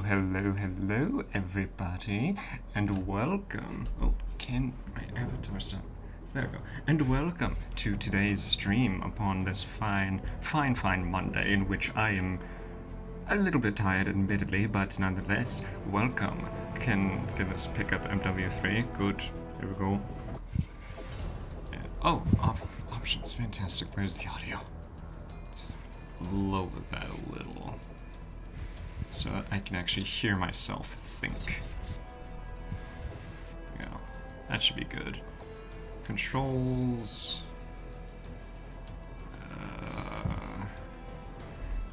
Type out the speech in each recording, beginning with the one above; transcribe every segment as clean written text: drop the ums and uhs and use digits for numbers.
Hello, everybody, and welcome. Oh, can my avatar stop? There we go. And welcome to today's stream upon this fine Monday, in which I am a little bit tired, admittedly, but nonetheless, welcome. Can us pick up MW3? Good. Here we go. Oh, options. Fantastic. Where's the audio? Let's lower that a little, so I can actually hear myself think. Yeah, that should be good. Controls.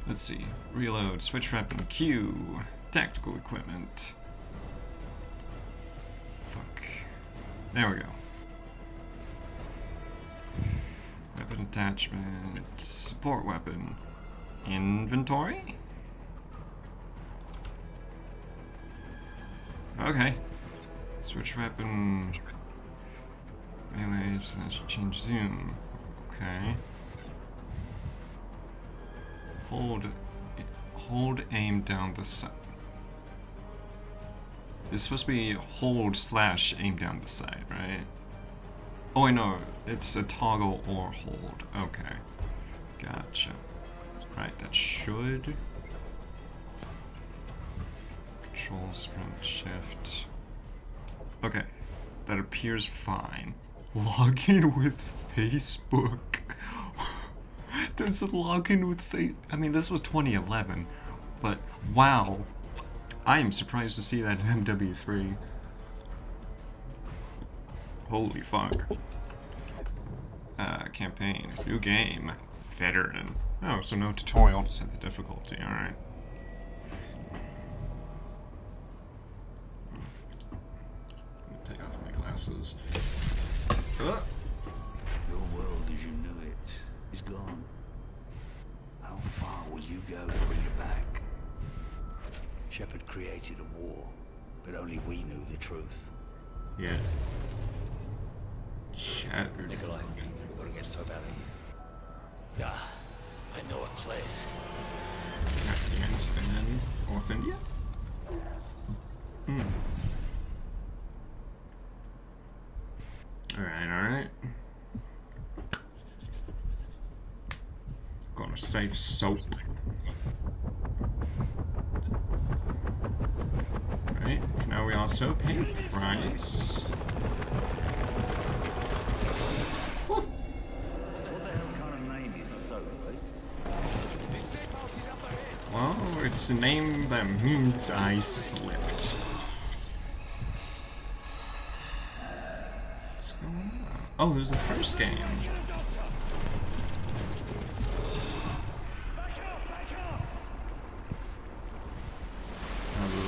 Let's see. Reload, switch weapon, Q, tactical equipment. Fuck. There we go. Weapon attachment, support weapon, inventory? Okay. Switch weapon. Melee slash change zoom. Okay. Hold aim down the side. It's supposed to be hold slash aim down the side, right? Oh, I know. It's a toggle or hold. Okay. Gotcha. Right, that should. Control, sprint, shift. Okay. That appears fine. Login with Facebook. There's a login with I mean, this was 2011, but wow. I am surprised to see that in MW3. Holy fuck. Campaign. New game. Veteran. Oh, so no tutorial to set the difficulty, alright. Take off my glasses. Your world as you knew it is gone. How far will you go to bring it back? Shepard created a war, but only we knew the truth. Yeah. Shattered. Nikolai, we've got to get Soap out of here. Ah, I know a place. Afghanistan. North India? Alright. Gonna save soap. Right, now we also pay the price. Woo. Well, it's a name that means I slipped. What's going on? Oh, there's the first game.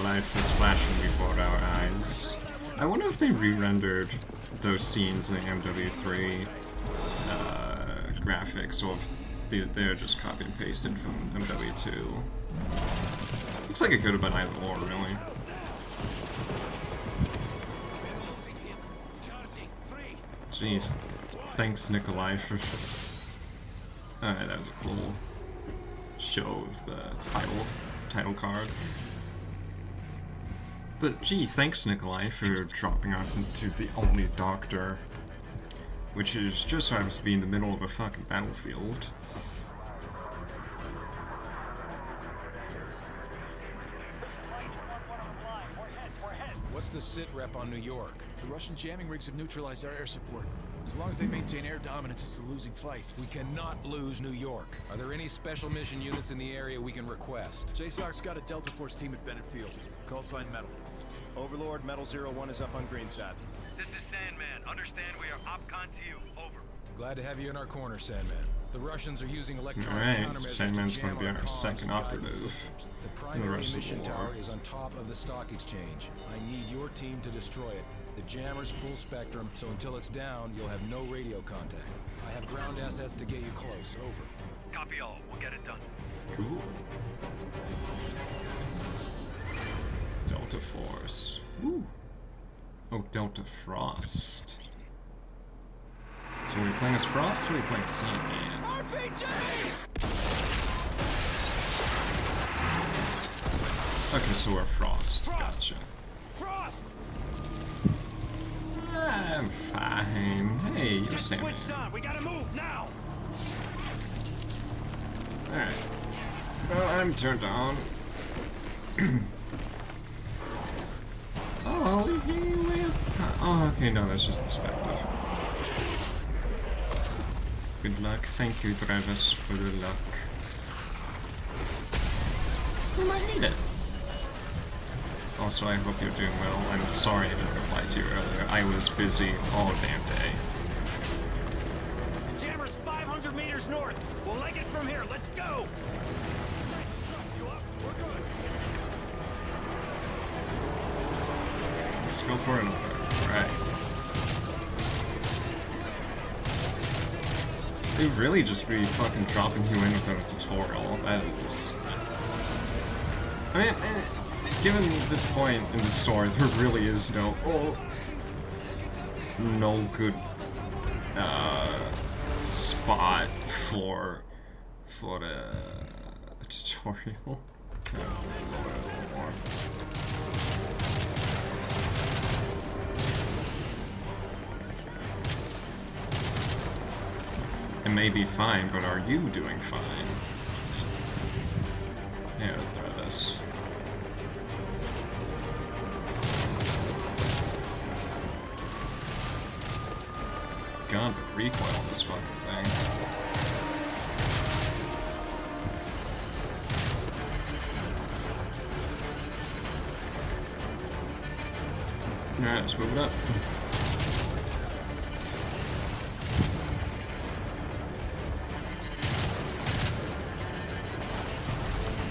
Life is flashing before our eyes. I wonder if they re-rendered those scenes in the MW3 graphics, or if they're just copy and pasted from MW2. Looks like it could have been either or, really. Jeez, thanks Nikolai for. Alright, that was a cool show of the title card. But gee, thanks Nikolai for dropping us into the only doctor, which is just so happens to be in the middle of a fucking battlefield. What's the sit rep on New York? The Russian jamming rigs have neutralized our air support. As long as they maintain air dominance, it's a losing fight. We cannot lose New York. Are there any special mission units in the area we can request? JSOC's got a Delta Force team at Bennett Field. Call sign Metal. Overlord, Metal 01 is up on Greenside. This is Sandman. Understand we are OPCON to you. Over. Glad to have you in our corner, Sandman. The Russians are using electronic Alright, so Sandman's going to be our second operative The in primary the rest of mission the war. tower is on top of the stock exchange. I need your team to destroy it. The jammer's full spectrum, so until it's down, you'll have no radio contact. I have ground assets to get you close. Over. Copy all. We'll get it done. Cool. Delta Force. Woo. Oh, Delta Frost. So are we playing as Frost or are we playing Sandman? RPG! Okay, so we're Frost. Gotcha. Frost! I'm fine. Hey, you're Get Sam. switched on. We gotta move now. Alright. Well, I'm turned on. Oh, he will. Oh, okay, no, that's just perspective. Good luck. Thank you, Travis, for the luck. We might need it. Also, I hope you're doing well. I'm sorry I didn't reply to you earlier. I was busy all damn day. The jammer's 500 meters north. We'll leg it from here. Let's go. Nice truck. You up? We're good. Let's go for it. Alright. They really just be fucking dropping you in without a tutorial. That is... I mean, given this point in the story, there really is no good spot for a tutorial. It may be fine, but are you doing fine? Yeah, throw this. God, the recoil on this fucking thing. Alright, let's move it up.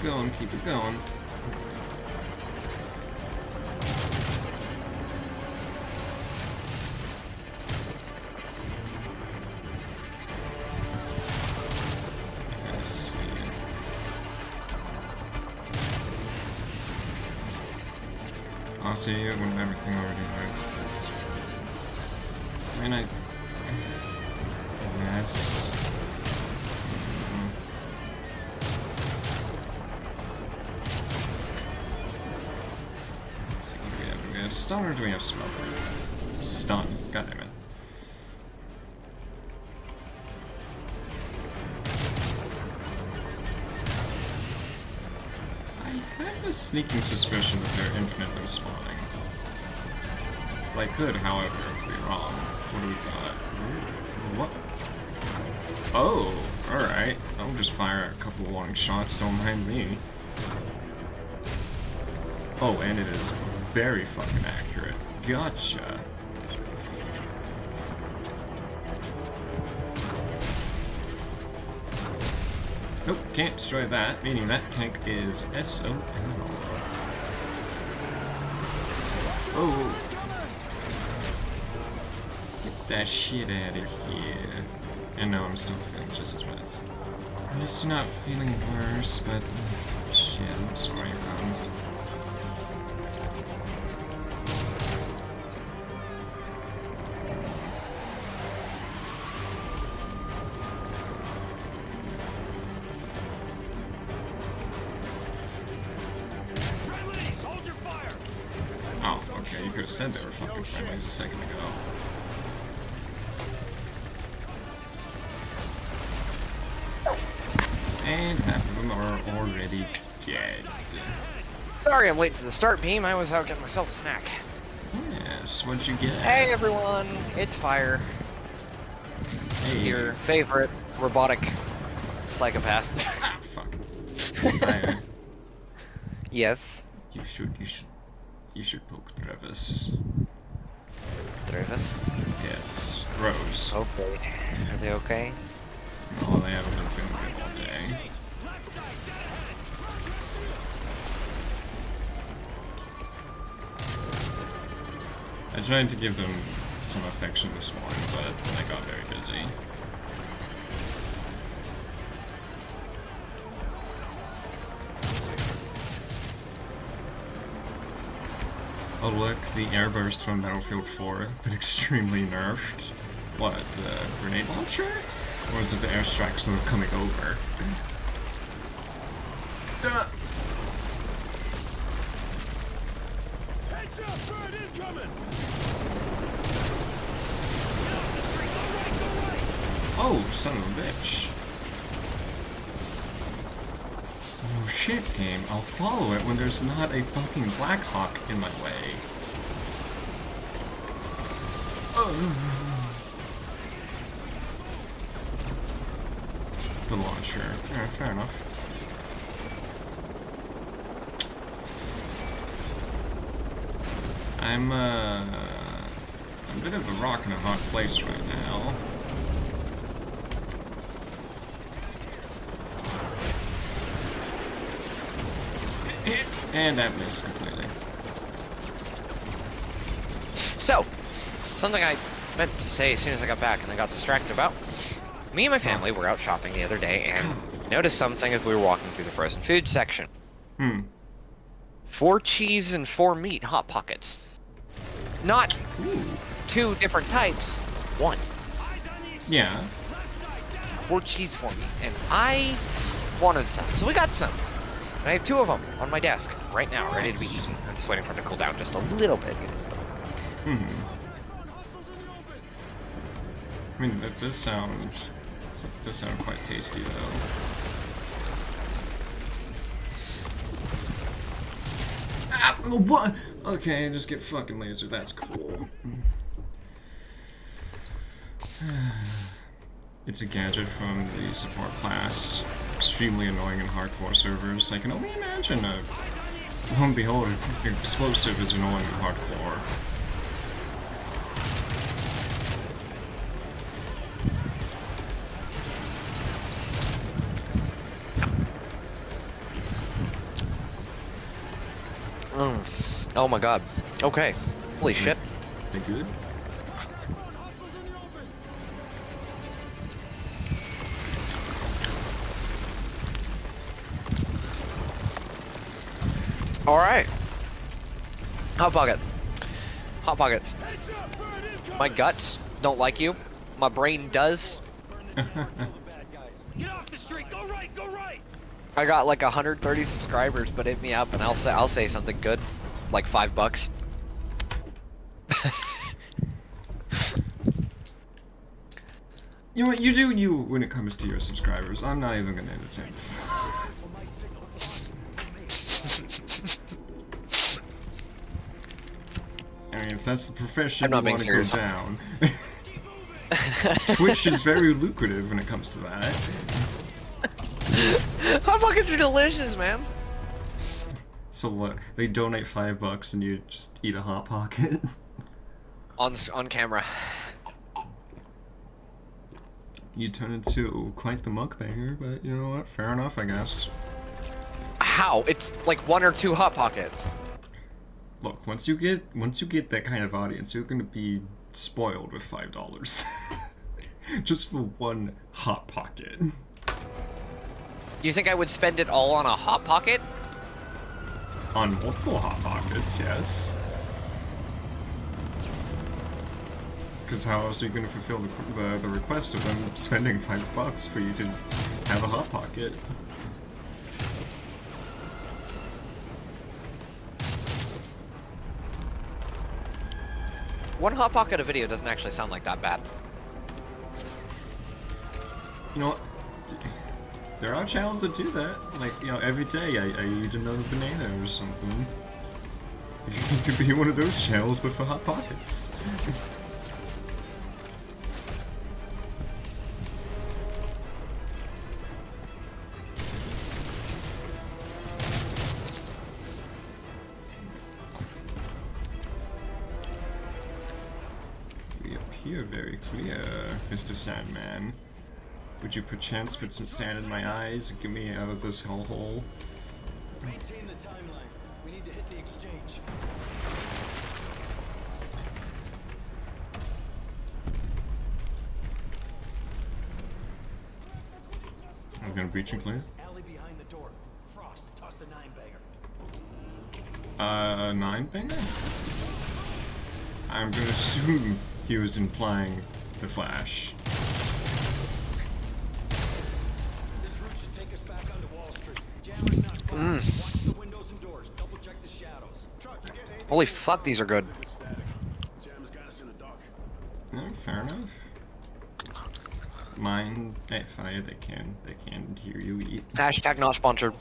Going, keep it going. Let's see. I'll see you when everything already works. I mean, yes. Stun or do we have smoke? Stun. God damn it. I have a sneaking suspicion that they're infinitely spawning. Well, I could, however, be wrong. What do we got? What? Oh, alright. I'll just fire a couple long shots, don't mind me. Oh, and it is very fucking accurate. Gotcha. Nope, can't destroy that, meaning that tank is SOL. Oh. Get that shit out of here. And now I'm still feeling just as bad. I'm just not feeling worse, but shit, I'm sorry, man. Oh, okay, you could have said they were fucking friendlies a second ago. And half of them are already dead. Sorry I'm late to the start beam. I was out getting myself a snack. Yes, what'd you get? Hey everyone, it's Fire. Hey. Your favorite robotic psychopath. Ah, fuck. Yes. You should poke Travis. Travis? Yes. Rose. Okay. Are they okay? No, they haven't been feeling good all day. I tried to give them some affection this morning, but I got very busy. Oh look, the airburst from Battlefield 4, but extremely nerfed. What, the grenade launcher? Or is it the airstrikes that are coming over? son of a bitch. Oh shit, game. I'll follow it when there's not a fucking Blackhawk in my way. The launcher. Yeah, fair enough. I'm a bit of a rock in a hard place right now. And that missed completely. So, something I meant to say as soon as I got back and I got distracted about. Me and my family were out shopping the other day and noticed something as we were walking through the frozen food section. 4 cheese and 4 meat Hot Pockets. Not 2 different types, 1. Yeah. 4 cheese, 4 meat. And I wanted some, so we got some. And I have 2 of them on my desk right now, ready to be eaten. I'm just waiting for them to cool down just a little bit. I mean, that does sound quite tasty, though. Ah, what? Okay, just get fucking laser. That's cool. It's a gadget from the support class. Extremely annoying in hardcore servers. I can only imagine lo and behold, explosive is annoying in hardcore. Oh my god. Okay. Holy shit. They good? Alright. Hot Pocket. Hot Pockets. My guts don't like you. My brain does. Get off the street! Go right! Go right! I got like 130 subscribers, but hit me up and I'll say something good. Like $5. You know what? You do you when it comes to your subscribers. I'm not even gonna entertain. I mean, if that's the profession I'm you not being want to go serious. down. Twitch is very lucrative when it comes to that. Hot Pockets are delicious, man. So what? They donate $5 and you just eat a Hot Pocket? On camera. You turn into quite the mukbanger, but you know what? Fair enough, I guess. How? It's like 1 or 2 Hot Pockets. Look, once you get that kind of audience, you're gonna be spoiled with $5. Just for 1 Hot Pocket. You think I would spend it all on a Hot Pocket? On multiple Hot Pockets, yes. Because how else are you gonna fulfill the request of them spending $5 for you to have a Hot Pocket? One Hot Pocket a video doesn't actually sound like that bad. You know what? There are channels that do that. Like, you know, every day I eat another banana or something. You could be one of those channels, but for Hot Pockets. We appear very clear, Mr. Sandman. Would you perchance put some sand in my eyes and get me out of this hellhole? Maintain the timeline. We need to hit the exchange. I'm gonna breach and clear. Alley behind the door. Frost, toss a 9-bagger. 9-banger? I'm gonna assume he was implying the Flash. This route should take us back onto Wall Street. Jam is not far. Watch the windows and doors. Double check the shadows. Holy fuck, these are good. Yeah, fair enough. mind at fire, they can hear you eat. Hashtag not sponsored.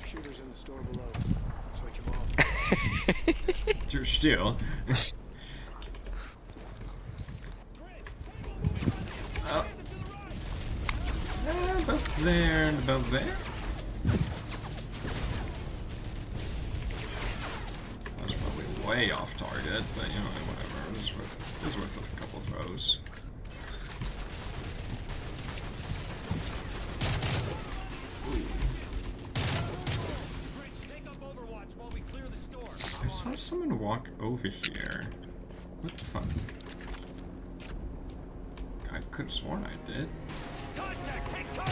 Shooters in the store below. Switch them off. You're still. Oh. About there and about there. That's probably way off target, but you know, whatever. It's worth a couple throws. Take up Overwatch while we clear the store. I saw someone walk over here. What the fuck? I could have sworn I did. Contact, take cover!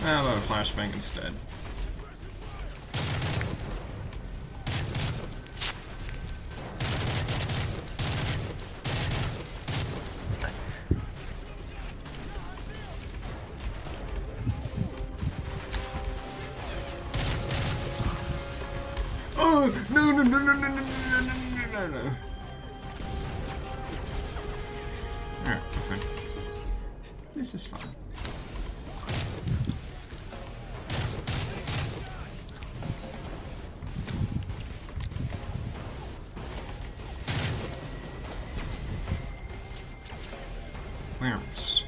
How about a flashbang instead? Oh no no no no no no no no no no! Alright, okay. This is fine. Where's?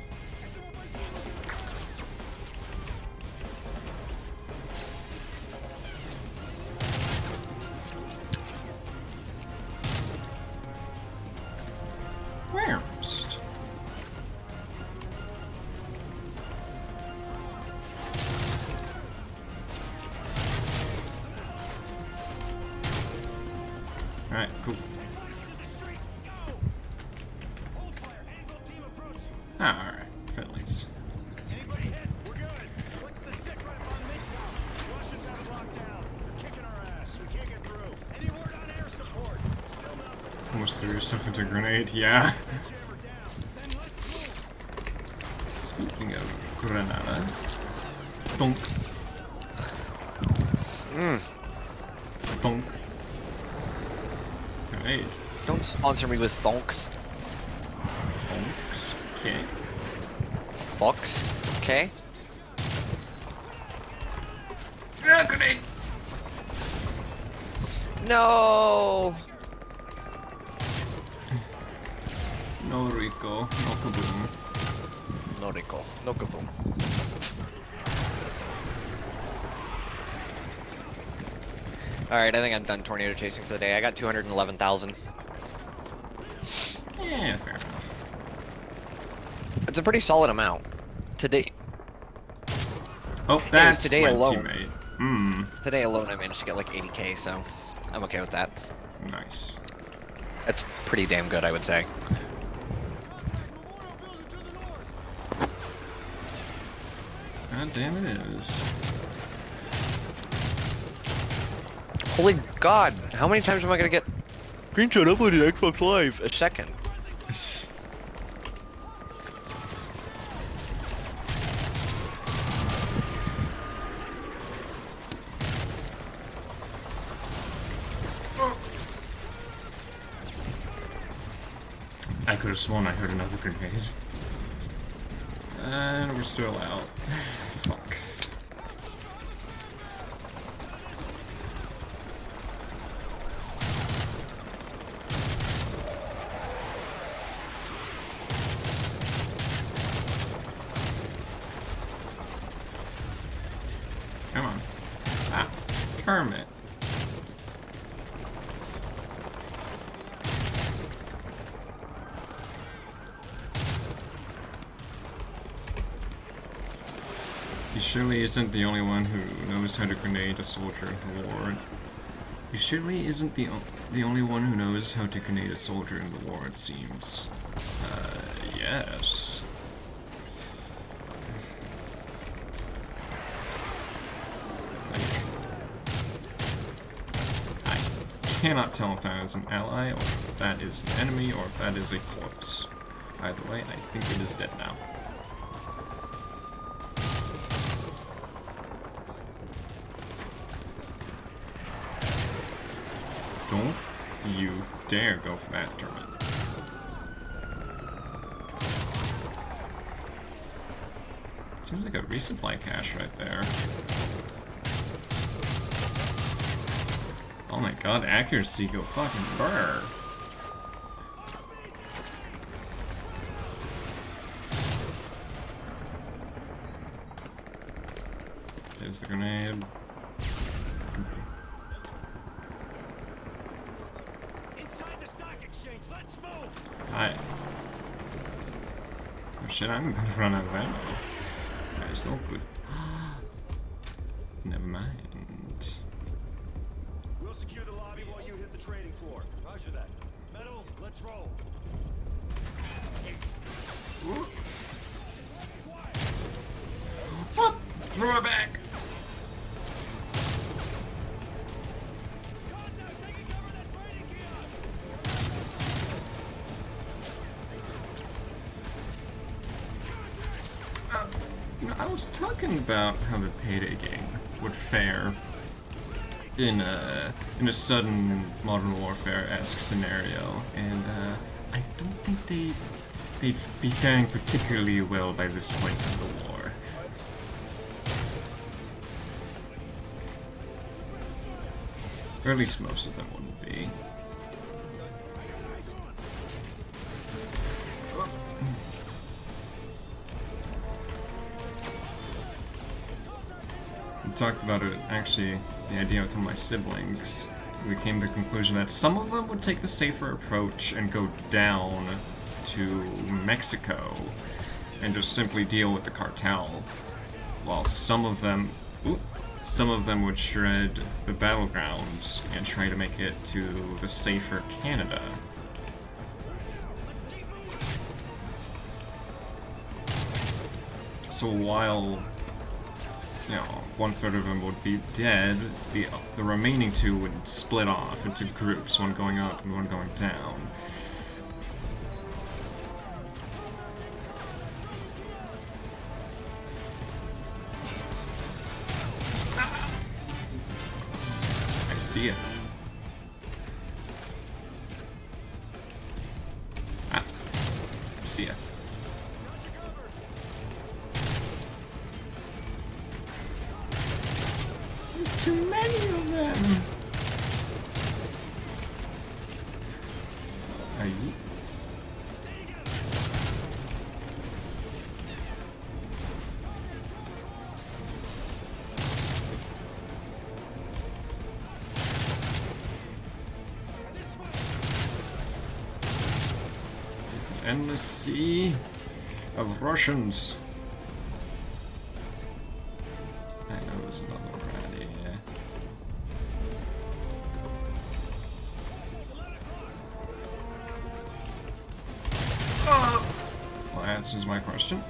Where's? Alright, cool. Ah, alright, Finley's. Anybody hit? We're good. What's the sit rep on Midtown? Russians have it locked down. They're kicking our ass. We can't get through. Any word on air support? Still nothing. Almost threw yourself into a grenade, yeah. Jammer down. Then let's move. Speaking of Granada. Thunk. Thunk. Grenade. Don't sponsor me with thonks. Thunks. Okay. Fox. Okay. Yeah, grenade! No. No Rico. No kaboom. No Rico. No kaboom. Alright, I think I'm done tornado chasing for the day. I got 211,000. Yeah, fair enough. It's a pretty solid amount. Today Oh, that's today alone. teammate. Hmm. today alone I managed to get like 80k, so I'm okay with that. Nice. That's pretty damn good, I would say. God damn it is. Holy god, how many times am I gonna get screenshot uploaded Xbox Live a second? I could have sworn I heard another grenade. And we're still out. Fuck. Come on. Ah, Kermit. He surely isn't the only one who knows how to grenade a soldier in the war. He surely isn't the only one who knows how to grenade a soldier in the war, it seems. Yes. I cannot tell if that is an ally, or if that is the enemy, or if that is a corpse. Either way, I think it is dead now. Don't you dare go for that tournament. Seems like a resupply cache right there. Oh my god, accuracy go fucking burr. There's the grenade. Inside the stock exchange, let's move! Hi. Oh shit, I'm gonna run out of ammo. That's no good. Never mind. We'll secure the lobby while you hit the trading floor. Roger that. Metal, let's roll. What? Throw it back! You know, I was talking about how the Payday gang would fare in a sudden Modern Warfare-esque scenario, and I don't think they'd be faring particularly well by this point in the war. Or at least most of them wouldn't be. We talked about it, actually, the idea with my siblings. We came to the conclusion that some of them would take the safer approach and go down to Mexico and just simply deal with the cartel, while some of them would shred the battlegrounds and try to make it to the safer Canada. So while, you know, 1/3 of them would be dead, the remaining 2 would split off into groups, one going up and one going down. I see it. I see it. There's too many of them. Are you? It's an endless sea of Russians. I know there's another one right here. Well, that answers my question.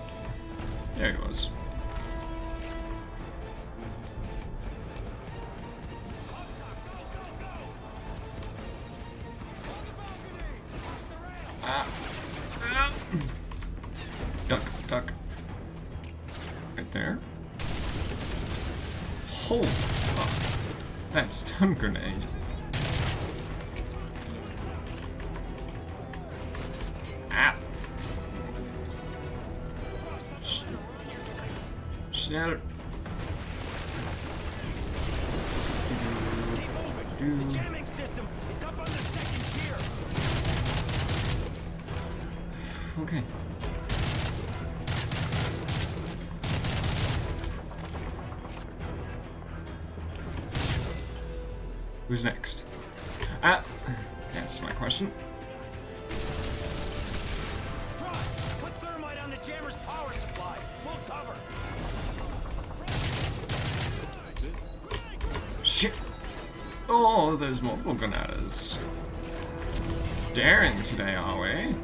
There he was. Duck, duck. Right there. Holy fuck. That stun grenade. Ah. Shatter. The jamming system, it's up on the second tier. Okay. Who's next? That's my question. Frost, put thermite on the jammer's power supply. We'll cover. Shit! Oh, there's multiple granadas. Daring today, are we?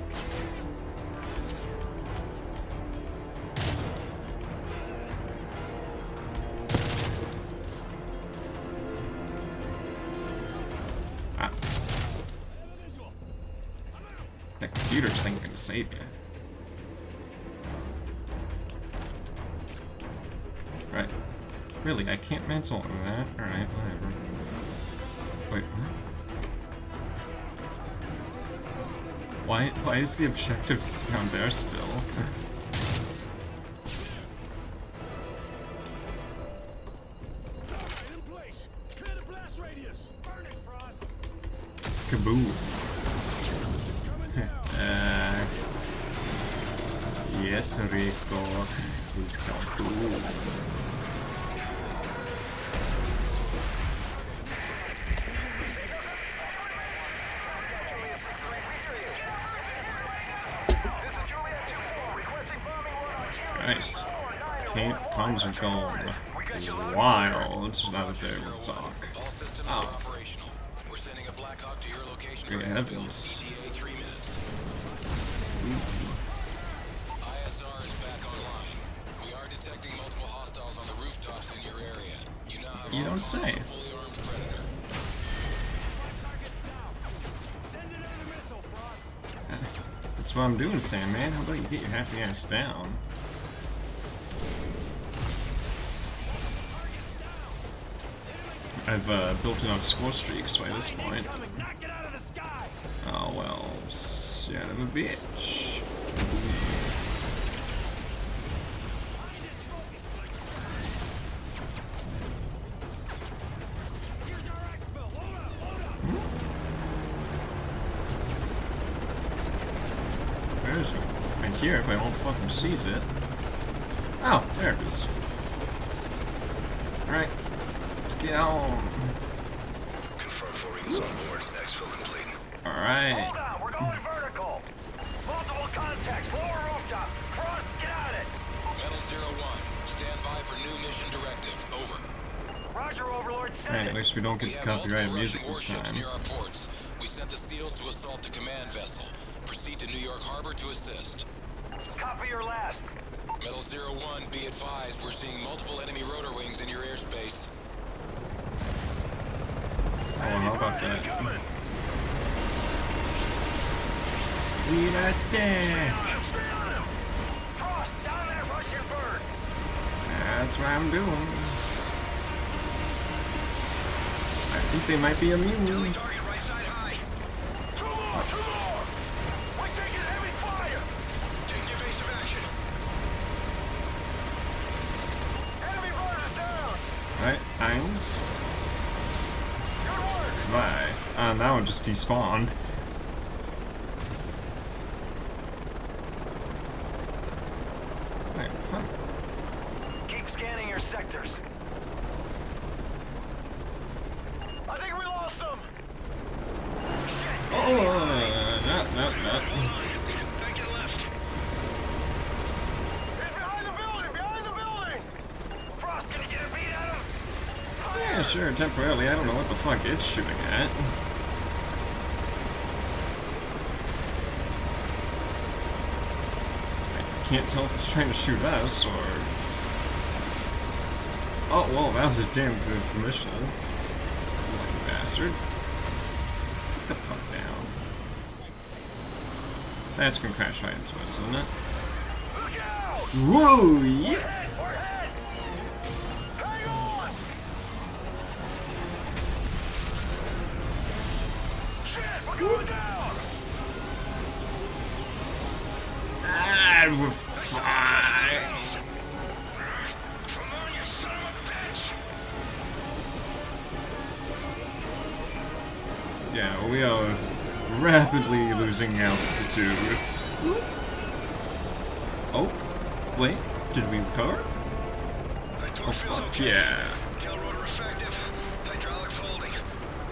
The computer's ain't gonna save you. Right. Really, I can't mantle on that? Alright, whatever. Wait, what? Why is the objective just down there still? Right in place. Clear the blast radius. Burn it, Frost. Kaboom. Coming down. Yes, Rico. He's kaboom. Christ. Comms are going wild. Not if they will talk. All systems are operational. We're sending a Black Hawk to your location Great for heavens. ETA 3 minutes. ISR is back online. We are detecting multiple hostiles on the rooftops in your area. You now have You don't on say. a fully armed predator. Targets down. Send another missile, Frost. That's what I'm doing, Sam, man. How about you get your happy ass down? I've built enough score streaks by this point. Coming. Knock it out of the sky. Oh well, son of a bitch. Here's our exfil. Load up. Load up. Where is it? Right here, if I won't fucking seize it. Oh, there it is. Alright, let's get on. Confirm 4 Eagles on board. Exfil complete. Alright. Hold on, we're going vertical. Multiple contacts, lower rooftop. Frost, get on it. Metal 01, stand by for new mission directive. Over. Roger, Overlord, send Alright, it. at least we don't We get have copyrighted multiple music Russian this warships time. near our ports. We sent the SEALs to assault the command vessel. Proceed to New York Harbor to assist. Copy your last. Metal 01, be advised, we're seeing multiple enemy rotor wings in your airspace. Oh, how about that? Coming. We are dead. Frost, down that Russian bird. That's what I'm doing. I think they might be immune. Target right side high. Two more. We're taking heavy fire. Taking evasive action. Enemy runners down. Right, Eins. Good work. Zwei. That one just despawned. Right, huh. Keep scanning your sectors. I think we lost them. Shit. Oh, no. Back and left. He's behind the building. Frost, gonna get a beat out of him. Yeah, sure, temporarily. I don't know what the fuck it's shooting at. I can't tell if it's trying to shoot us or... Oh, well, that was a damn good permission. Lucky bastard. Get the fuck down. That's gonna crash right into us, isn't it? Look out! Whoa, yeah! We're hit! Hang on! Shit, we're going down! Ah, we're fine. Come on, you son of a bitch! Yeah, we are rapidly losing altitude. Oh, wait, did we recover? Oh, fuck yeah. Tail rotor effective. Hydraulics holding.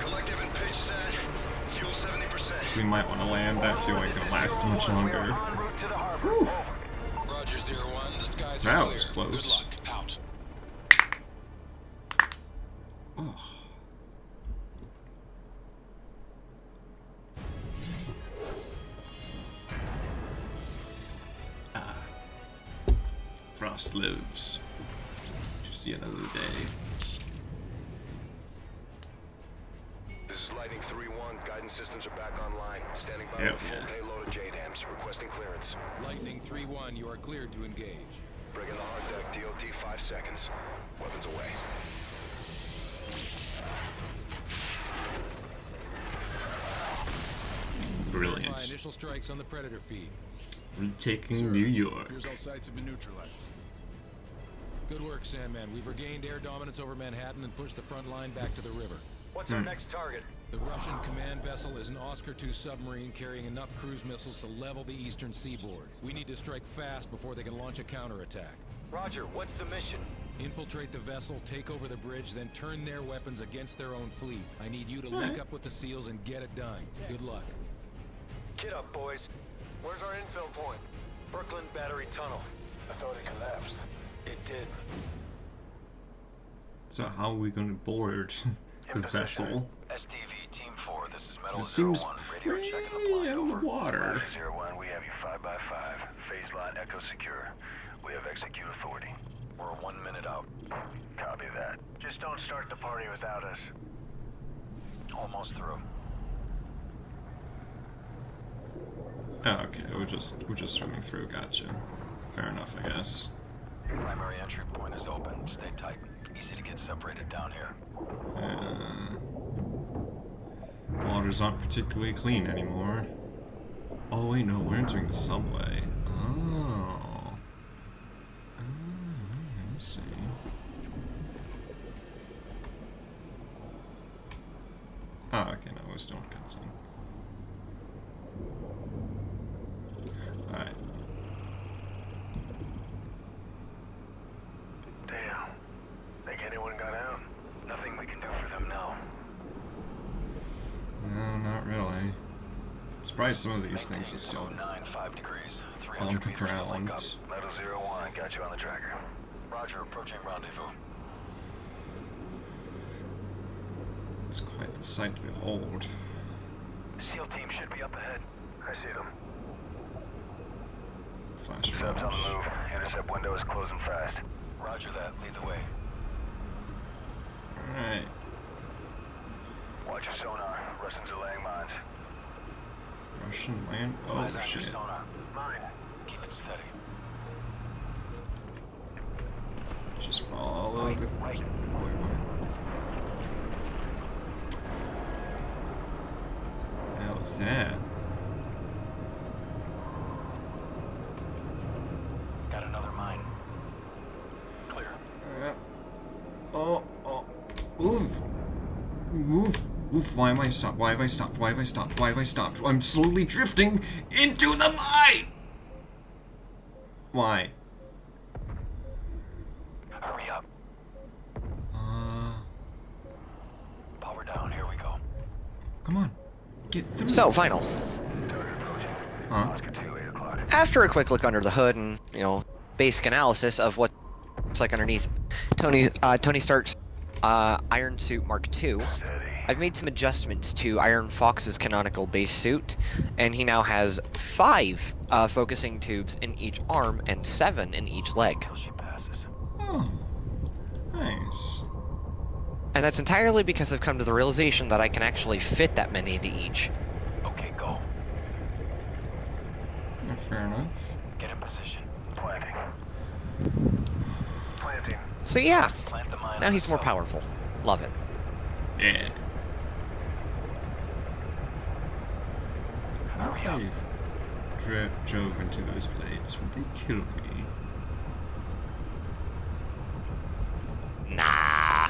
Collective and pitch set. Fuel 70%. We might want to land. That fuel ain't gonna last much longer. En route to the harbor. Whew. Roger 01, the skies That are clear. was close. Good luck. Out. Oh. Frost lives to see another day. This is Lightning 3-1. Guidance systems are back online. Standing by Hell with a full yeah. payload of JDAMs. Requesting clearance. Lightning 3-1, you are cleared to engage. Bring in the hard deck. DOT 5 seconds. Weapons away. Verify Brilliant. initial strikes on the Predator feed. Retaking Sir, New York. Here's all sites have been neutralized. Good work, Sandman. We've regained air dominance over Manhattan and pushed the front line back to the river. What's our next target? The Russian command vessel is an Oscar II submarine carrying enough cruise missiles to level the eastern seaboard. We need to strike fast before they can launch a counterattack. Roger, what's the mission? Infiltrate the vessel, take over the bridge, then turn their weapons against their own fleet. I need you to link up with the SEALs and get it done. Good luck. Get up, boys. Where's our infill point? Brooklyn Battery Tunnel. I thought it collapsed. It did. So how are we gonna board the vessel? STV Team 4, this is 'Cause Metal it seems 01. Radio check and pretty apply. in the Over. water. 01, we have you 5x5. Phase line echo secure. We have execute authority. We're 1 minute out. Copy that. Just don't start the party without us. Almost through. Oh, okay, we're just swimming through. Gotcha. Fair enough, I guess. Primary entry point is open. Stay tight. Easy to get separated down here. Waters aren't particularly clean anymore. Oh wait, no, we're entering the subway. Oh. I see. Oh, okay, no, we're still in cutscene. Alright. Damn. Think anyone got out? Nothing we can do for them now. No, not really. I'm surprised some of these things are still 5 degrees. on the 300 meters to link ground. up. Metal 01, got you on the tracker. Roger, approaching rendezvous. It's quite the sight to behold. SEAL team should be up ahead. I see them. Flash Subs on the flash. move. Intercept window is closing fast. Roger that. Lead the way. Alright. Watch your sonar. Russians are laying mines. Russian land. Oh Eyes on your shit. sonar. Mine. Keep it steady. Just follow the. Wait. Wait, what? The hell is that? Got another mine. Clear. Oh. Move. Move. Oof, why am I stopped? Why have I stopped? Why have I stopped? Why have I stopped? I'm slowly drifting into the mine! Why? Hurry up. Power down. Here we go. Come on. Get through. So, final. Target approaching. Huh? Oscar 2, 8 o'clock. After a quick look under the hood and, basic analysis of what looks like underneath Tony Stark's Iron Suit Mark II, I've made some adjustments to Iron Fox's canonical base suit, and he now has 5 focusing tubes in each arm and 7 in each leg. Till she passes. Oh. Nice. And that's entirely because I've come to the realization that I can actually fit that many into each. Okay, go. Fair enough. Get in position. Planting. Planting. So yeah, Plant the mine. now on he's the more top. powerful. Love it. Yeah. What if Hurry I drove into those blades? Would they kill me? Nah.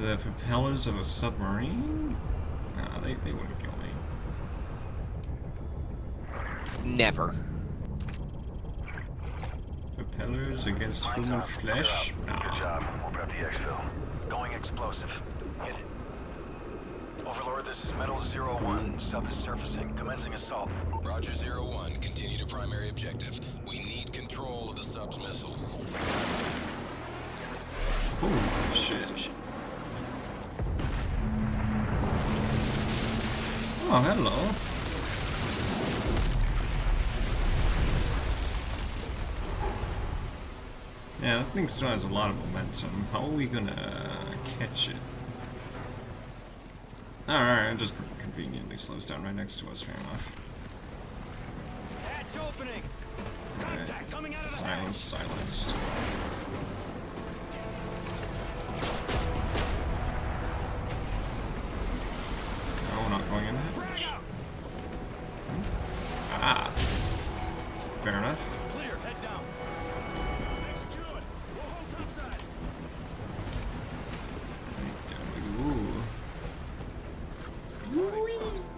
The propellers of a submarine? Nah, they wouldn't kill me. Never. Propellers against Mine's human up. flesh? Clear out. Good Nah. job. We'll prep the exfil. Going explosive. Hit it. Overlord, this is Metal 01. Sub is surfacing. Commencing assault. Roger 01, continue to primary objective. We need control of the sub's missiles. Holy shit. Oh, hello. Yeah, that thing still has a lot of momentum. How are we gonna catch it? Alright, it just conveniently slows down right next to us, fair enough. Hatch opening! Contact coming out of the hatch! Silenced. No, not going in that Frag much. out! Ah. Fair enough. Clear, head down. Execute. We'll hold topside. Ooh.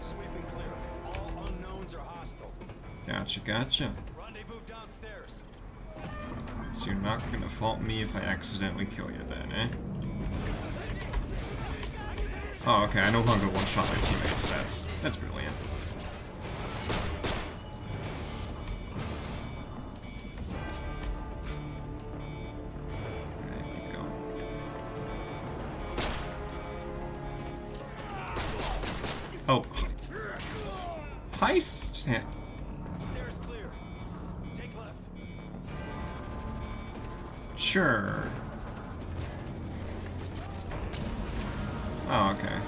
Sweeping clear. All unknowns are hostile. Gotcha, gotcha. Rendezvous downstairs. So you're not gonna fault me if I accidentally kill you then, eh? Oh, okay, I no longer one-shot my teammates. That's brilliant. Alright, keep going. Oh. Heist! Stairs clear. Take left. Sure. Oh, okay.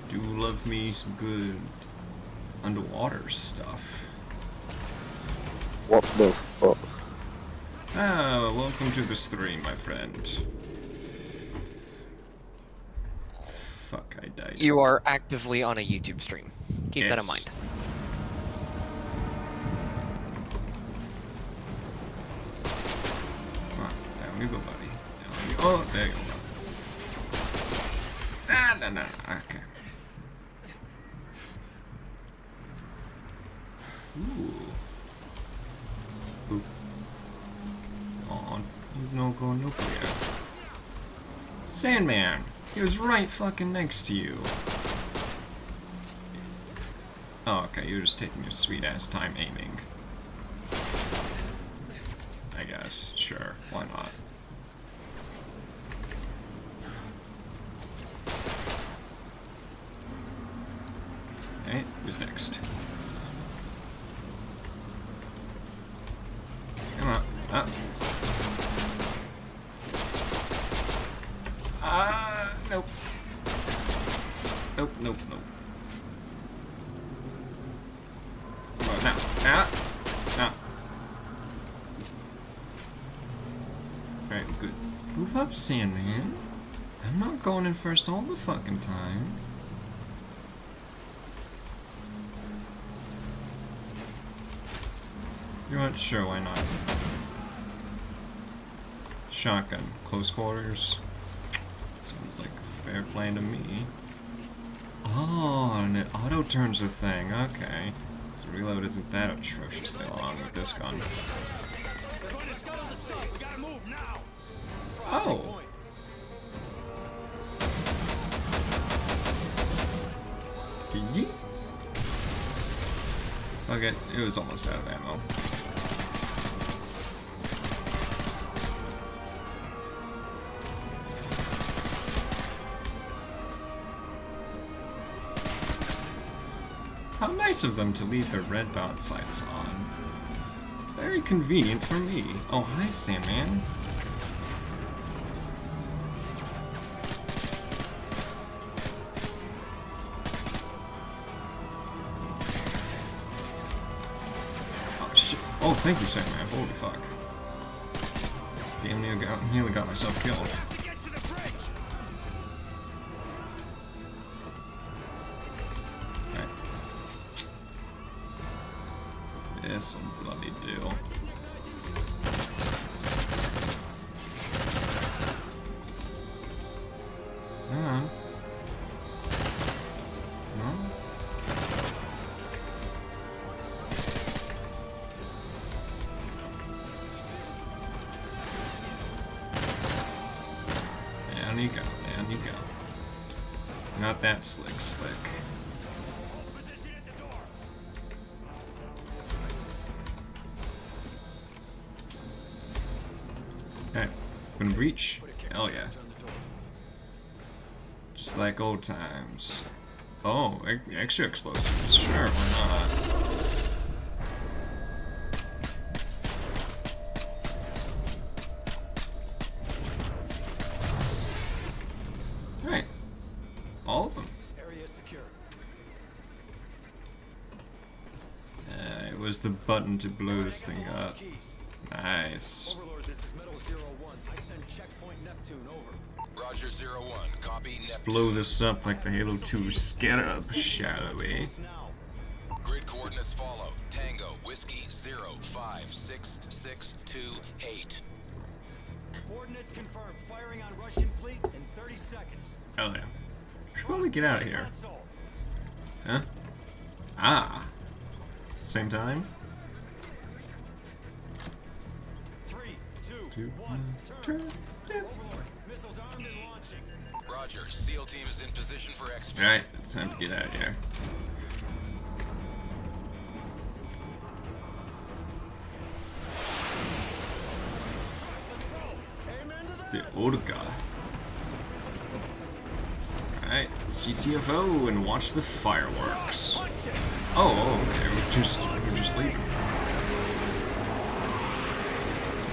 Do love me some good underwater stuff. What the fuck? Ah, welcome to the stream, my friend. Fuck, I died. You are actively on a YouTube stream. Keep that in Yes. mind. Come on, down you go, buddy. Down you. Oh, there you go. Ah, no, okay. Ooh. Boop. Aw, he's no going nuclear. Sandman! He was right fucking next to you. Oh, okay, you're just taking your sweet ass time aiming. I guess. Sure, why not? Okay, who's next? Come on, up. Nope. Nope, nope, nope. Come on, now. Now. Alright, good. Move up, Sandman. I'm not going in first all the fucking time. You know what? Sure, why not? Shotgun. Close quarters. Sounds like a fair plan to me. Oh, and it auto-turns a thing. Okay. So reload isn't that atrociously long with this gun. We're going to scuttle the sub. We gotta move now. Oh! Point. Yeet. Okay, it was almost out of ammo. How nice of them to leave their red dot sights on. Very convenient for me. Oh, hi, Sandman. Oh, shit. Oh, thank you, Sandman. Holy fuck. Damn nearly got myself killed. We get to the bridge. Right. This'll bloody do. No. Down you go, down you go. Not that slick. Position at the door. Alright, can reach. Hell yeah. Just like old times. Oh, extra explosives. Sure, why not? Alright. All of them. Area secure. There's the button to blow this thing up. Nice. Overlord, this is Metal 01. I send checkpoint Neptune, over. Roger 01. Copy. Let's Neptune. blow this up like the Halo 2 scarab, shall we? Now. Grid coordinates follow. Tango, Whiskey 056628. Coordinates confirmed. Firing on Russian fleet in 30 seconds. Hell yeah. Should probably get out of here. Console. Huh? Ah. Same time? 3, 2, Two, 1. Turn. turn. Overlord, missiles armed and launching. Roger. SEAL team is in position for exfil. Alright, it's time to get out of here. Let's roll. Amen to that. The Olga. Alright, let's GTFO and watch the fireworks. Punch it. Oh, okay, we're just leaving.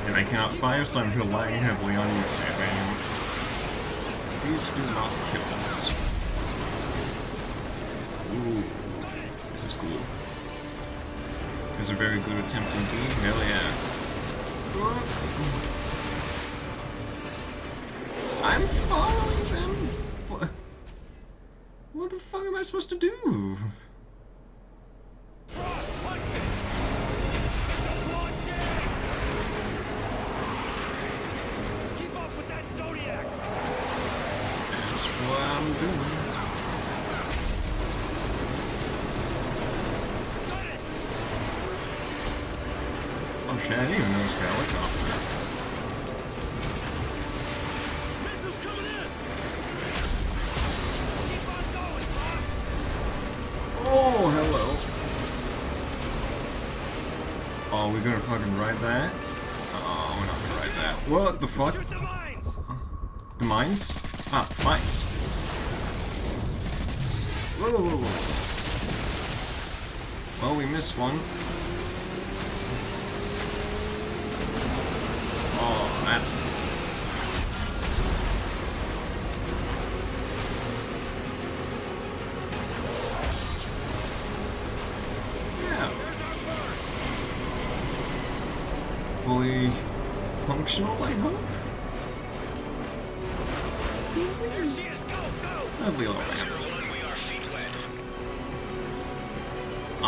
And I cannot fire, so I'm relying heavily on you, Sam. Please do not kill us. Ooh, this is cool. These are very good attempt indeed. Hell yeah. I'm following them. What the fuck am I supposed to do? Frost, punch it. Missiles launching. Keep up with that Zodiac. That's what I'm doing. Got it. Oh shit, I didn't even notice the helicopter. Missiles coming in. Keep on going, Frost. Oh, hello. Oh, we're gonna fucking ride that? Oh, we're not gonna ride that. What the fuck? Shoot the mines. The mines? Ah, mines. Whoa, whoa, whoa. Well, we missed one. Oh, that's... Yeah. Fully functional, I hope? There she is. Go, go. Lovely little ramp.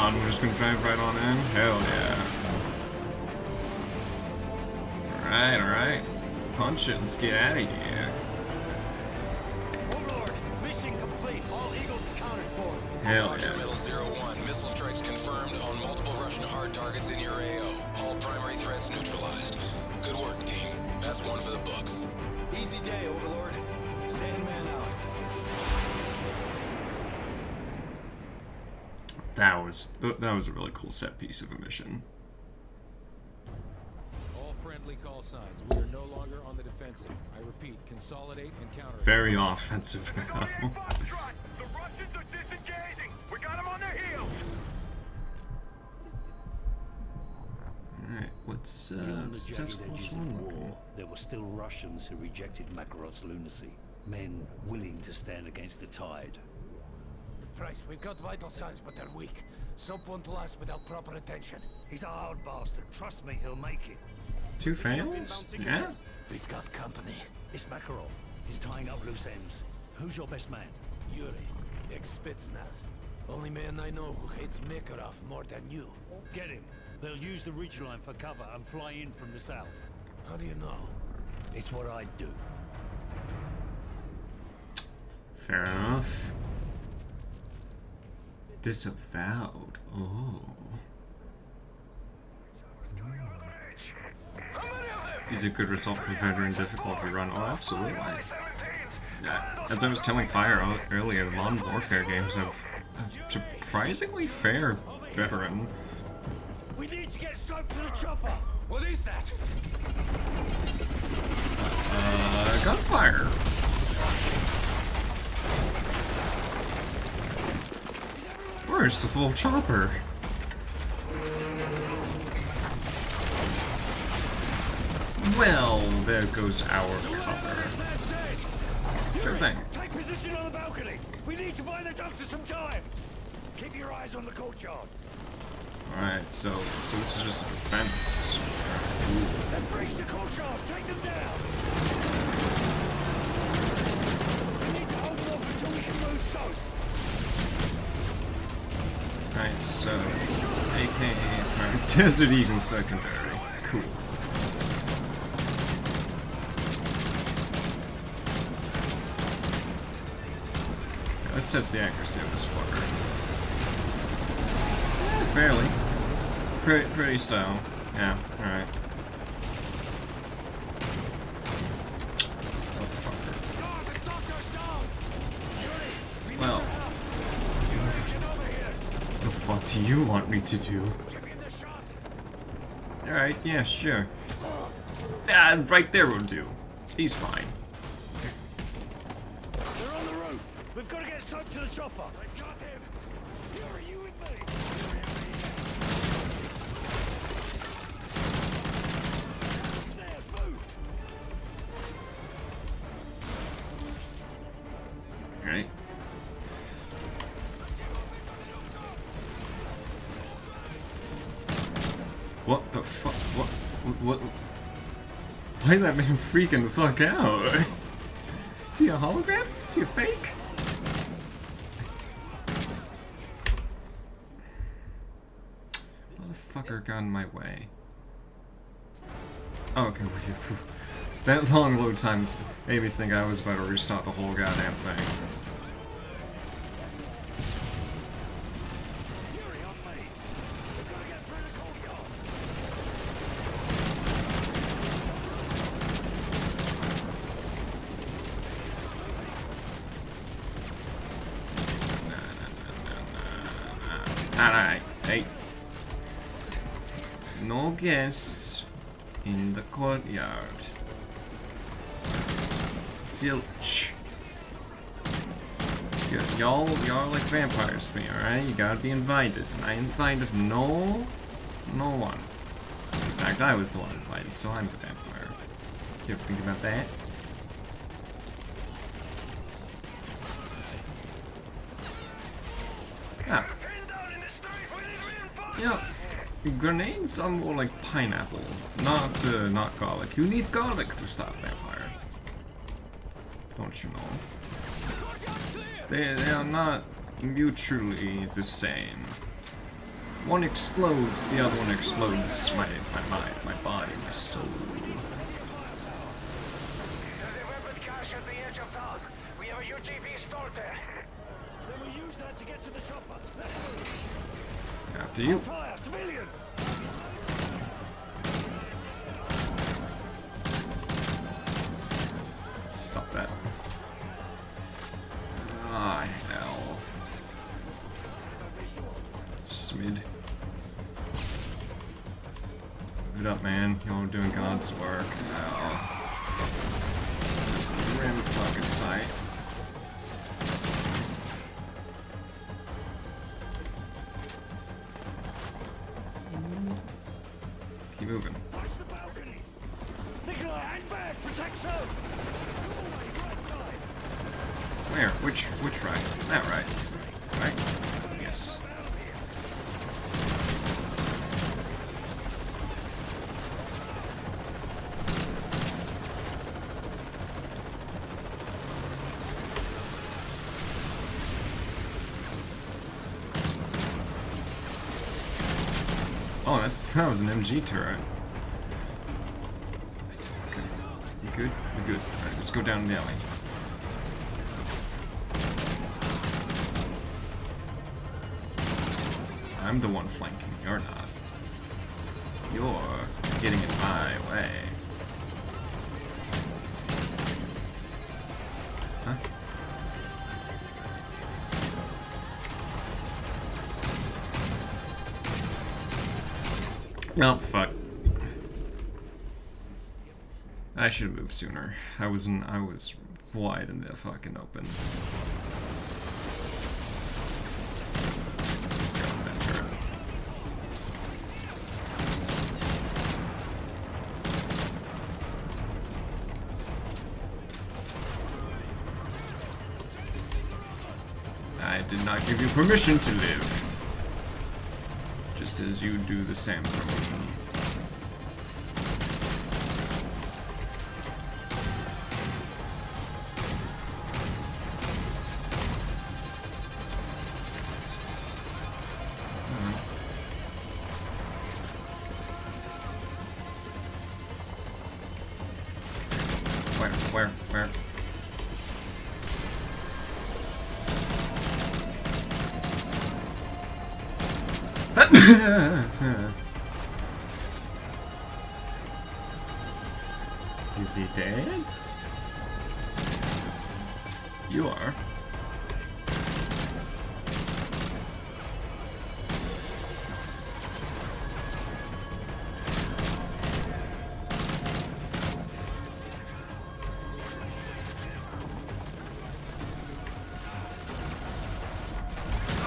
We're just gonna drive right on in? Hell yeah. Alright, alright. Punch it, let's get out of here. Overlord, mission complete. All Eagles accounted for. Hell Roger, yeah. Metal 01. Missile strikes confirmed on multiple Russian hard targets in your AO. All primary threats neutralized. Good work, team. That's one for the books. Easy day, Overlord. Sandman out. That was a really cool set piece of a mission. All friendly call signs. We are no longer on the defensive. I repeat, consolidate and counter. Very offensive now. The Russians are disengaging. We got them on their heels. Alright, what's Beyond the Task jagged Force edges 1? of war, there were still Russians who rejected Makarov's lunacy. Men willing to stand against the tide. Price, we've got vital signs, but they're weak. Soap won't last without proper attention. He's a hard bastard. Trust me, he'll make it. Two fails? Yeah? We've got company. It's Makarov. He's tying up loose ends. Who's your best man? Yuri, ex-Spetsnaz. Only man I know who hates Makarov more than you. Get him. They'll use the ridgeline for cover and fly in from the south. How do you know? It's what I'd do. Fair enough. Disavowed. Oh. Is a good result for veteran difficulty run? Oh, absolutely. Yeah. As I was telling Fire earlier, Modern Warfare games have a surprisingly fair veteran. We need to get soap to the chopper. What is that? Gunfire. Where's the full chopper? Well, there goes our cover. Sure thing. Take position on the balcony. We need to buy the doctor some time. Keep your eyes on the courtyard. Alright, so this is just a defense. Then brace the culture up. Take them down. We need to hold them off until we can move south. Alright, so AKA alright, Desert Eagle secondary. Cool. Okay, let's test the accuracy of this fucker. Fairly. Pretty so. Yeah, alright. Motherfucker. Well. The fuck do you want me to do? Alright, yeah, sure. Ah, right there will do. He's fine. They're on the roof. We've got to get soaked to the chopper. I got him. Fury, you with me? Stairs, move. Alright. What the fuck? What? Why did that man freaking the fuck out? Is he a hologram? Is he a fake? Motherfucker got in my way. Oh, okay, weird. That long load time made me think I was about to restart the whole goddamn thing. Fury on me. We've got to get through the courtyard. Alright, hey. No guests in the courtyard. Zilch. Y'all are like vampires to me, alright? You gotta be invited. And I invited no one. In fact, I was the one invited, so I'm the vampire. You ever think about that? Ah. You know, grenades are more like pineapple, not garlic. You need garlic to stop vampire. Don't you know? They are not mutually the same. One explodes, the other one explodes my body, my soul. We have a UGV stored there. Then we'll use that to get to the chopper. Let's move. After you. Fire, civilians! Stop that. Ah, hell. Smid. Give it up, man. You're doing God's work. Hell. We're in the fucking sight. Keep moving. Watch the balconies! Nikolai, hang back! Protect Soap! Doorway, right side! Where? Which right? That right. Right? Yes. Oh, that was an MG turret. Okay. You good? You good. Alright, let's go down the alley. I'm the one flanking, you're not. You're getting in my way. Huh? No, fuck. I should have moved sooner. I was wide in the fucking open. Got that turret. I did not give you permission to live. Just just as you do the same for me. Where? Is he dead? You are.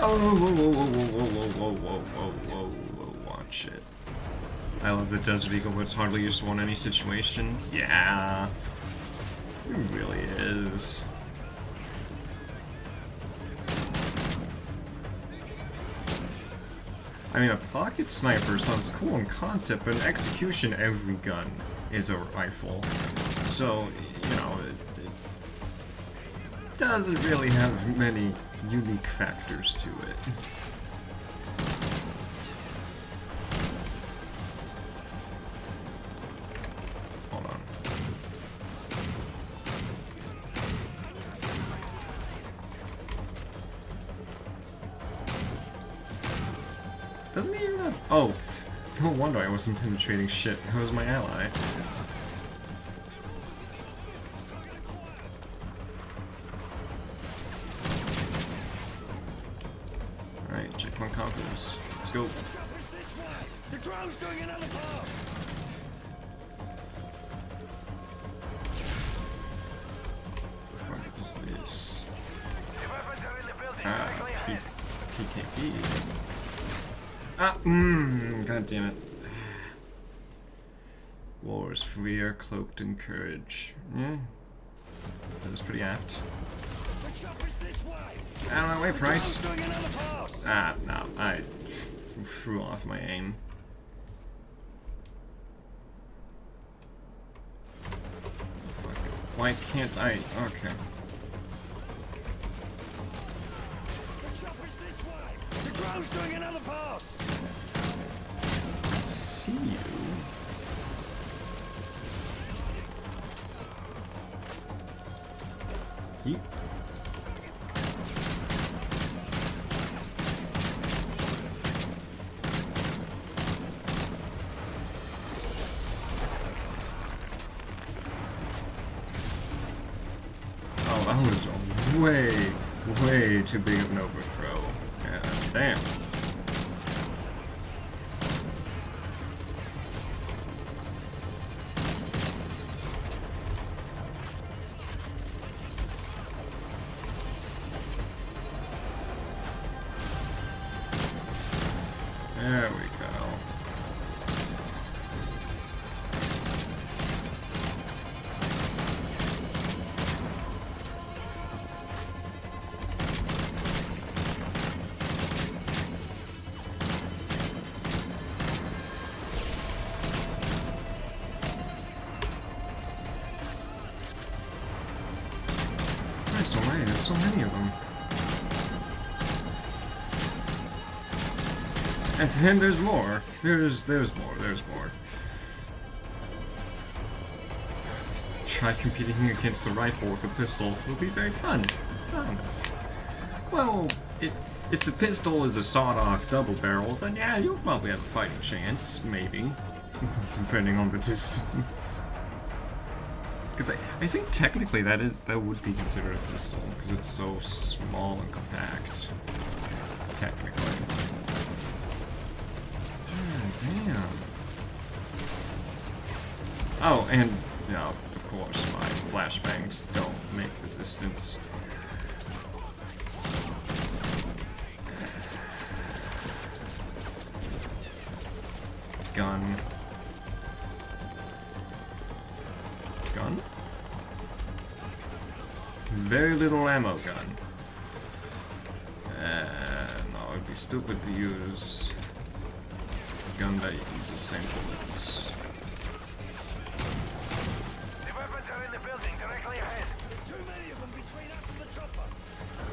Oh, whoa, watch it. I love the Desert Eagle, but it's hardly useful in any situation. Yeah, it really is. I mean, a pocket sniper sounds cool in concept, but in execution, every gun is a rifle. So, you know, it doesn't really have many unique factors to it. Hold on. Doesn't he even have... Oh, no wonder I wasn't penetrating shit. That was my ally. Alright, checkpoint confidence. Let's go. The drone's doing another pass! What is this? PKP. God damn it. War is freer, cloaked in courage. Yeah. That was pretty apt. Out of my way, Price. Ah, no, I threw off my aim. Fuck it. Why can't I? Okay. The drone's doing another pass! See you. Yeet. Oh, that was way too big of an overthrow. Yeah, damn. There we go. There's so many of them. And then there's more. There's more. Try competing against a rifle with a pistol. It'll be very fun. Promise. Well, if the pistol is a sawed-off double barrel, then yeah, you'll probably have a fighting chance, maybe. Depending on the distance. Because I think technically that would be considered a pistol, because it's so small and compact. Technically. Damn. Oh, and, you know, of course, my flashbangs don't make the distance. Gun. Gun? Very little ammo gun. No, it'd be stupid to use gun that uses the same bullets. The weapons are in the building directly ahead. Too many of them between us and the chopper.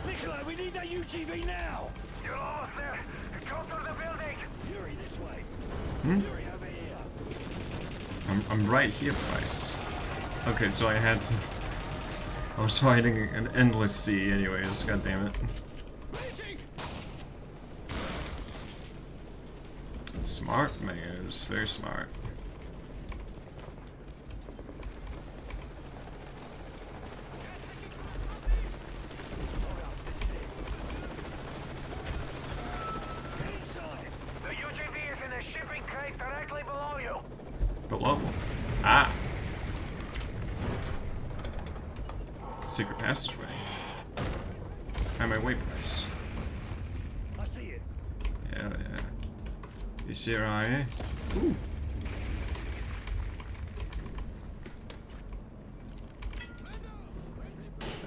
Nikolai, we need that UGV now. You're almost there. Go through the building. Yuri, this way. Hmm? Yuri, over here. I'm right here, Bryce. Okay, so I had to... I was fighting an endless sea anyways, god damn it. Smart moves, very smart. The UGV is in a shipping crate directly below you. Below. Ah. Secret passageway. Find my way, Bryce. I see it. Yeah, yeah. You see her eye? Ooh.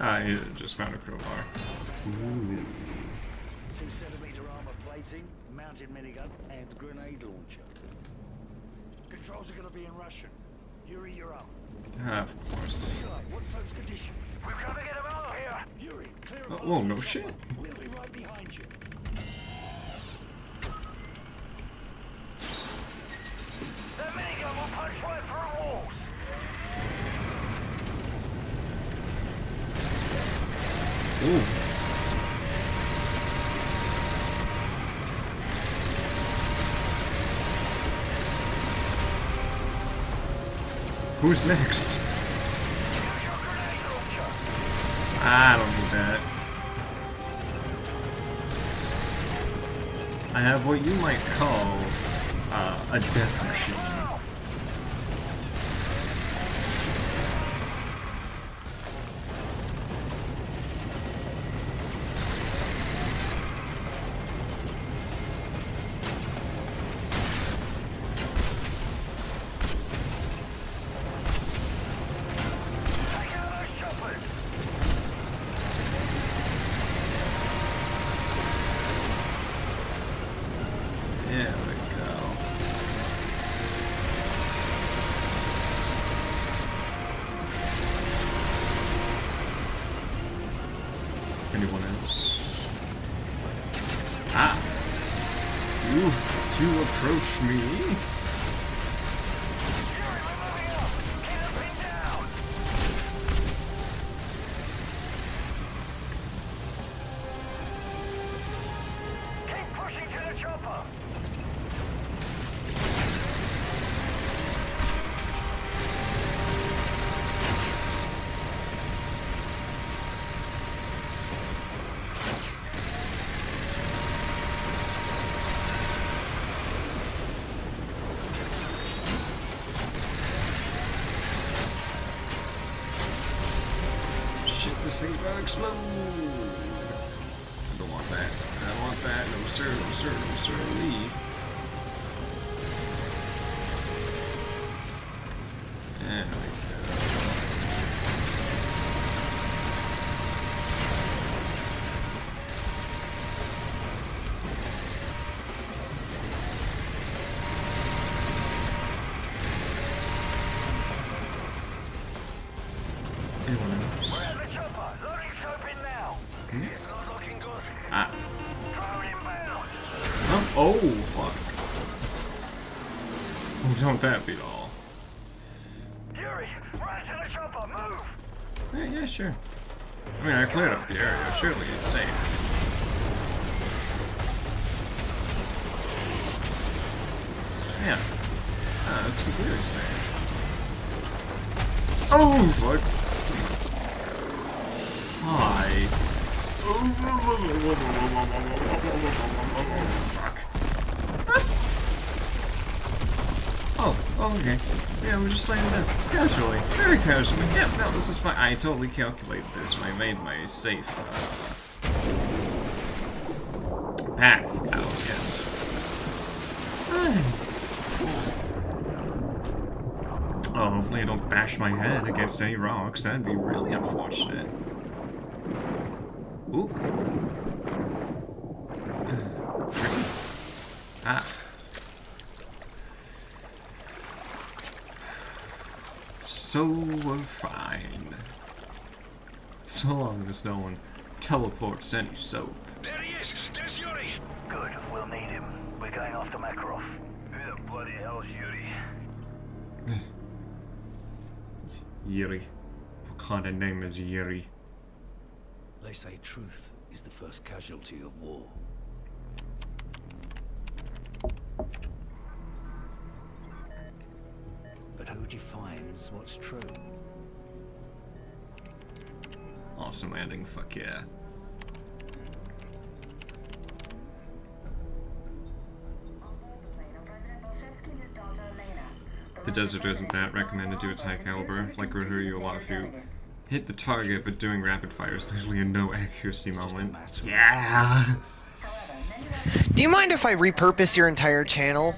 Ah, he just found a crowbar. Ooh. 2-centimeter armor plating, mounted minigun, and grenade launcher. Controls are gonna be in Russian. Yuri, you're up. Ah, of course. Nikolai, what's Soap's condition? We've got to get him out of here. Yuri, clear Oh, above whoa, the no chopper. shit. We'll be right behind you. The minigun will punch right through walls. Ooh. Who's next? I don't need that. I have what you might call a death machine. There we go. Anyone else? Ah! You approach me? Keep pushing to the chopper. Shit, this thing's about to explode! I don't want that. I don't want that. No sir, no sir, no sir, leave. There we go. Anyone else? We're at the chopper. Loading soap in now. It's not looking good. Ah. Drone inbound. Oh, fuck. Oh, don't that beat all. Yuri, run to the chopper. Move. Yeah, sure. I mean, I cleared up the area. Surely it's safe. Yeah. Ah, it's completely safe. Oh, fuck. Hi. Fuck. Oh, okay. Yeah, we're just slaying them casually. Very casually. Yeah, no, this is fine. I totally calculated this when I made my safe path out, yes. Oh, hopefully I don't bash my head against any rocks. That'd be really unfortunate. Ooh. Tricky. Ah. so fine. So long as no one teleports any soap. There he is! There's Yuri! Good, we'll need him. We're going off to Makarov. Who the bloody hell is Yuri? Yuri. What kind of name is Yuri? They say truth is the first casualty of war. But who defines what's true? Awesome landing, fuck yeah. The desert isn't that recommended to its high caliber. Like Rahuri, a lot of you hit the target, but doing rapid fire is literally a no accuracy moment. Yeah! Do you mind if I repurpose your entire channel?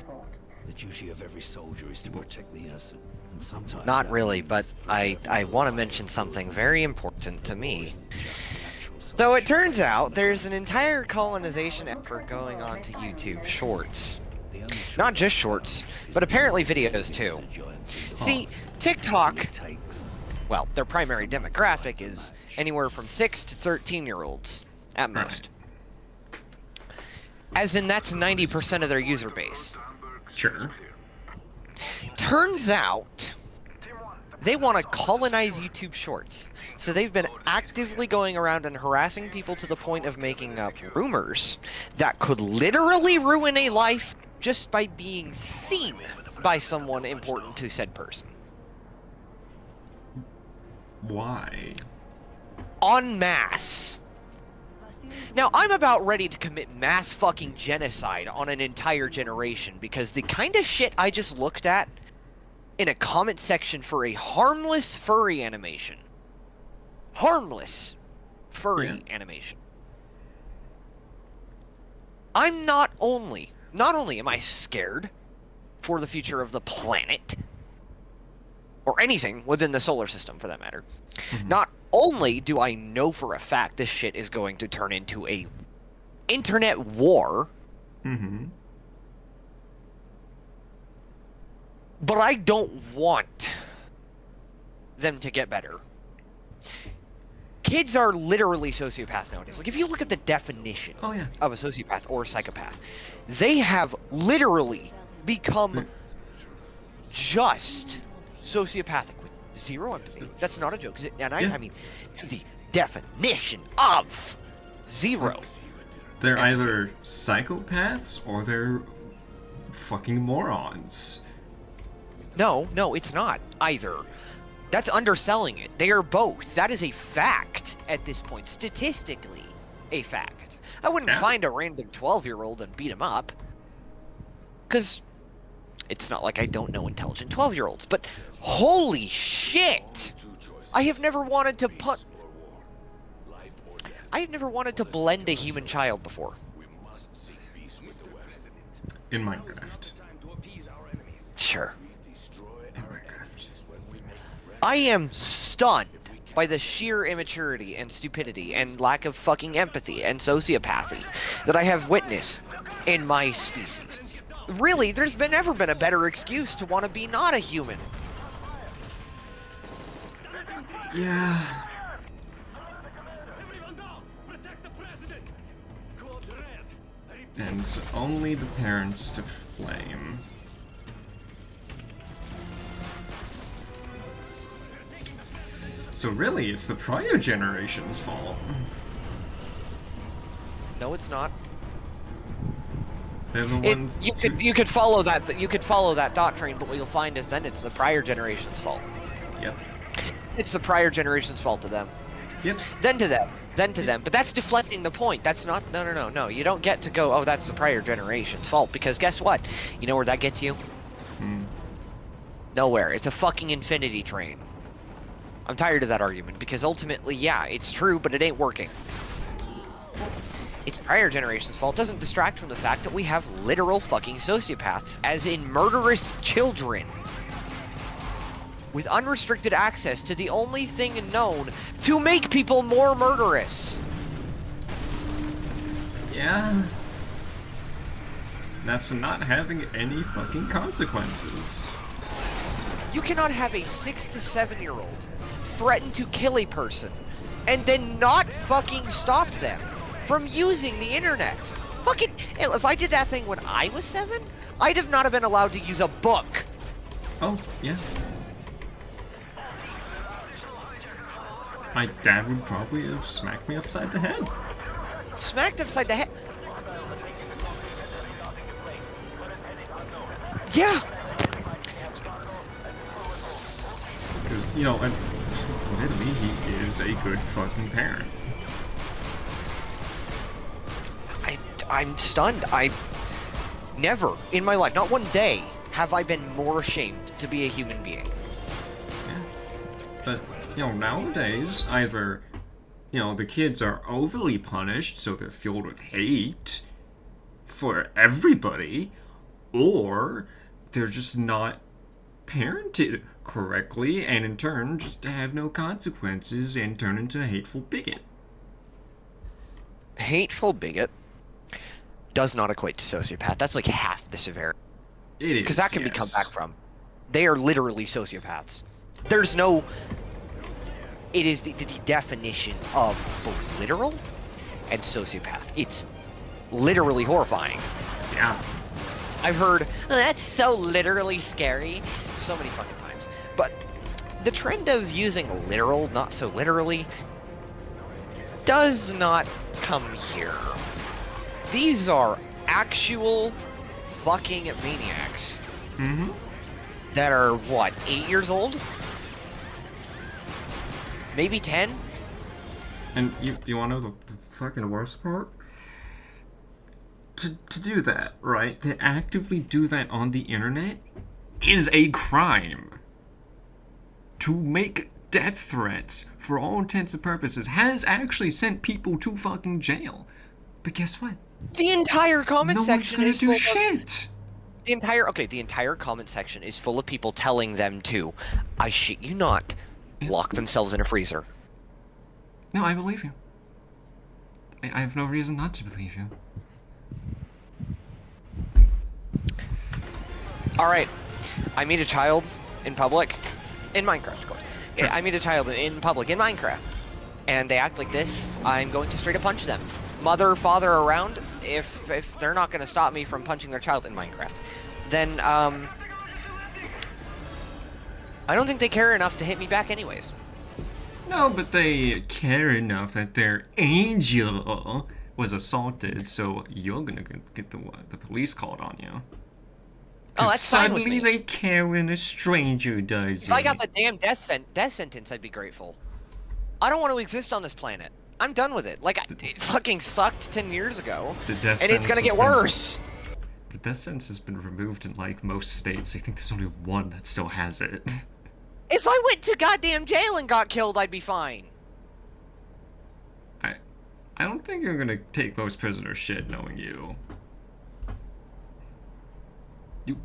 The duty of every soldier is to protect the innocent. And sometimes Not really, but I want to mention something very important to me. So it turns out there's an entire colonization effort going on to YouTube Shorts. Not just Shorts, but apparently videos too. See, TikTok, well, their primary demographic is anywhere from 6 to 13-year-olds, at most. As in, that's 90% of their user base. Sure. Turns out, they want to colonize YouTube Shorts. So they've been actively going around and harassing people to the point of making up rumors that could literally ruin a life just by being seen by someone important to said person. Why? En masse. Now, I'm about ready to commit mass fucking genocide on an entire generation because the kind of shit I just looked at in a comment section for a harmless furry animation. Harmless furry animation. I'm not only am I scared for the future of the planet, or anything within the solar system for that matter, not only do I know for a fact this shit is going to turn into a internet war, but I don't want them to get better. Kids are literally sociopaths nowadays. Like, if you look at the definition of a sociopath or a psychopath, they have literally become just sociopathic with zero empathy. That's not a joke. And I mean, the definition of zero. They're either psychopaths or they're fucking morons. No, it's not either. That's underselling it. They are both. That is a fact at this point. Statistically, a fact. I wouldn't find a random 12-year-old and beat him up. Because it's not like I don't know intelligent 12-year-olds. But holy shit! I have never wanted to blend a human child before. In Minecraft. Sure. I am stunned by the sheer immaturity and stupidity and lack of fucking empathy and sociopathy that I have witnessed in my species. Really, there's never been a better excuse to want to be not a human. Yeah. And it's only the parents to blame. So really, it's the prior generation's fault. No, it's not. They're the ones. You could follow that. You could follow that thought train, but what you'll find is then it's the prior generation's fault. Yep. It's the prior generation's fault to them. Yep. Then to them. But that's deflecting the point. That's not. No. You don't get to go, oh, that's the prior generation's fault. Because guess what? You know where that gets you? Nowhere. It's a fucking infinity train. I'm tired of that argument because ultimately, yeah, it's true, but it ain't working. It's prior generation's fault. Doesn't distract from the fact that we have literal fucking sociopaths, as in murderous children, with unrestricted access to the only thing known to make people more murderous. Yeah. That's not having any fucking consequences. You cannot have a 6 to 7-year-old threaten to kill a person and then not fucking stop them from using the internet. Fucking, if I did that thing when I was 7, I'd have not have been allowed to use a book. Oh, yeah. My dad would probably have smacked me upside the head. Smacked upside the head. Yeah. Because, you know, literally, he is a good fucking parent. I'm stunned. I never in my life, not one day, have I been more ashamed to be a human being. Yeah. But, you know, nowadays, either, you know, the kids are overly punished, so they're filled with hate for everybody, or they're just not parented correctly, and in turn, just have no consequences and turn into a hateful bigot. Hateful bigot does not equate to sociopath. That's like half the severity. It is, because that can be come back from. They are literally sociopaths. There's no... It is the definition of both literal and sociopath. It's literally horrifying. Yeah. I've heard, oh, that's so literally scary, so many fucking times. But the trend of using literal, not so literally, does not come here. These are actual fucking maniacs. Mm-hmm. That are, what, 8 years old? Maybe 10? And you want to know the fucking worst part? To do that, right? To actively do that on the internet is a crime. To make death threats, for all intents and purposes, has actually sent people to fucking jail. But guess what? The entire comment section is full do shit. The entire comment section is full of people telling them to, I shit you not, lock themselves in a freezer. No, I believe you. I have no reason not to believe you. Alright, I meet a child in public, in Minecraft, of course. Sure. I meet a child in public, in Minecraft, and they act like this, I'm going to straight up punch them. Mother, father around, if they're not going to stop me from punching their child in Minecraft, then, I don't think they care enough to hit me back anyways. No, but they care enough that their angel was assaulted, so you're gonna get the police called on you. Oh, that's fine with me. Suddenly they care when a stranger does it. If I got the damn death sentence, I'd be grateful. I don't want to exist on this planet. I'm done with it. Like, it fucking sucked 10 years ago, and it's gonna get worse. The death sentence has been removed in, like, most states. I think there's only one that still has it. If I went to goddamn jail and got killed, I'd be fine. I don't think you're gonna take most prisoners' shit, knowing you.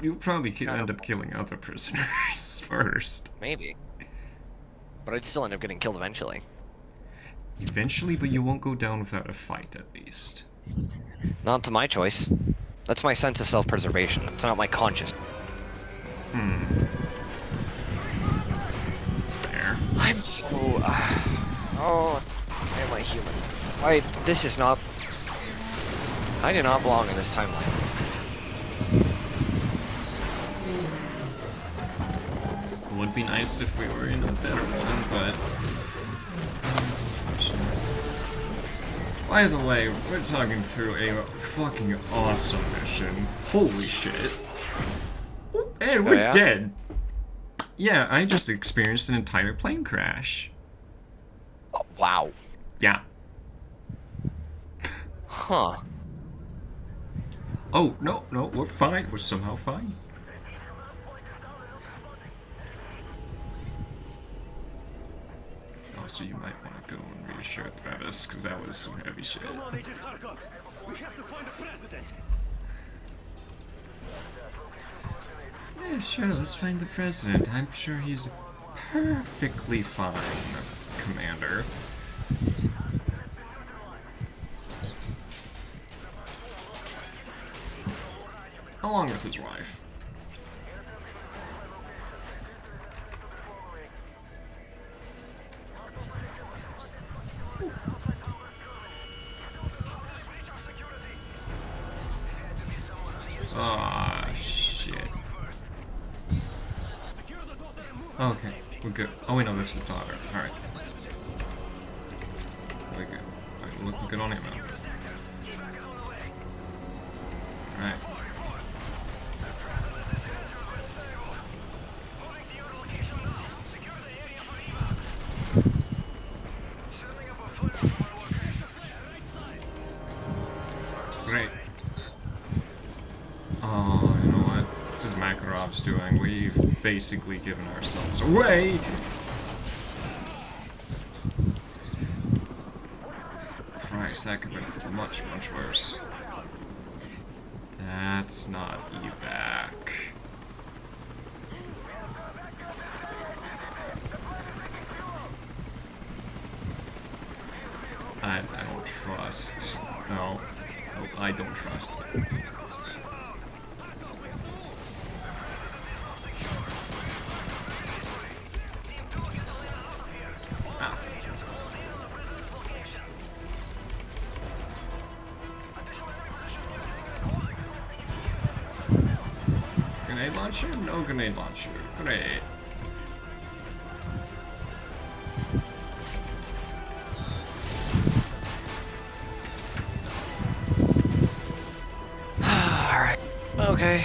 You'll probably end up killing other prisoners first. Maybe. But I'd still end up getting killed eventually. Eventually, but you won't go down without a fight, at least. Not to my choice. That's my sense of self-preservation. It's not my conscience. Fair. I'm so... oh, am I human? This is not... I do not belong in this timeline. It would be nice if we were in a better one, but... By the way, we're talking through a fucking awesome mission. Holy shit. And we're dead. Yeah, I just experienced an entire plane crash. Oh, wow. Yeah. Huh. Oh, no, we're fine. We're somehow fine. Also, you might want to go and reassure Travis, because that was some heavy shit. Come on, Agent Kharkov. We have to find the president. Yeah, sure, let's find the president. I'm sure he's perfectly fine, Commander. Along with his wife. Okay, we're good. Oh wait, no, that's the daughter. Alright. We're good. Alright, we're good on him now. Alright. Great. Oh, you know what? This is Makarov's doing. We've basically given ourselves away! Christ, that could have been much, much worse. That's not evac. I don't trust. No. No, I don't trust. Ah. Grenade launcher? No grenade launcher. Great. Alright. Okay.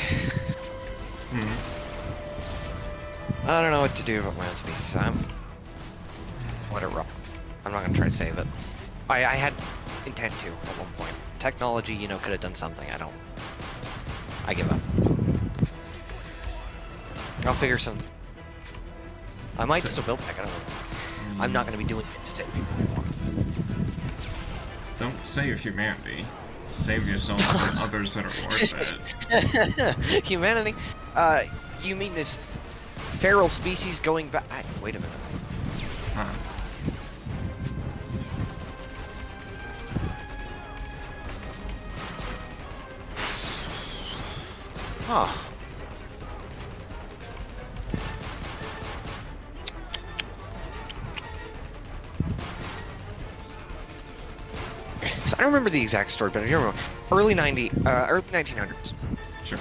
I don't know what to do about my own species. Let it roll. I'm not gonna try to save it. I had intent to at one point. Technology, you know, could have done something. I give up. I'll figure something. I might still build back. I don't know. I'm not gonna be doing it to save people anymore. Don't save humanity. Save yourself from others that are worth it. Humanity? You mean this feral species going back? Wait a minute. Huh. Huh. So I don't remember the exact story, but I do remember early 1900s. Sure.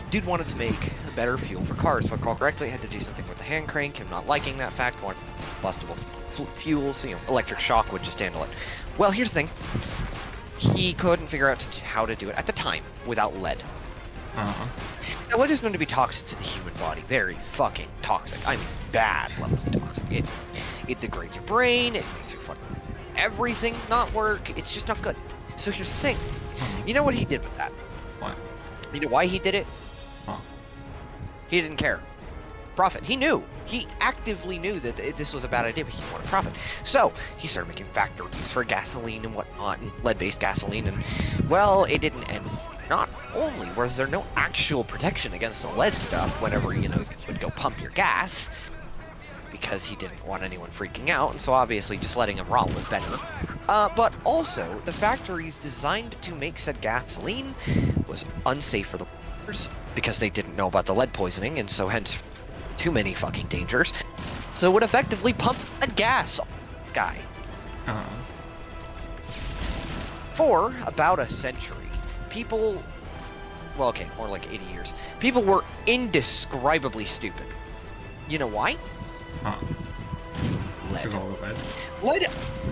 Dude wanted to make better fuel for cars. If I recall correctly, had to do something with the hand crank. Him not liking that fact, wanted combustible fuels, you know, electric shock would just handle it. Well, here's the thing. He couldn't figure out how to do it at the time without lead. Uh-huh. Now, lead is known to be toxic to the human body. Very fucking toxic. I mean, bad levels of toxic. It degrades your brain, it makes your fucking everything not work. It's just not good. So here's the thing. You know what he did with that? What? You know why he did it? Huh. He didn't care. Profit. He knew. He actively knew that this was a bad idea, but he wanted profit. So he started making factories for gasoline and whatnot, and lead-based gasoline, and, well, it didn't end. Not only was there no actual protection against the lead stuff whenever, you know, you would go pump your gas, because he didn't want anyone freaking out, and so obviously just letting him rot was better. But also, the factories designed to make said gasoline was unsafe for the workers, because they didn't know about the lead poisoning, and so hence too many fucking dangers. So it would effectively pump a gas guy. Uh-huh. For about a century, people, well, okay, more like 80 years, people were indescribably stupid. You know why? Huh. Lead. Because all the lead. Lead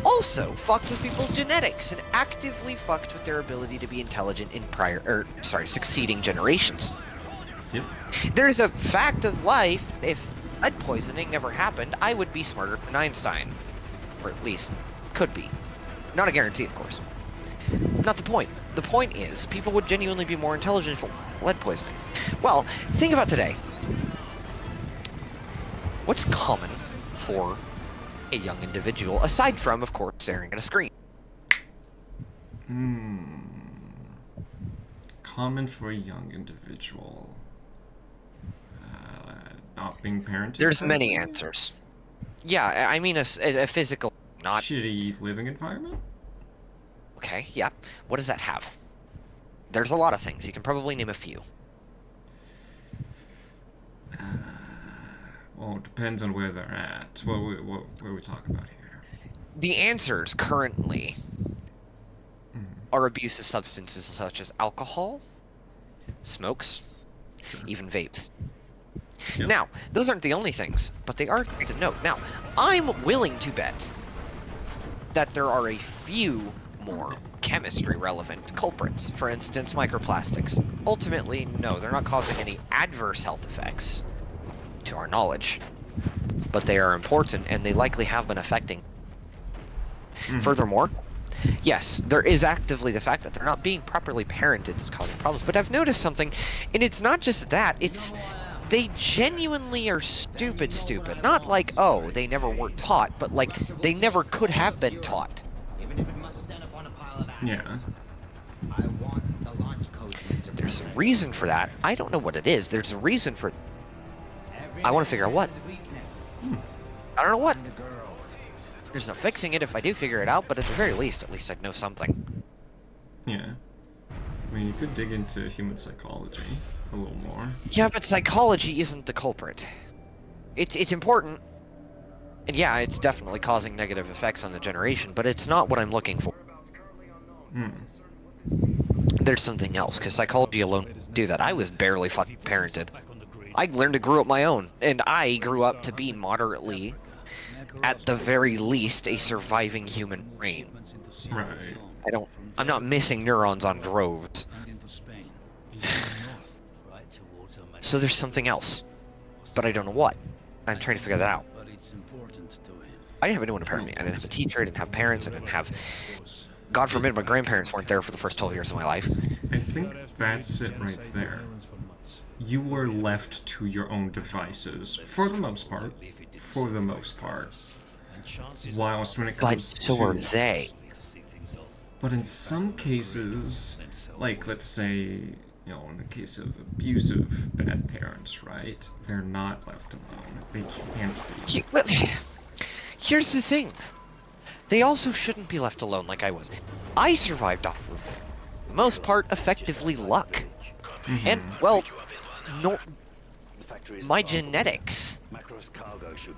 also fucked with people's genetics and actively fucked with their ability to be intelligent in succeeding generations. Yep. There's a fact of life, if lead poisoning never happened, I would be smarter than Einstein. Or at least, could be. Not a guarantee, of course. Not the point. The point is, people would genuinely be more intelligent for lead poisoning. Well, think about today. What's common for a young individual, aside from, of course, staring at a screen? Common for a young individual. Not being parented? There's many answers. Yeah, I mean a physical, not... Shitty living environment? Okay, yeah. What does that have? There's a lot of things. You can probably name a few. Well, it depends on where they're at. What are we talking about here? The answers currently are abuse of substances such as alcohol, smokes, even vapes. Yep. Now, those aren't the only things, but they are to note. Now, I'm willing to bet that there are a few more chemistry-relevant culprits. For instance, microplastics. Ultimately, no, they're not causing any adverse health effects, to our knowledge. But they are important, and they likely have been affecting. Furthermore, yes, there is actively the fact that they're not being properly parented that's causing problems. But I've noticed something, and it's not just that, it's... They genuinely are stupid. Not like, oh, they never were taught, but like, they never could have been taught. Yeah. There's a reason for that. I don't know what it is. There's a reason for... I want to figure out what. I don't know what. There's no fixing it if I do figure it out, but at the very least, I'd know something. Yeah. I mean, you could dig into human psychology a little more. Yeah, but psychology isn't the culprit. It's important. And yeah, it's definitely causing negative effects on the generation, but it's not what I'm looking for. There's something else, because psychology alone doesn't do that. I was barely fucking parented. I learned to grow up my own, and I grew up to be moderately, at the very least, a surviving human brain. Right. I'm not missing neurons on droves. So there's something else, but I don't know what. I'm trying to figure that out. I didn't have anyone to parent me. I didn't have a teacher, I didn't have parents, I didn't have... God forbid my grandparents weren't there for the first 12 years of my life. I think that's it right there. You were left to your own devices, for the most part. For the most part. Whilst when it But comes so to... are they. But in some cases, like, let's say, you know, in the case of abusive bad parents, right? They're not left alone. They can't be. But here's the thing. They also shouldn't be left alone like I was. I survived off of, for the most part, effectively luck. And, well, no, my genetics.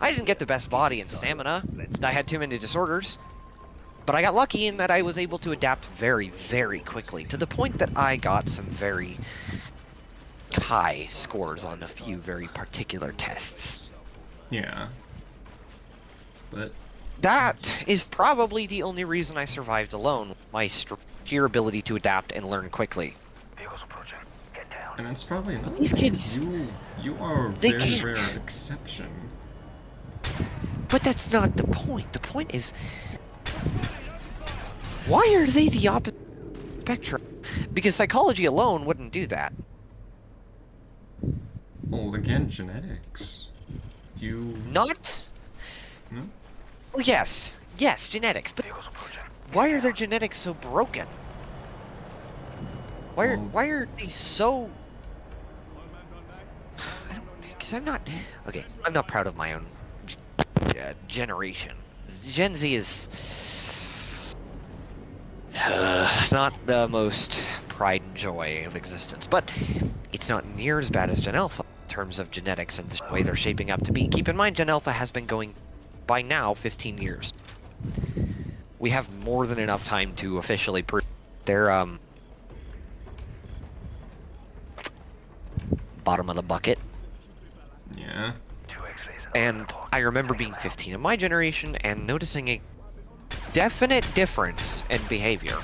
I didn't get the best body and stamina. I had too many disorders. But I got lucky in that I was able to adapt very, very quickly, to the point that I got some very high scores on a few very particular tests. Yeah. But... That is probably the only reason I survived alone, my sheer ability to adapt and learn quickly. Vehicles approaching. Get down. And that's probably another These thing. kids, You are a they very can't. rare exception. But that's not the point. The point is, why are they the opposite spectrum? Because psychology alone wouldn't do that. Well, again, genetics. You... Not? No? Well, yes, genetics, but Vehicles approaching. why are their genetics so broken? Why Well- are they so... Because I'm not... Okay, I'm not proud of my own generation. Gen Z is... not the most pride and joy of existence, but it's not near as bad as Gen Alpha in terms of genetics and the way they're shaping up to be. Keep in mind, Gen Alpha has been going, by now, 15 years. We have more than enough time to officially prove they're, bottom of the bucket. Yeah. 2 X-rays. And I remember being 15 in my generation and noticing a definite difference in behavior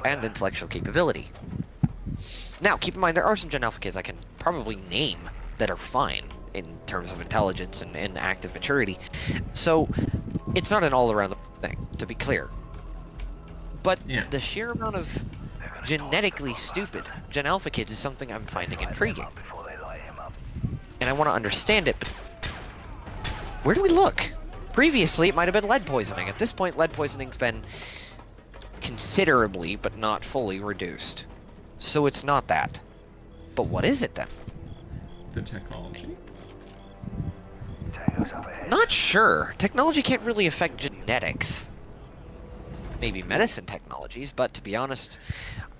and intellectual capability. Now, keep in mind, there are some Gen Alpha kids I can probably name that are fine in terms of intelligence and active maturity. So, it's not an all-around thing, to be clear. But Yeah. the sheer amount of genetically stupid Gen Alpha kids is something I'm finding intriguing. Before they light him up. And I want to understand it, but where do we look? Previously, it might have been lead poisoning. At this point, lead poisoning's been considerably, but not fully, reduced. So it's not that. But what is it then? The technology. Tango's up ahead. Not sure. Technology can't really affect genetics. Maybe medicine technologies, but to be honest,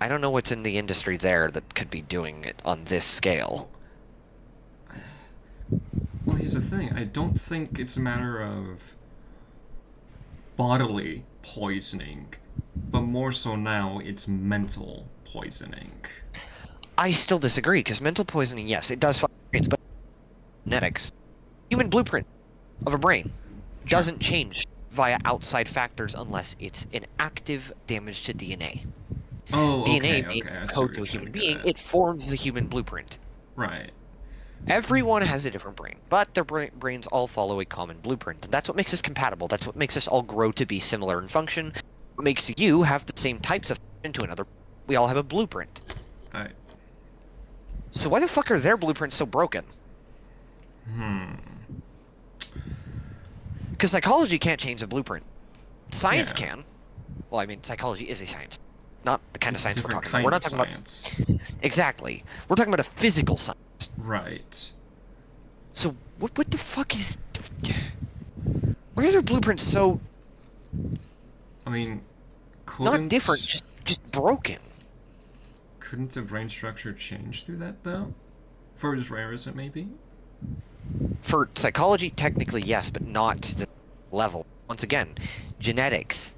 I don't know what's in the industry there that could be doing it on this scale. Well, here's the thing. I don't think it's a matter of bodily poisoning, but more so now it's mental poisoning. I still disagree, because mental poisoning, yes, it does fuck brains, but genetics, human blueprint of a brain doesn't change via outside factors unless it's an active damage to DNA. Oh, okay, DNA being okay. I see code what to a you're human trying to being, get at. it forms the human blueprint. Right. Everyone has a different brain, but their brains all follow a common blueprint. And that's what makes us compatible. That's what makes us all grow to be similar in function. What makes you have the same types of function to another. We all have a blueprint. Right. So why the fuck are their blueprints so broken? Because psychology can't change a blueprint. Science Yeah. can. Well, I mean, psychology is a science. Not the kind of It's a science we're different talking kind about. We're not of talking science. about... Exactly. We're talking about a physical science. Right. So what the fuck is... Why are their blueprints so... I mean, Not different, just broken. Couldn't the brain structure change through that, though? For as rare as it may be? For psychology, technically yes, but not to the level. Once again, genetics.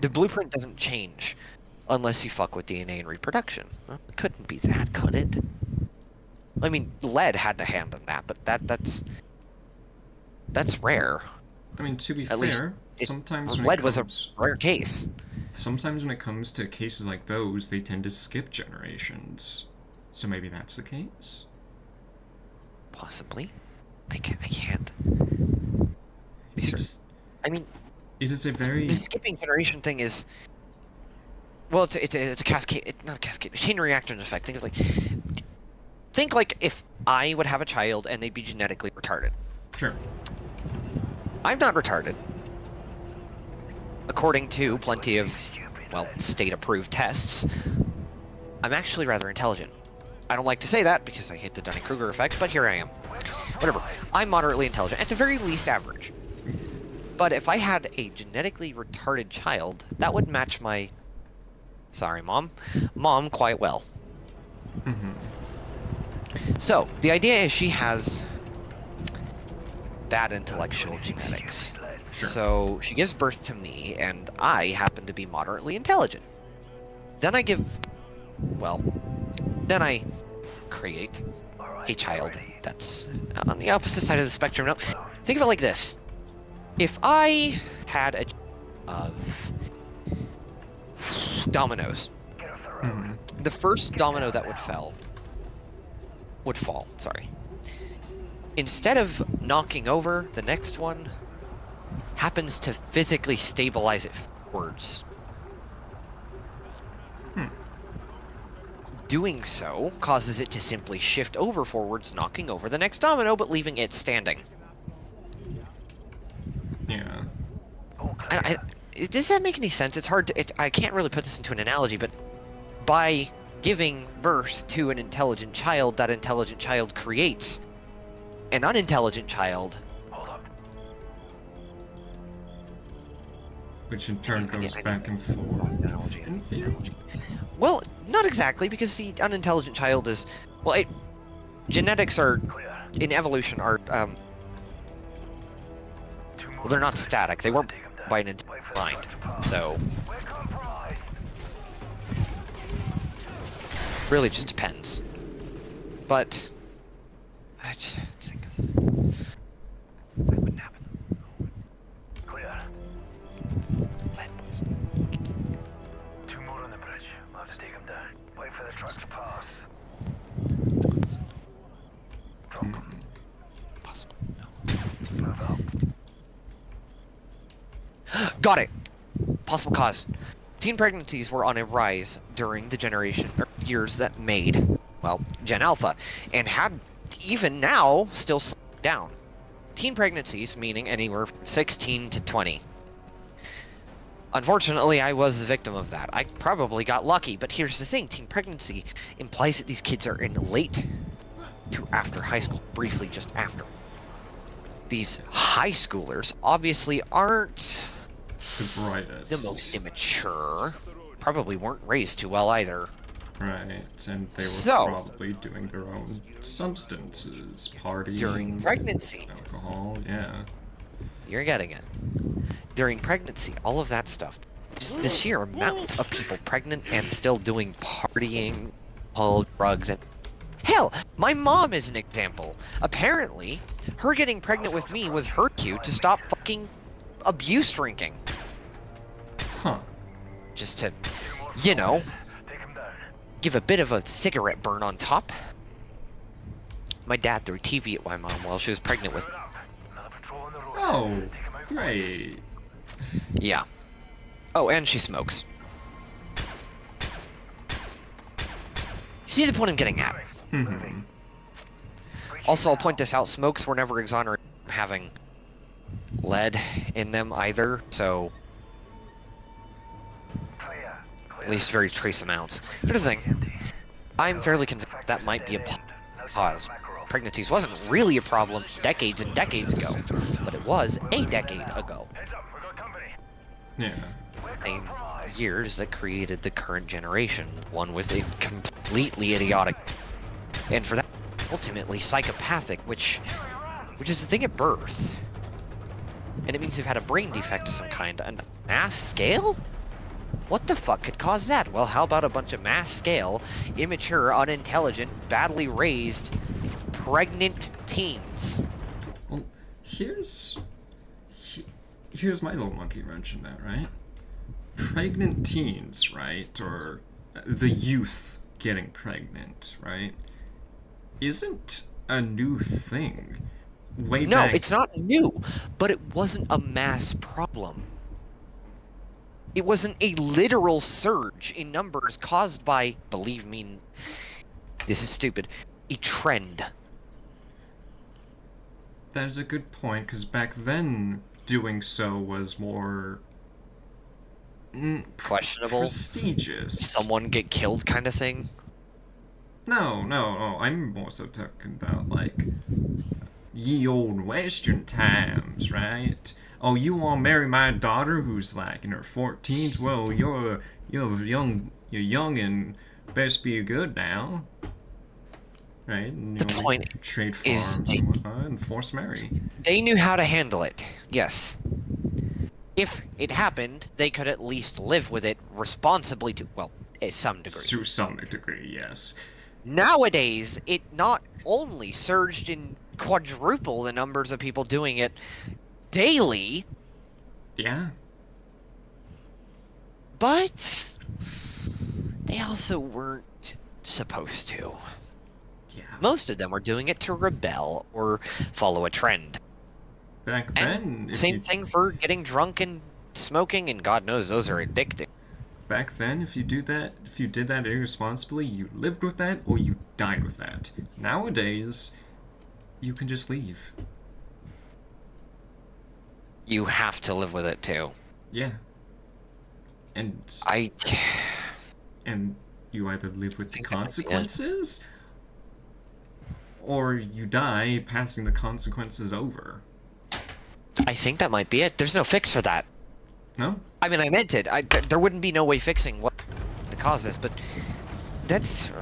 The blueprint doesn't change unless you fuck with DNA and reproduction. Well, it couldn't be that, could it? I mean, lead had a hand in that, but that's rare. I mean, to be At least fair, sometimes when lead it was a comes, rare case. sometimes when it comes to cases like those, they tend to skip generations. So maybe that's the case? Possibly. I can't be certain. It's, I mean, it is a very... the skipping generation thing is... Well, it's a cascade... Not a cascade. A chain reaction effect. Think like if I would have a child and they'd be genetically retarded. Sure. I'm not retarded. According to plenty of, well, state-approved tests, I'm actually rather intelligent. I don't like to say that because I hate the Dunning-Kruger effect, but here I am. Whatever. I'm moderately intelligent, at the very least average. But if I had a genetically retarded child, that would match my... Sorry, Mom. Mom quite well. So, the idea is she has bad intellectual genetics. So, she gives birth to me, and I happen to be moderately intelligent. Then I create a child that's on the opposite side of the spectrum. Now, think of it like this. If I had a of dominoes, the first domino that would fall, instead of knocking over, the next one happens to physically stabilize it forwards. Doing so causes it to simply shift over forwards, knocking over the next domino, but leaving it standing. Yeah. Does that make any sense? It's hard to... I can't really put this into an analogy, but by giving birth to an intelligent child, that intelligent child creates an unintelligent child. Which in turn goes back and forth. In theory. Well, not exactly, because the unintelligent child is... Well, genetics are... In evolution are... well, they're not static. They weren't by an intelligent mind. So... Really just depends. But... I just think... That wouldn't happen. Two more on the bridge. We'll have to take them down. Wait for the trucks to pass. Possible. No. Got it! Possible cause. Teen pregnancies were on a rise during the generation or years that made, well, Gen Alpha, and had even now still slowed down. Teen pregnancies meaning anywhere from 16 to 20. Unfortunately, I was the victim of that. I probably got lucky, but here's the thing. Teen pregnancy implies that these kids are in late to after high school, briefly just after. These high schoolers obviously aren't The brightest. the most immature. Probably weren't raised too well either. Right, and they were So- probably doing their own substances, partying... During pregnancy. Alcohol, yeah. You're getting it. During pregnancy, all of that stuff. Just the sheer amount of people pregnant and still doing partying, all drugs, and Hell, my mom is an example. Apparently, her getting pregnant with me was her cue to stop fucking abuse drinking. Huh. Just to, you know, give a bit of a cigarette burn on top. My dad threw TV at my mom while she was pregnant with me. Oh, great. Yeah. Oh, and she smokes. See the point I'm getting at. Mm-hmm. Also, I'll point this out, smokes were never exonerated from having lead in them either, so... At least very trace amounts. Here's the thing. I'm fairly convinced that might be a cause. Pregnancies wasn't really a problem decades and decades ago, but it was a decade ago. Yeah. In years that created the current generation, one with a completely idiotic, and for that, ultimately psychopathic, which is the thing at birth. And it means they've had a brain defect of some kind. On a mass scale? What the fuck could cause that? Well, how about a bunch of mass scale, immature, unintelligent, badly raised, pregnant teens? Well, here's my little monkey wrench in that, right? Pregnant teens, right? Or the youth getting pregnant, right? Isn't a new thing. Way No, back. it's not new, but it wasn't a mass problem. It wasn't a literal surge in numbers caused by, believe me, this is stupid, a trend. That is a good point, because back then, doing so was more... Questionable. Prestigious. Someone get killed kind of thing. No, I'm more so talking about, like, ye old Western times, right? Oh, you want to marry my daughter who's, like, in her 14s? Well, you're young and best be good now. Right? And, The point trade is farms and whatnot and force marry. They knew how to handle it, yes. If it happened, they could at least live with it responsibly to, well, to some degree. To some degree, yes. Nowadays, it not only surged in quadruple the numbers of people doing it daily, Yeah. but they also weren't supposed to. Yeah. Most of them were doing it to rebel or follow a trend. Back then, if Same you- thing for getting drunk and smoking, and God knows those are addictive. Back then, if you did that irresponsibly, you lived with that or you died with that. Nowadays, you can just leave. You have to live with it too. Yeah. And you either live with the think that might be it. consequences, or you die passing the consequences over. I think that might be it. There's no fix for that. No? I mean, I meant it. There wouldn't be no way fixing what the cause is, but that's...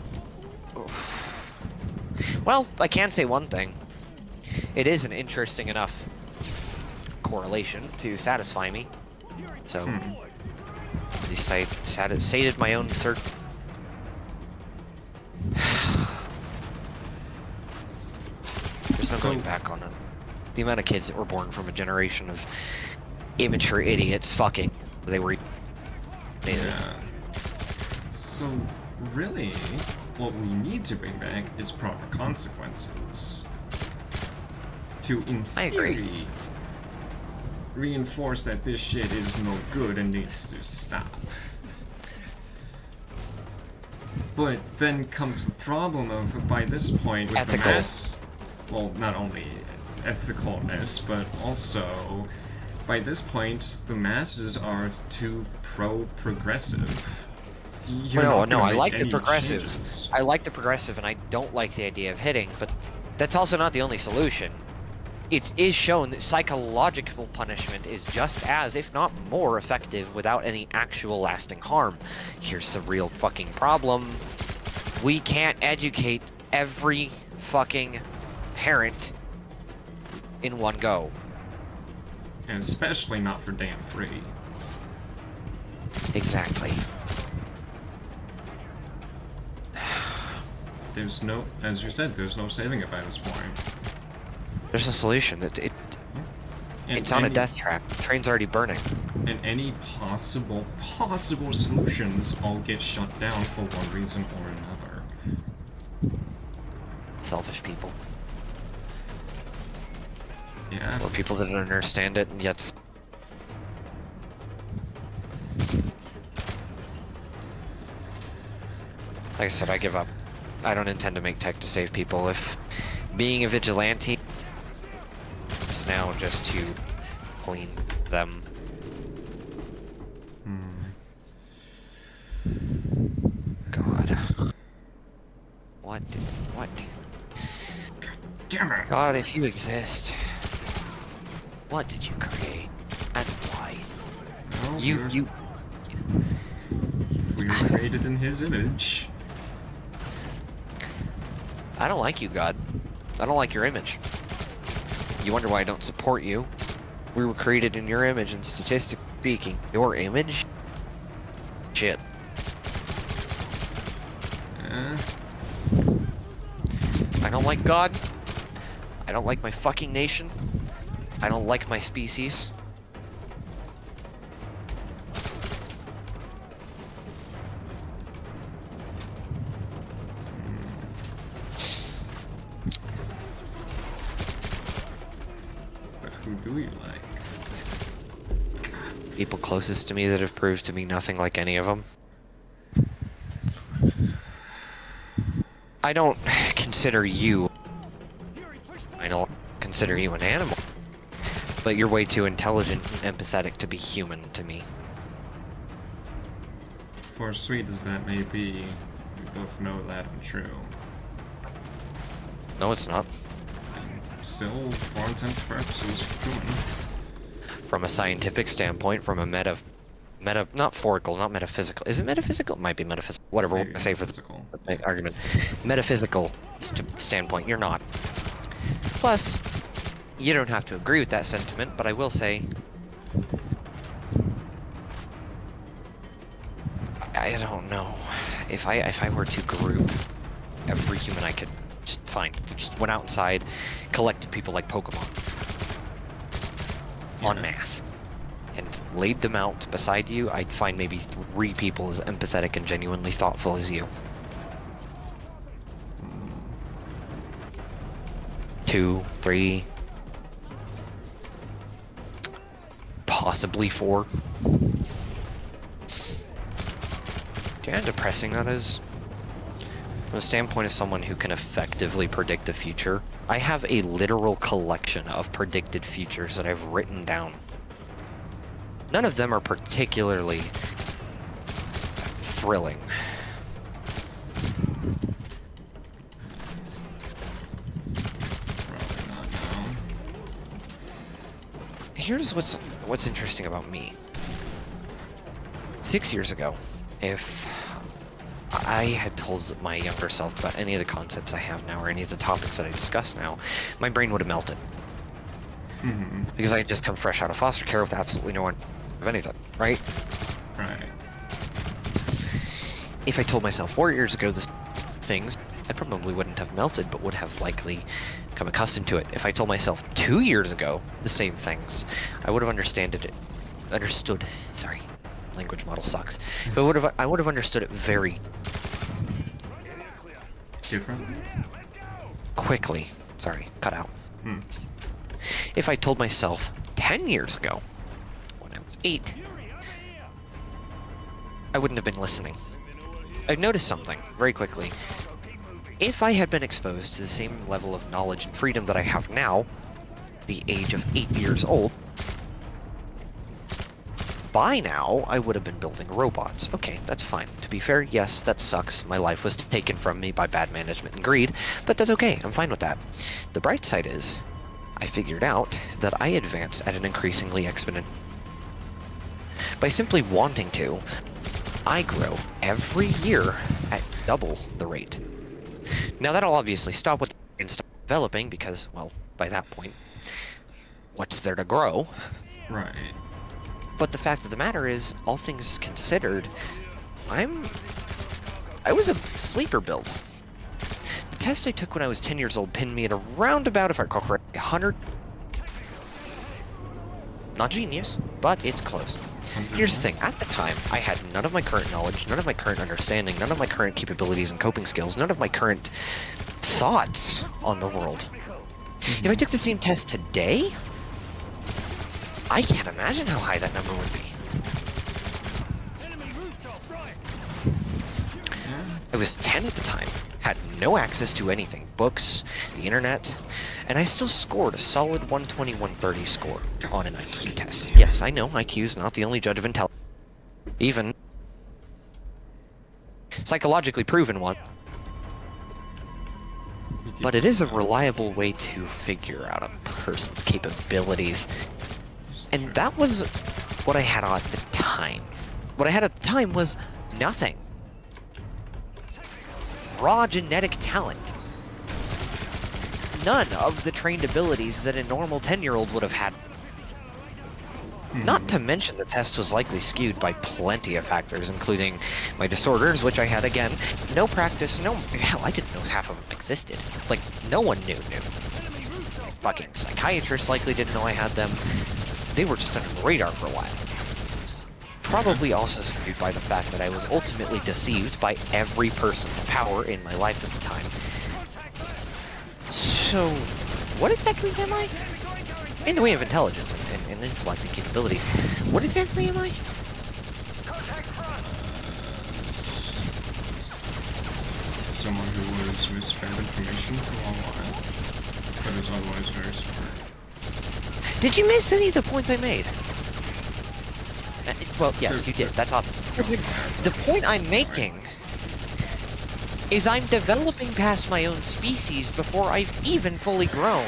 Well, I can say one thing. It is an interesting enough correlation to satisfy me. So, at least I sated my own search. There's no going back on it. The amount of kids that were born from a generation of immature idiots fucking. They were... Yeah. So, really, what we need to bring back is proper consequences. To, in I agree. theory, reinforce that this shit is no good and needs to stop. But then comes the problem of, by this point, with Ethical. the mass... Well, not only ethicalness, but also, by this point, the masses are too pro-progressive. No, I like the progressive. I like the progressive, and I don't like the idea of hitting, but that's also not the only solution. It is shown that psychological punishment is just as, if not more, effective without any actual lasting harm. Here's the real fucking problem. We can't educate every fucking parent in one go. And especially not for damn free. Exactly. There's no, as you said, there's no saving it by this point. There's a solution. And It's on a any- death track. The train's already burning. And any possible solutions all get shut down for one reason or another. Selfish people. Yeah. Or people that don't understand it, and yet... Like I said, I give up. I don't intend to make tech to save people. If being a vigilante, it's now just to clean them. God. What? Damn it! God, if you exist, what did you create? And why? Well, You... we were created in his image. I don't like you, God. I don't like your image. You wonder why I don't support you? We were created in your image, and statistically speaking, your image? Shit. I don't like God. I don't like my fucking nation. I don't like my species. But who do you like? People closest to me that have proved to be nothing like any of them. I don't consider you... I don't consider you an animal. But you're way too intelligent and empathetic to be human to me. For sweet as that may be, we both know that I'm true. No, it's not. And still, for intents and purposes, human. From a scientific standpoint, from a not metaphysical. Is it metaphysical? It might be metaphysical. Whatever we're Maybe gonna say for physical. the argument. Metaphysical standpoint, you're not. Plus, you don't have to agree with that sentiment, but I will say, I don't know. If I were to group every human I could just find, just went outside, collected people like Pokemon. En masse. And laid them out beside you, I'd find maybe 3 people as empathetic and genuinely thoughtful as you. 2, 3, possibly 4. Do you know how depressing that is? From the standpoint of someone who can effectively predict the future, I have a literal collection of predicted futures that I've written down. None of them are particularly thrilling. Probably not now. Here's what's interesting about me. 6 years ago, if I had told my younger self about any of the concepts I have now or any of the topics that I discuss now, my brain would have melted. Because I had just come fresh out of foster care with absolutely no one of anything, right? Right. If I told myself 4 years ago this things, I probably wouldn't have melted, but would have likely become accustomed to it. If I told myself 2 years ago the same things, I would have understood. Sorry, language model sucks. But I would have understood it very Different? quickly. Sorry, cut out. If I told myself 10 years ago, when I was 8, I wouldn't have been listening. I've noticed something very quickly. If I had been exposed to the same level of knowledge and freedom that I have now, the age of 8 years old, by now, I would have been building robots. Okay, that's fine. To be fair, yes, that sucks. My life was taken from me by bad management and greed, but that's okay. I'm fine with that. The bright side is, I figured out that I advance at an increasingly exponential. By simply wanting to, I grow every year at double the rate. Now that'll obviously stop with and stop developing because, well, by that point, what's there to grow? Right. But the fact of the matter is, all things considered, I was a sleeper build. test I took when I was 10 years old pinned me at around about, if I recall correctly, 100. Not genius, but it's close. Here's the thing, at the time, I had none of my current knowledge, none of my current understanding, none of my current capabilities and coping skills, none of my current thoughts on the world. If I took the same test today, I can't imagine how high that number would be. I was 10 at the time, had no access to anything, books, the internet, and I still scored a solid 120, 130 score on an IQ test. Yes, I know IQ is not the only judge of intelligence, even psychologically proven one, but it is a reliable way to figure out a person's capabilities, and that was what I had at the time. What I had at the time was nothing. Raw genetic talent. None of the trained abilities that a normal 10-year-old would have had. Not to mention the test was likely skewed by plenty of factors, including my disorders, which I had again. No practice, hell, I didn't know half of them existed. Like, no one knew. Fucking psychiatrists likely didn't know I had them. They were just under the radar for a while. Probably also skewed by the fact that I was ultimately deceived by every person of power in my life at the time. So, what exactly am I? In the way of intelligence and intellect and capabilities, what exactly am I? Someone who was misfed information for a while, but is otherwise very smart. Did you miss any of the points I made? Well, yes, you did. That's all. The point I'm making is I'm developing past my own species before I've even fully grown.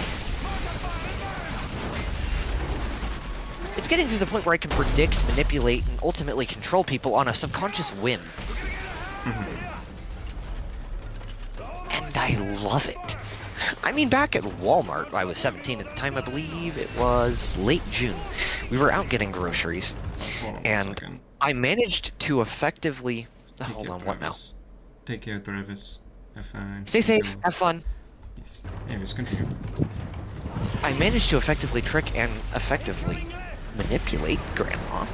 It's getting to the point where I can predict, manipulate, and ultimately control people on a subconscious whim. And I love it. I mean, back at Walmart, I was 17 at the time, I believe it was late June. We were out getting groceries, and I managed to effectively... hold on, what now? Take care, Travis. Have fun. Stay safe, have fun. Yes. Anyways, continue. I managed to effectively trick and effectively manipulate Grandma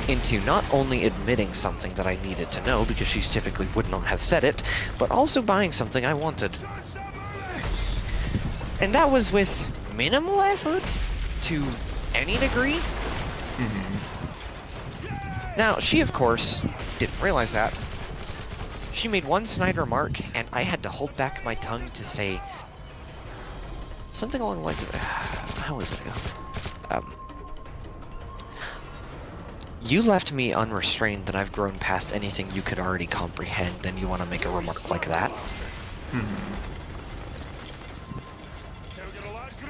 into not only admitting something that I needed to know, because she typically would not have said it, but also buying something I wanted. And that was with minimal effort to any degree. Now, she, of course, didn't realize that. She made one snide remark, and I had to hold back my tongue to say something along the lines of, how was it go? You left me unrestrained, and I've grown past anything you could already comprehend, and you want to make a remark like that?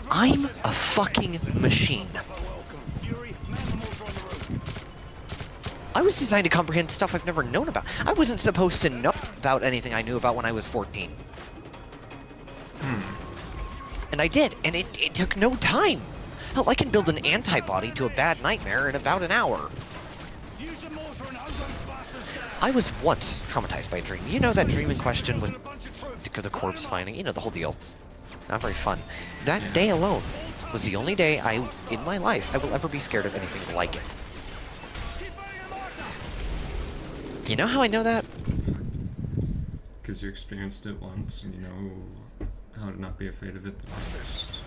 I'm a fucking machine. I was designed to comprehend stuff I've never known about. I wasn't supposed to know about anything I knew about when I was 14. And I did, and it took no time. Hell, I can build an antibody to a bad nightmare in about an hour. I was once traumatized by a dream. You know that dream in question with the corpse finding, you know, the whole deal. Not very fun. That day alone was the only day in my life, I will ever be scared of anything like it. You know how I know that? Because you experienced it once, and you know how to not be afraid of it the most.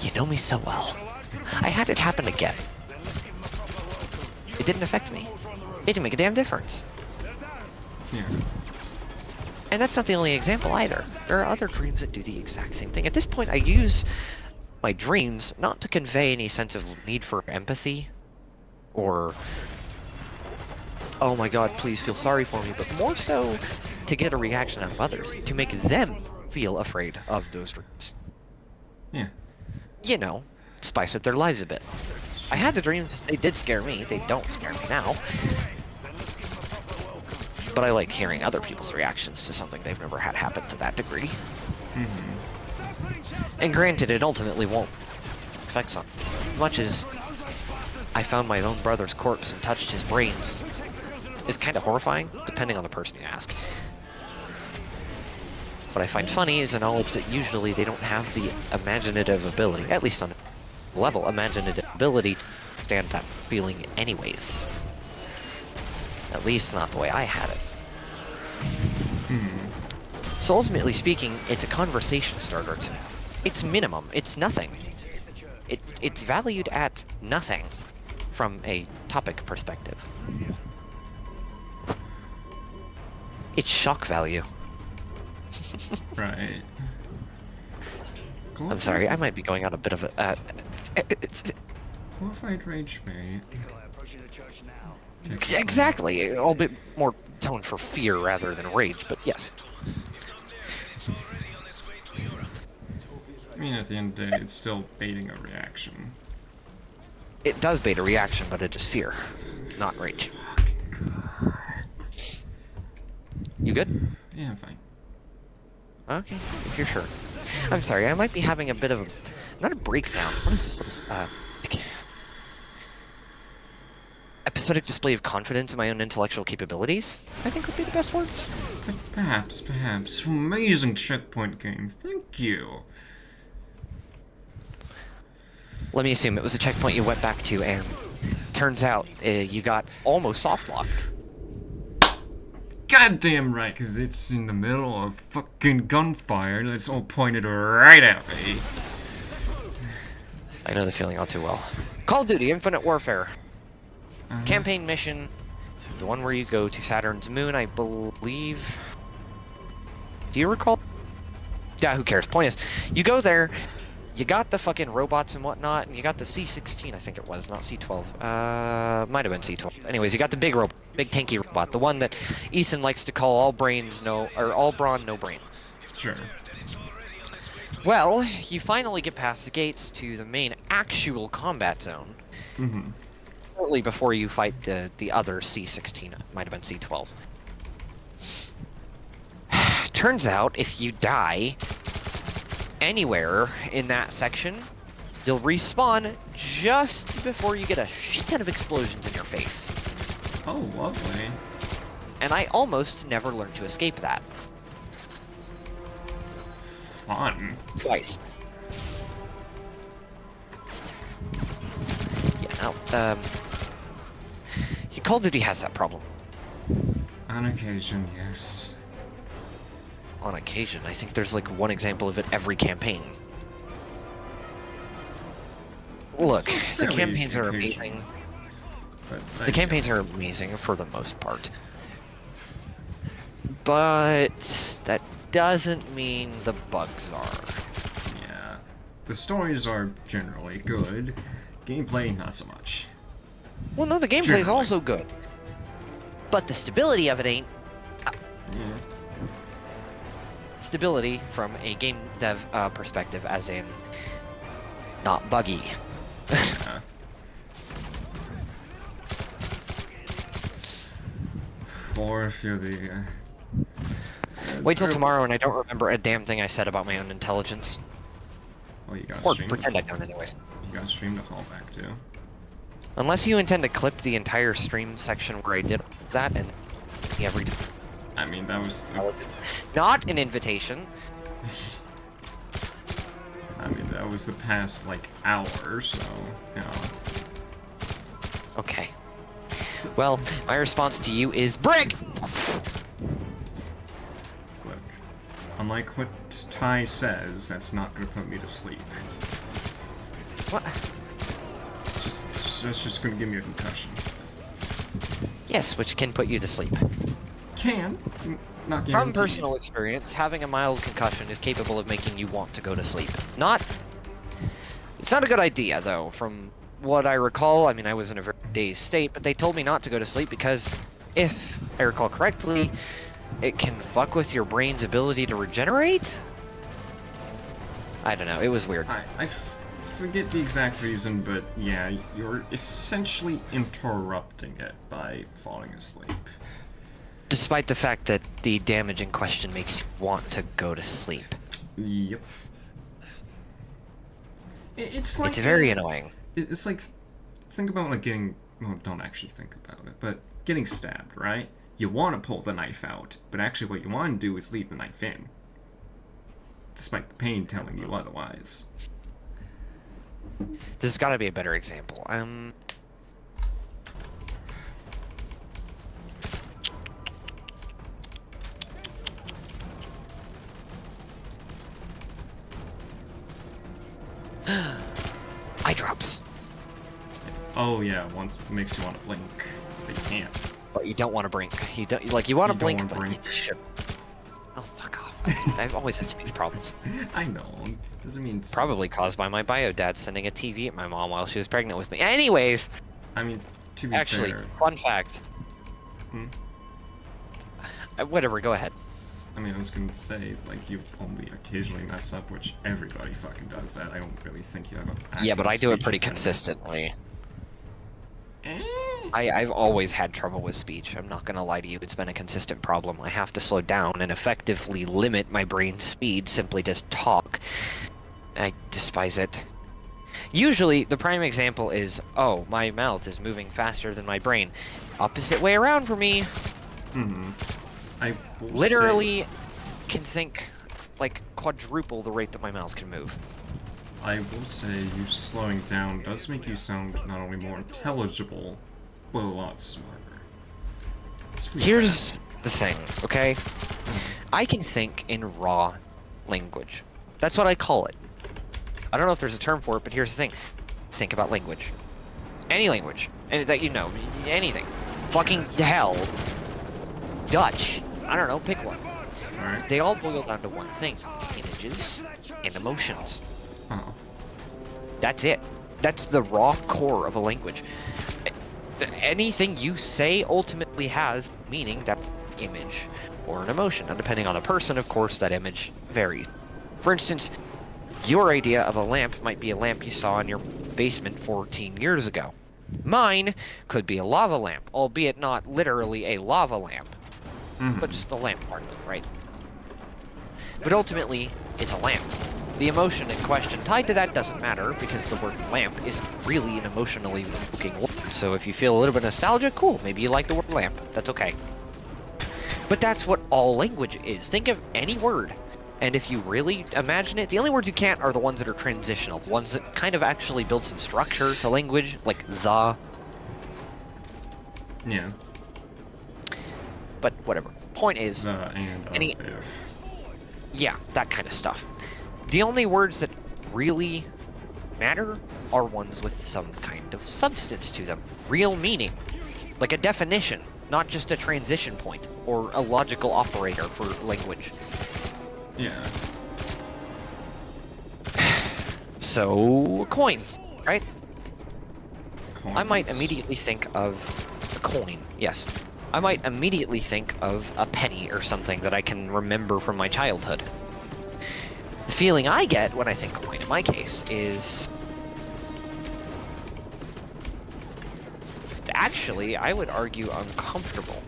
You know me so well. I had it happen again. It didn't affect me. It didn't make a damn difference. Yeah. And that's not the only example either. There are other dreams that do the exact same thing. At this point, I use my dreams not to convey any sense of need for empathy, or, oh my god, please feel sorry for me, but more so to get a reaction out of others, to make them feel afraid of those dreams. Yeah. You know, spice up their lives a bit. I had the dreams, they did scare me, they don't scare me now. But I like hearing other people's reactions to something they've never had happen to that degree. And granted, it ultimately won't affect something. Much as I found my own brother's corpse and touched his brains. It's kind of horrifying, depending on the person you ask. What I find funny is the knowledge that usually they don't have the imaginative ability, at least on a level, imaginative ability to stand that feeling anyways. At least not the way I had it. So ultimately speaking, it's a conversation starter. It's minimum. It's nothing. It's valued at nothing from a topic perspective. It's shock value. Right. I'm sorry, I might be going on a bit of a... Qualified rage bait. Approaching the church now. exactly, a bit more tone for fear rather than rage, but yes. I mean, at the end of the day, it's still baiting a reaction. It does bait a reaction, but it is fear, not rage. You good? Yeah, fine. Okay, if you're sure. I'm sorry, I might be having a bit of a... Not a breakdown. What is this? Episodic display of confidence in my own intellectual capabilities, I think would be the best words. Perhaps. Amazing checkpoint game. Thank you. Let me assume it was a checkpoint you went back to, and turns out you got almost soft-locked. Goddamn right, because it's in the middle of fucking gunfire and it's all pointed right at me. I know the feeling all too well. Call of Duty Infinite Warfare. Campaign mission. The one where you go to Saturn's moon, I believe. Do you recall? Yeah, who cares? Point is, you go there, you got the fucking robots and whatnot, and you got the C-16, I think it was, not C-12. Might have been C-12. Anyways, you got the big robot, big tanky robot, the one that Ethan likes to call all brains no, or all brawn no brain. Sure. Well, you finally get past the gates to the main actual combat zone. Mm-hmm. Shortly before you fight the other C-16, might have been C-12. Turns out, if you die anywhere in that section, you'll respawn just before you get a shit ton of explosions in your face. Oh, lovely. And I almost never learned to escape that. Fun. Twice. Yeah, now, Call of Duty has that problem. On occasion, yes. On occasion, I think there's like one example of it every campaign. Look, the fairly campaigns are occasional, amazing. But The campaigns are amazing for the most part. But that doesn't mean the bugs are. yeah. The stories are generally good. Gameplay, not so much. Well, no, the gameplay is Generally. also good. But the stability of it ain't. Yeah. Stability from a game dev perspective, as in not buggy. Yeah. Or if you're the... Wait till tomorrow and I don't remember a damn thing I said about my own intelligence. Well, you got Or stream. pretend I don't anyways. You got stream to fall back to. Unless you intend to clip the entire stream section where I did that and every... I mean, that was... Not an invitation. I mean, that was the past, like, hour, so, you know. Okay. Well, my response to you is BRICK! Look, unlike what Ty says, that's not gonna put me to sleep. What? That's just gonna give me a concussion. Yes, which can put you to sleep. Can. Not From guaranteed. personal experience, having a mild concussion is capable of making you want to go to sleep. It's not a good idea, though. From what I recall, I mean, I was in a very dazed state, but they told me not to go to sleep because, if I recall correctly, it can fuck with your brain's ability to regenerate? I don't know, it was weird. I forget the exact reason, but yeah, you're essentially interrupting it by falling asleep. Despite the fact that the damage in question makes you want to go to sleep. Yep. It's like... It's very annoying. It's like, think about like getting, well, don't actually think about it, but getting stabbed, right? You want to pull the knife out, but actually what you want to do is leave the knife in. despite the pain telling you otherwise. This has got to be a better example. Eye drops. Oh yeah, one makes you want to blink, but you can't. But you don't want to blink. You don't like. You want to You don't blink, wanna but blink. you should. Oh fuck off! I've always had speech problems. I know. Doesn't mean. Probably caused by my bio dad sending a TV at my mom while she was pregnant with me. Anyways, I mean, to be actually, fair, fun fact. Hmm? Whatever. Go ahead. I mean, I was gonna say, like, you only occasionally mess up, which everybody fucking does that. I don't really think you have a. Yeah, but I do it speech pretty impediment. consistently. Eh? I've always had trouble with speech. I'm not gonna lie to you. It's been a consistent problem. I have to slow down and effectively limit my brain's speed simply to talk. I despise it. Usually, the prime example is, oh, my mouth is moving faster than my brain. Opposite way around for me. Mm-hmm. I will Literally can think like quadruple the rate that my mouth can move. I will say, you slowing down does make you sound not only more intelligible, but a lot smarter. It's really Here's the thing, okay? I can think in raw language. That's what I call it. I don't know if there's a term for it, but here's the thing. Think about language. Any language. And that you know. Anything. Fucking hell. Dutch. I don't know, pick one. bad. Alright. They all boil down to one thing. Images and emotions. Oh. That's it. That's the raw core of a language. Anything you say ultimately has meaning, that image or an emotion. Now, depending on a person, of course, that image varies. For instance, your idea of a lamp might be a lamp you saw in your basement 14 years ago. Mine could be a lava lamp, albeit not literally a lava lamp, but just the lamp part of it, right? But ultimately, it's a lamp. The emotion in question tied to that doesn't matter, because the word lamp isn't really an emotionally evoking word. So if you feel a little bit nostalgic, cool, maybe you like the word lamp. That's okay. But that's what all language is. Think of any word, and if you really imagine it, the only words you can't are the ones that are transitional, the ones that kind of actually build some structure to language, like the. Yeah. But whatever. Point is, The and Any- if. yeah, that kind of stuff. The only words that really matter are ones with some kind of substance to them. Real meaning. Like a definition, not just a transition point or a logical operator for language. Yeah. So, coin, right? I might Coins. immediately think of a coin, yes. I might immediately think of a penny or something that I can remember from my childhood. The feeling I get when I think coin, in my case, is... actually, I would argue uncomfortable.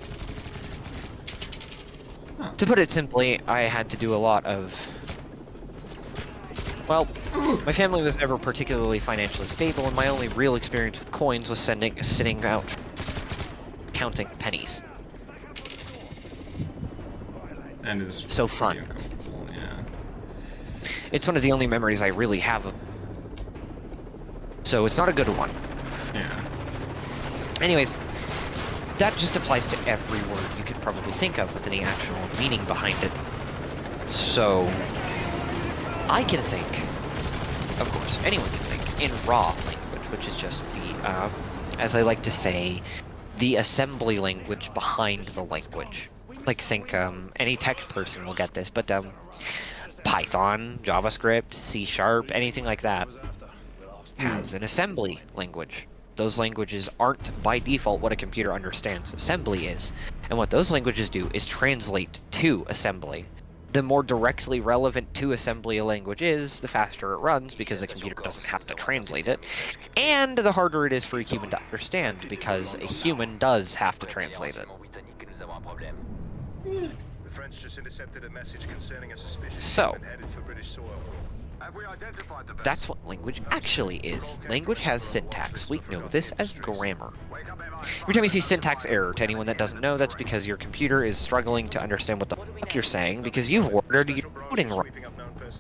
Huh. To put it simply, I had to do a lot of... well, my family was never particularly financially stable, and my only real experience with coins was sitting out counting pennies. And is So pretty fun. uncomfortable, yeah. It's one of the only memories I really have of. So it's not a good one. Yeah. Anyways, that just applies to every word you could probably think of with any actual meaning behind it. So, I can think, of course, anyone can think, in raw language, which is just the, as I like to say, the assembly language behind the language. Like, think, any tech person will get this, but, Python, JavaScript, C#, anything like that has an assembly language. Those languages aren't by default what a computer understands. Assembly is. And what those languages do is translate to assembly. The more directly relevant to assembly a language is, the faster it runs, because the computer doesn't have to translate it. And the harder it is for a human to understand, because a human does have to translate it. The French just intercepted a message concerning a suspicious So, shipment headed for British soil. Have we identified the that's what language actually is. Language has syntax. We know this as grammar. Every time you see syntax error, to anyone that doesn't know, that's because your computer is struggling to understand what the fuck you're saying, because you've ordered your coding wrong. Sweeping up known personnel.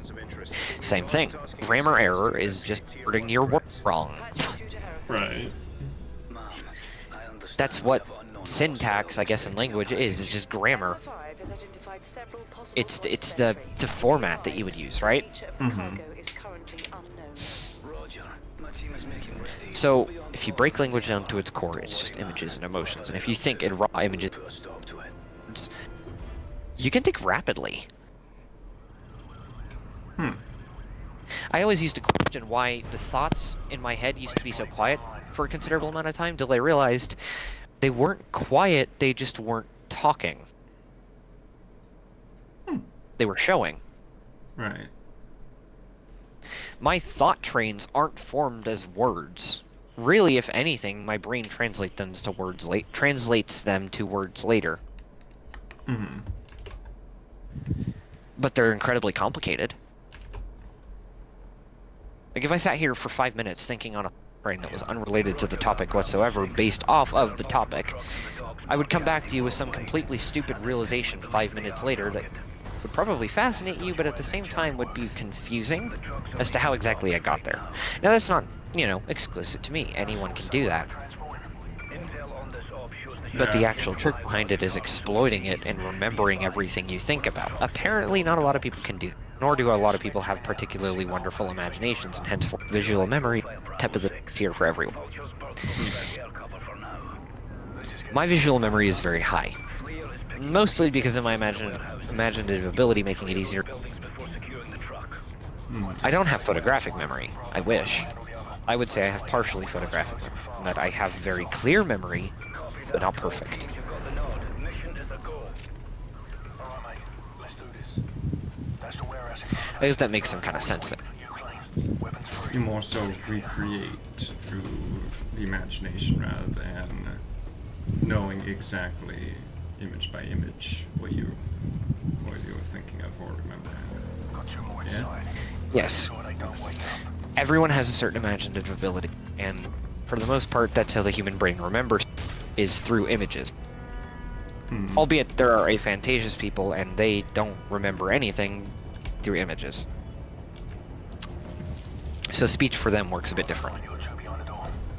Same thing. Grammar error is just wording your word wrong. Right. That's what syntax, I guess, in language is just grammar. It's the format that you would use, right? Mm-hmm. So if you break language down to its core, it's just images and emotions. And if you think in raw images, you can think rapidly. I always used to question why the thoughts in my head used to be so quiet for a considerable amount of time, till I realized they weren't quiet, they just weren't talking. They were showing. Right. My thought trains aren't formed as words. Really, if anything, my brain translates them to words later. Mm-hmm. But they're incredibly complicated. Like, if I sat here for 5 minutes thinking on a brain that was unrelated to the topic whatsoever, based off of the topic, I would come back to you with some completely stupid realization 5 minutes later that would probably fascinate you, but at the same time would be confusing as to how exactly I got there. Now, that's not, exclusive to me. Anyone can do that. But the actual trick behind it is exploiting it and remembering everything you think about. Apparently, not a lot of people can do that, nor do a lot of people have particularly wonderful imaginations, and henceforth visual memory, tip of the tier for everyone. My visual memory is very high. Mostly because of my imaginative ability making it easier. I don't have photographic memory. I wish. I would say I have partially photographic memory, and that I have very clear memory, but not perfect. I hope that makes some kind of sense. You more so recreate through the imagination rather than knowing exactly image by image what you were thinking of or remembering. Yeah? Yes. Everyone has a certain imaginative ability, and for the most part, that's how the human brain remembers, is through images. Albeit there are aphantasious people, and they don't remember anything through images. So speech for them works a bit different.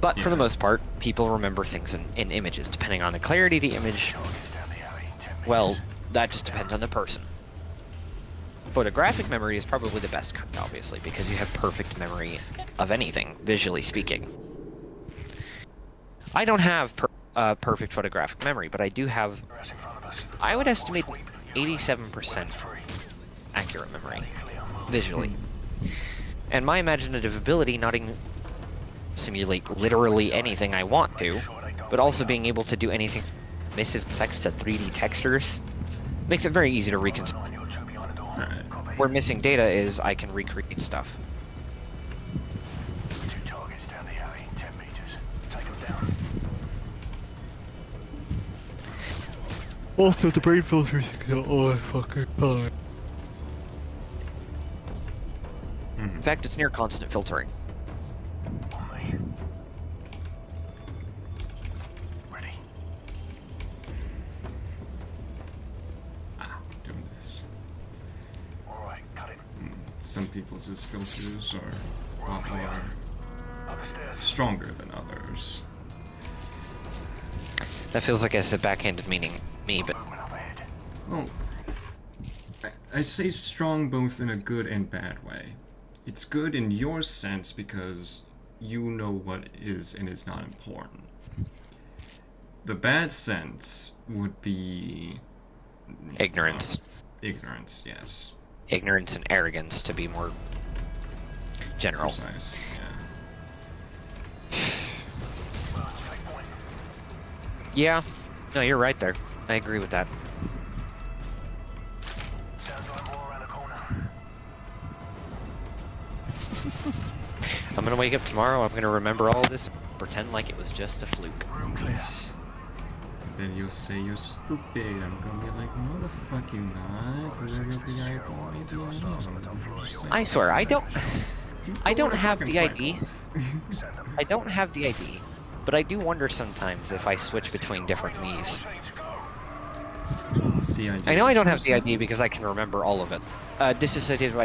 But for the most part, people remember things in images. Depending on the clarity of the image, well, that just depends on the person. Photographic memory is probably the best kind, obviously, because you have perfect memory of anything, visually speaking. I don't have perfect photographic memory, but I do have, I would estimate 87% accurate memory, visually. And my imaginative ability not even simulate literally anything I want to, but also being able to do anything emissive effects to 3D textures makes it very easy to reconstruct. Where missing data is, I can recreate stuff. Also, the brain filters all the fucking time. In fact, it's near constant filtering. Doing this. Some people's filters are a lot more stronger than others. That feels like it's a backhanded meaning, me, but Well, I say strong both in a good and bad way. It's good in your sense because you know what is and is not important. The bad sense would be ignorance. Ignorance, yes. Ignorance and arrogance, to be more general. Precise, yeah. Yeah, no, you're right there. I agree with that. I'm gonna wake up tomorrow, I'm gonna remember all this, pretend like it was just a fluke. Then you'll say you're stupid. I'm gonna be like, no the fuck you not. And then you'll be like, oh, maybe I am. I swear, I don't have the ID. I don't have the ID, but I do wonder sometimes if I switch between different me's. The idea. I know I don't have the ID because I can remember all of it. Dissociative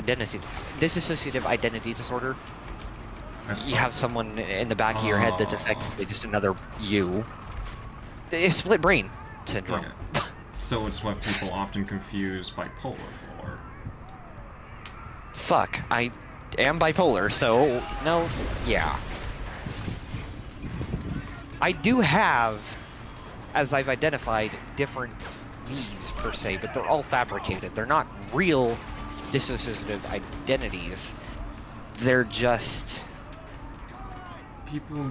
identity disorder. You have someone in the back of your head that's effectively just another you. It's split brain syndrome. Yeah. So it's what people often confuse bipolar for. Fuck, I am bipolar, so no, yeah. I do have, as I've identified, different me's per se, but they're all fabricated. They're not real dissociative identities. They're just People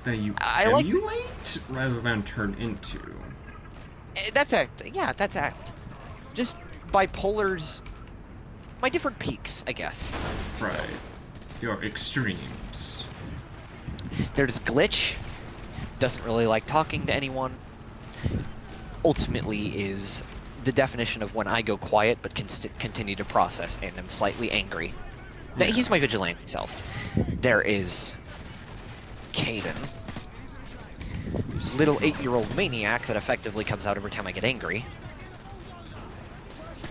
that you like- emulate rather than turn into. That's act. Yeah, that's act. Just bipolars. My different peaks, I guess. Right. Your extremes. There's Glitch. Doesn't really like talking to anyone. Ultimately is the definition of when I go quiet but can continue to process and am slightly angry. Yeah. He's my vigilante self. There is Caden. Little 8-year-old maniac that effectively comes out every time I get angry.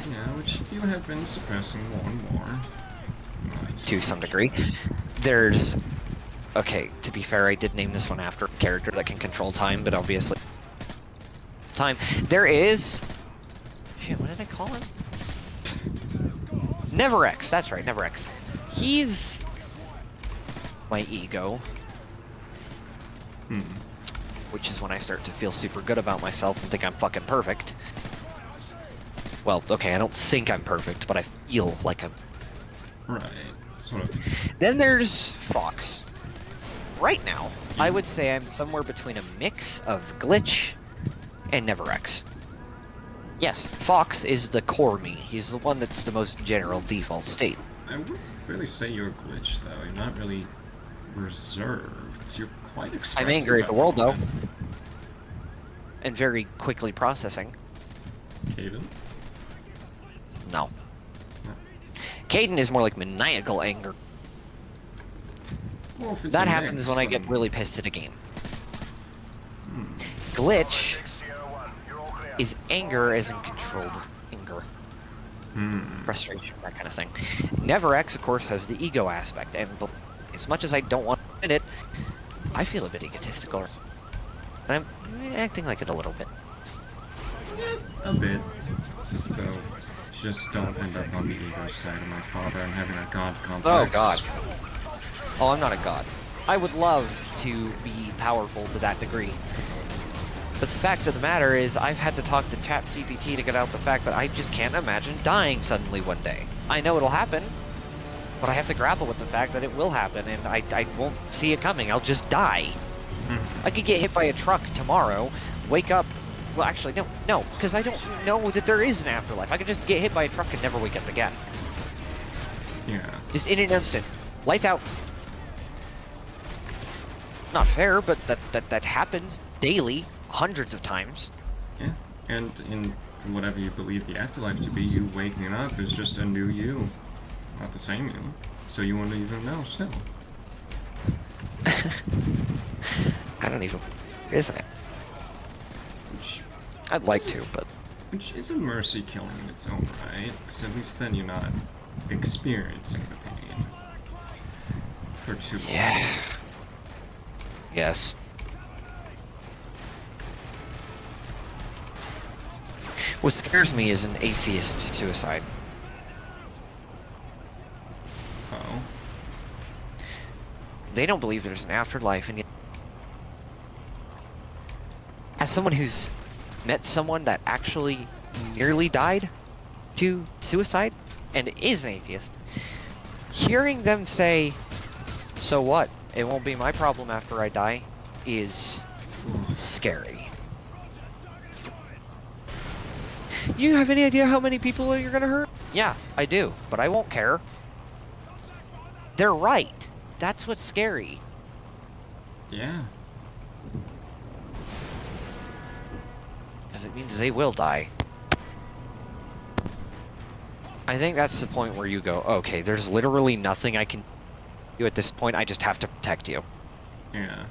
Yeah, which you have been suppressing more and more. Nice. To some degree. There's... Okay, to be fair, I did name this one after a character that can control time, but obviously... Time. There is... Shit, what did I call him? Never-X, that's right, Never-X. He's... my ego. Which is when I start to feel super good about myself and think I'm fucking perfect. Well, okay, I don't think I'm perfect, but I feel like I'm... Right. Sort of. Then there's Fox. Right now, I would say I'm somewhere between a mix of Glitch and Never-X. Yes, Fox is the core me. He's the one that's the most general default state. I wouldn't really say you're a glitch, though. You're not really reserved. You're quite expressive. I'm angry at the world, though. moment. And very quickly processing. Caden? No. Caden is more like maniacal anger. Well, if it's That a happens mix, when I get then- really pissed at a game. Glitch is anger as in controlled anger. Frustration, that kind of thing. Never-X, of course, has the ego aspect, and as much as I don't want to admit it, I feel a bit egotistical. And I'm acting like it a little bit. A bit. Though, just don't end up on the ego side of my father and having a god complex. Oh, God. Oh, I'm not a god. I would love to be powerful to that degree. But the fact of the matter is, I've had to talk to ChatGPT to get out the fact that I just can't imagine dying suddenly one day. I know it'll happen, but I have to grapple with the fact that it will happen, and I won't see it coming. I'll just die. I could get hit by a truck tomorrow, wake up... Well, actually, no, because I don't know that there is an afterlife. I could just get hit by a truck and never wake up again. Yeah. Just in an instant. Lights out. Not fair, but that happens daily, hundreds of times. Yeah. And in whatever you believe the afterlife to be, you waking up is just a new you. Not the same you. So you won't even know still. I don't even... Isn't it? Which, I'd like to, but... which is a mercy killing in its own right. Because at least then you're not experiencing the pain. For too long. Yeah. Yes. What scares me is an atheist suicide. Oh. They don't believe there's an afterlife, and yet... As someone who's met someone that actually nearly died to suicide, and is an atheist, hearing them say, "So what? It won't be my problem after I die," is scary. You have any idea how many people you're gonna hurt? Yeah, I do, but I won't care. They're right. That's what's scary. Yeah. Because it means they will die. I think that's the point where you go, okay, there's literally nothing I can do at this point, I just have to protect you. Yeah.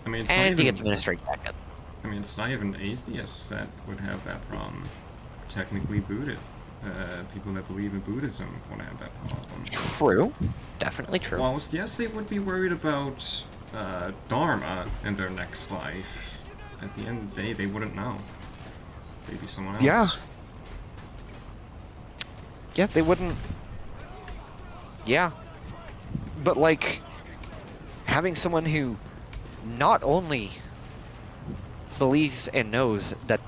I mean, it's And not you even, get the Ministry back. I mean, it's not even atheists that would have that problem. technically Buddhist. People that believe in Buddhism won't have that problem. True. Definitely true. Well, yes, they would be worried about Dharma in their next life. At the end of the day, they wouldn't know. They'd be someone else. Yeah. Yeah, they wouldn't. Yeah. But, like, having someone who not only believes and knows that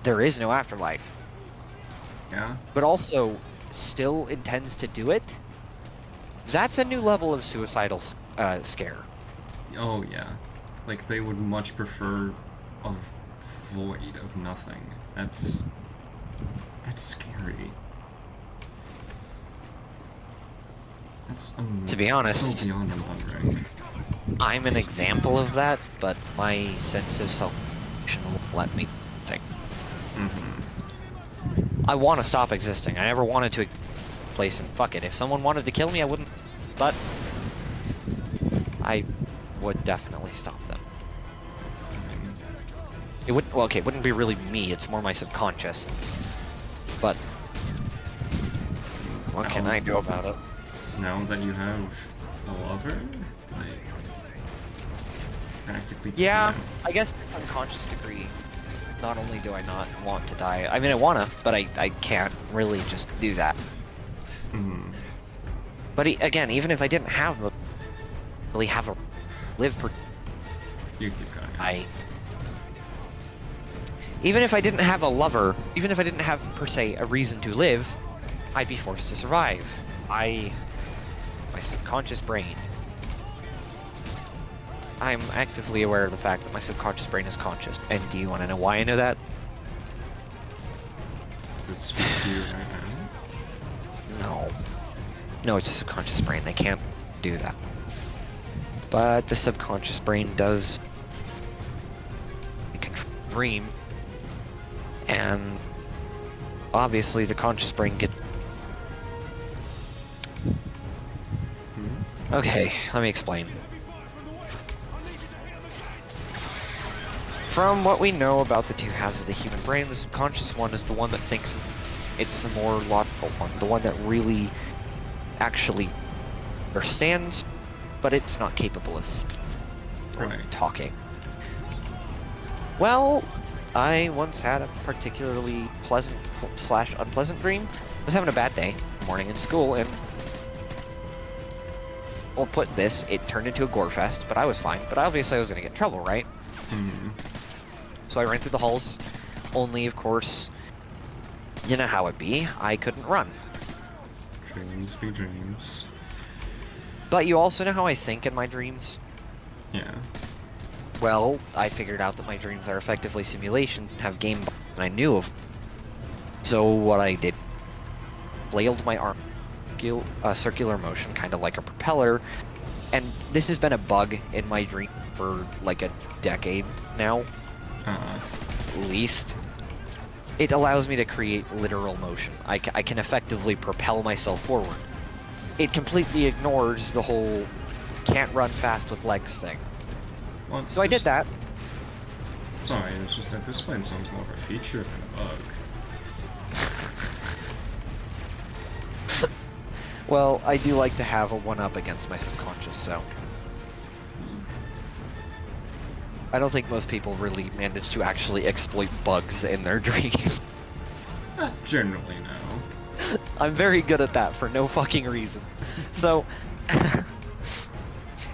there is no afterlife, Yeah? but also still intends to do it, that's a new level of suicidal scare. Oh, yeah. Like, they would much prefer a void of nothing. That's scary. That's To be honest, so beyond wondering. I'm an example of that, but my sense of self-destruction won't let me think. I want to stop existing. I never wanted to place and fuck it. If someone wanted to kill me, I wouldn't. But I would definitely stop them. It wouldn't. Well, okay, it wouldn't be really me. It's more my subconscious. But what can I do about it? Now that you have a lover, like, practically Yeah, can't. I guess to an unconscious degree. Not only do I not want to die, I mean I wanna, but I can't really just do that. But again, even if I didn't have really have a live for You kind of. even if I didn't have a lover, even if I didn't have per se a reason to live, I'd be forced to survive. My subconscious brain. I'm actively aware of the fact that my subconscious brain is conscious. And do you want to know why I know that? Does it speak to you right now? No. No, it's a subconscious brain. They can't do that. But the subconscious brain does... It can dream. And... obviously the conscious brain gets... Okay, let me explain. From what we know about the two halves of the human brain, the subconscious one is the one that thinks it's the more logical one, the one that really actually understands, but it's not capable of talking. Well, I once had a particularly pleasant / unpleasant dream. I was having a bad day, morning in school, and I'll put this, it turned into a gore fest, but I was fine. But obviously I was going to get in trouble, right? So I ran through the halls, only, of course, you know how it be, I couldn't run. Dreams be dreams. But you also know how I think in my dreams? Yeah. Well, I figured out that my dreams are effectively simulation, have game and I knew of. So what I did, flailed my arm, circular motion, kind of like a propeller, and this has been a bug in my dream for like a decade now, at least. It allows me to create literal motion. I can effectively propel myself forward. It completely ignores the whole can't run fast with legs thing. Well, So I did that. Sorry, it's just at this point it sounds more of a feature than a bug. Well, I do like to have a one-up against my subconscious, so... I don't think most people really manage to actually exploit bugs in their dreams. Generally, no. I'm very good at that for no fucking reason. So...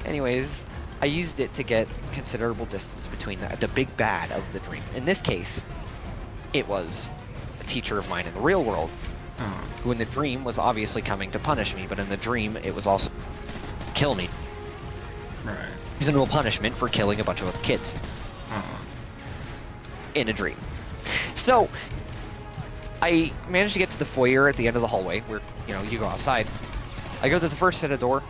anyways, I used it to get considerable distance between the big bad of the dream. In this case, it was a teacher of mine in the real world, who in the dream was obviously coming to punish me, but in the dream it was also kill me. Right. Reasonable punishment for killing a bunch of other kids. In a dream. So, I managed to get to the foyer at the end of the hallway, where, you know, you go outside. I go to the first set of door,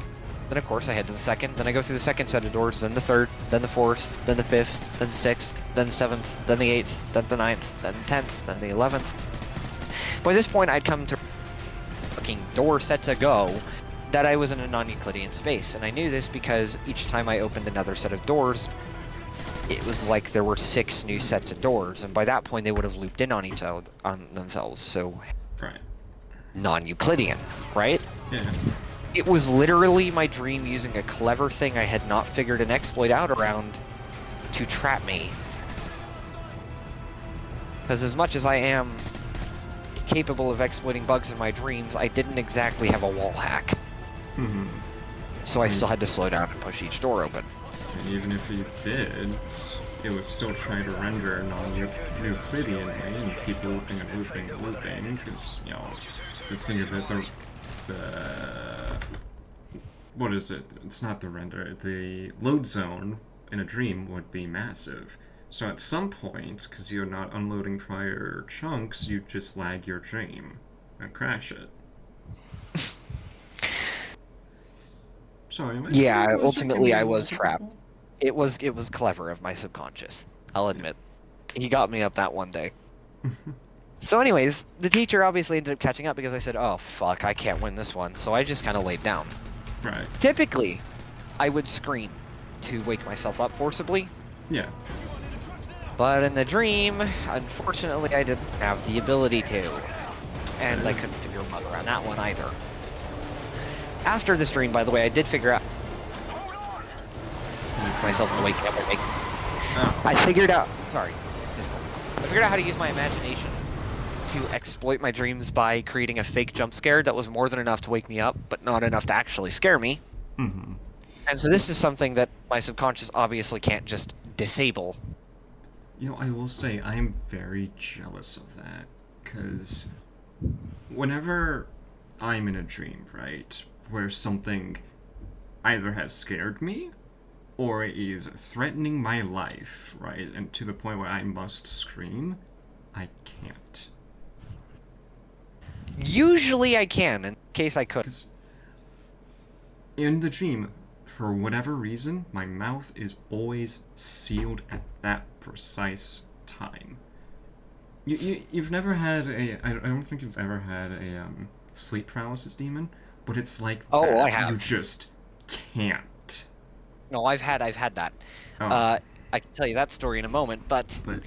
then of course I head to the second, then I go through the second set of doors, then the third, then the fourth, then the fifth, then the sixth, then the seventh, then the eighth, then the ninth, then the 10th, then the 11th. By this point, I'd come to fucking door set to go that I was in a non-Euclidean space, and I knew this because each time I opened another set of doors, it was like there were 6 new sets of doors, and by that point they would have looped in on each other, on themselves, so Right. non-Euclidean, right? Yeah. It was literally my dream using a clever thing I had not figured an exploit out around to trap me. Because as much as I am capable of exploiting bugs in my dreams, I didn't exactly have a wall hack. Mm-hmm. So I still had to slow down and push each door open. And even if you did, it would still try to render non-Euclidean and keep looping and looping and looping, because, you know, let's think of it, what is it? It's not the render. The load zone in a dream would be massive. So at some point, because you're not unloading prior chunks, you just lag your dream and crash it. Sorry. Yeah, ultimately I was trapped. It was clever of my subconscious, I'll admit. He got me up that one day. So anyways, the teacher obviously ended up catching up because I said, oh fuck, I can't win this one, so I just kind of laid down. Right. Typically, I would scream to wake myself up forcibly, Yeah. but in the dream, unfortunately I didn't have the ability to. And I couldn't figure a bug around that one either. After this dream, by the way, I did figure out myself into waking up and making... I figured out... Sorry. I figured out how to use my imagination to exploit my dreams by creating a fake jump scare that was more than enough to wake me up, but not enough to actually scare me. Mm-hmm. And so this is something that my subconscious obviously can't just disable. You know, I will say I am very jealous of that, because whenever I'm in a dream, right, where something either has scared me or is threatening my life, right, and to the point where I must scream, I can't. Usually I can, in case I could. 'Cause in the dream, for whatever reason, my mouth is always sealed at that precise time. You've never had I don't think you've ever had a sleep paralysis demon, but it's like Oh, that. I have. You just can't. No, I've had that. Oh. I can tell you that story in a moment, but But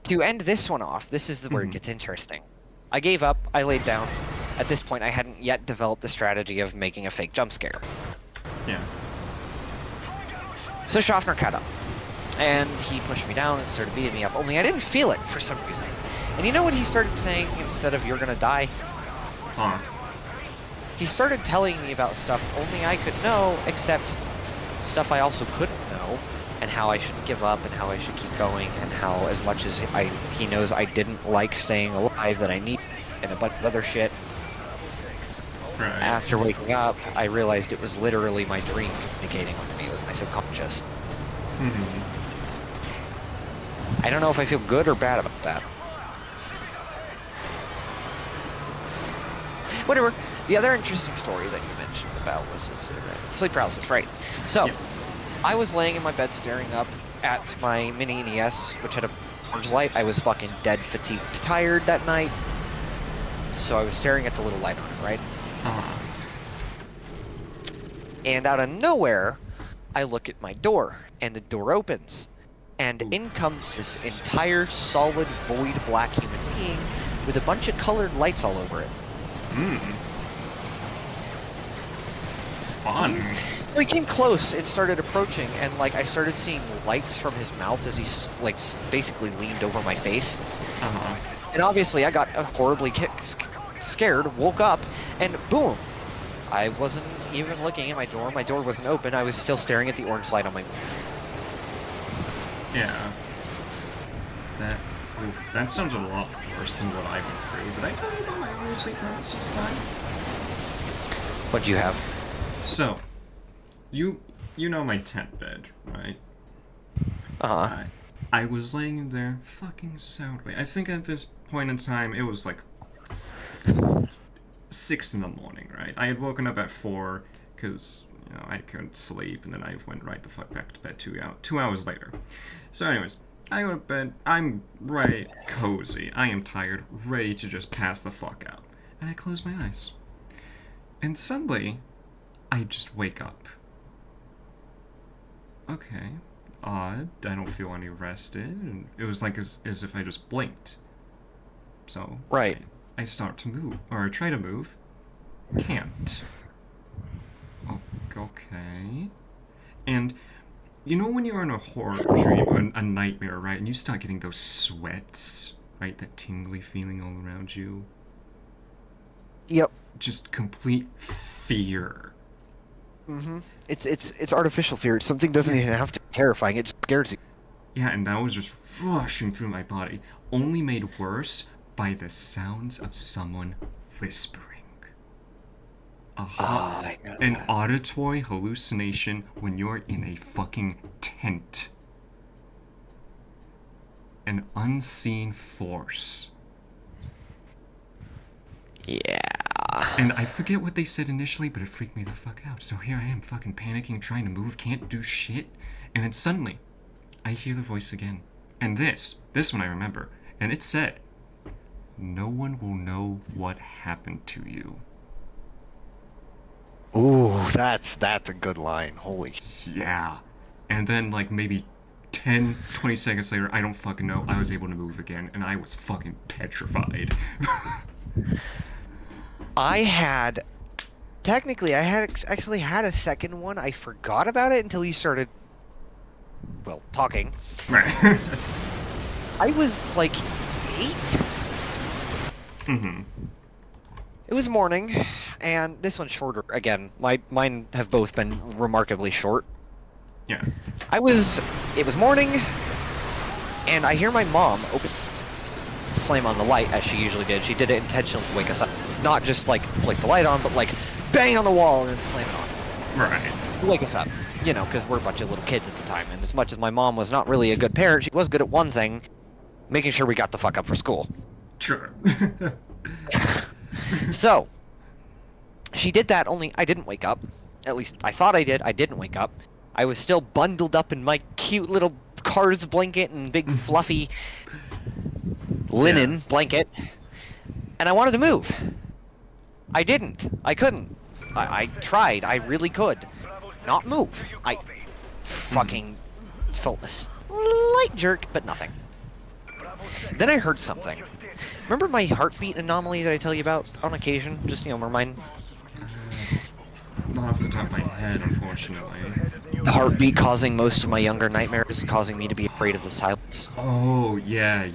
to end this one off, this is where it gets interesting. I gave up, I laid down. At this point, I hadn't yet developed the strategy of making a fake jump scare. yeah. So Schaffner caught up, and he pushed me down and started beating me up, only I didn't feel it for some reason. And you know what he started saying instead of "you're gonna die"? Huh. He started telling me about stuff only I could know, except stuff I also couldn't know, and how I shouldn't give up, and how I should keep going, and how as much as he knows I didn't like staying alive, that I need, and a bunch of other shit. Right. After waking up, I realized it was literally my dream communicating with me. It was my subconscious. Mm-hmm. I don't know if I feel good or bad about that. Whatever. The other interesting story that you mentioned about was sleep paralysis, right? So, Yeah. I was laying in my bed staring up at my mini NES, which had a orange light. I was fucking dead fatigued, tired that night. So I was staring at the little light on it, right? And out of nowhere, I look at my door, and the door opens. And in comes this entire solid, void black human being with a bunch of colored lights all over it. Fun. So he came close and started approaching, and like I started seeing lights from his mouth as he basically leaned over my face. Uh-huh. And obviously I got horribly scared, woke up, and boom! I wasn't even looking at my door. My door wasn't open. I was still staring at the orange light on my... Yeah. That sounds a lot worse than what I went through. Did I tell you about my early sleep paralysis time? What'd you have? So, you know my tent bed, right? Uh-huh. I was laying in there fucking soundly. I think at this point in time, it was like 6 in the morning, right? I had woken up at 4 because, you know, I couldn't sleep, and then I went right the fuck back to bed 2 hours later. So anyways, I go to bed, I'm right cozy, I am tired, ready to just pass the fuck out. And I close my eyes. And suddenly, I just wake up. Okay, odd. I don't feel any rested. And it was like as if I just blinked. So Right. I start to move, or I try to move. Can't. Okay. And you know when you're in a horror dream, or a nightmare, right? And you start getting those sweats, right? That tingly feeling all around you. Yep. Just complete fear. It's artificial fear. Something doesn't even have to be terrifying. It just scares you. Yeah, and that was just rushing through my body, only made worse by the sounds of someone whispering. I know An that. auditory hallucination when you're in a fucking tent. An unseen force. Yeah. And I forget what they said initially, but it freaked me the fuck out. So here I am fucking panicking, trying to move, can't do shit. And then suddenly, I hear the voice again. And this one I remember. And it said, "No one will know what happened to you." Ooh, that's a good line. Holy. Yeah. And then, like, maybe 10, 20 seconds later, I don't fucking know, I was able to move again, and I was fucking petrified. I had actually had a second one. I forgot about it until you started, well, talking. Right. I was like 8. Mm-hmm. It was morning, and this one's shorter. Again, mine have both been remarkably short. Yeah. It was morning, and I hear my mom slam on the light as she usually did. She did it intentionally to wake us up. Not just like flick the light on, but like bang on the wall and then slam it on. Right. To wake us up. You know, because we're a bunch of little kids at the time. And as much as my mom was not really a good parent, she was good at one thing, making sure we got the fuck up for school. Sure. So, she did that, only I didn't wake up. At least I thought I did. I didn't wake up. I was still bundled up in my cute little Cars blanket and big fluffy linen blanket. And I wanted to move. I didn't. I couldn't. I tried. I really could. Not move. I fucking felt a slight jerk, but nothing. Then I heard something. Remember my heartbeat anomaly that I tell you about on occasion? Just, remind... Not off the top of my head, unfortunately. The heartbeat causing most of my younger nightmares, causing me to be afraid of the silence. Oh, yeah.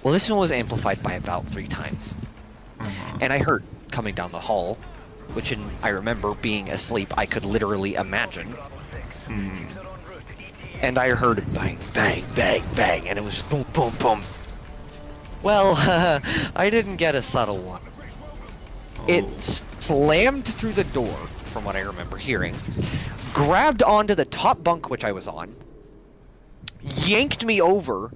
Well, this one was amplified by about 3 times. And I heard coming down the hall, which I remember being asleep, I could literally imagine. And I heard bang, bang, bang, bang, and it was boom, boom, boom. Well, I didn't get a subtle one. It slammed through the door, from what I remember hearing, grabbed onto the top bunk which I was on, yanked me over,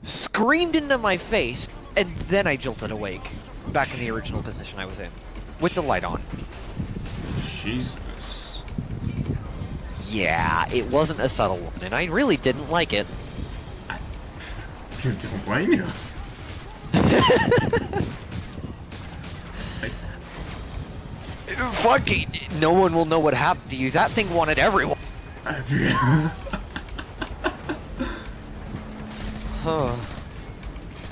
screamed into my face, and then I jolted awake, back in the original position I was in, with the light on. Jesus. Yeah, it wasn't a subtle one, and I really didn't like it. Don't blame you. Fucking, no one will know what happened to you. That thing wanted everyone. Huh.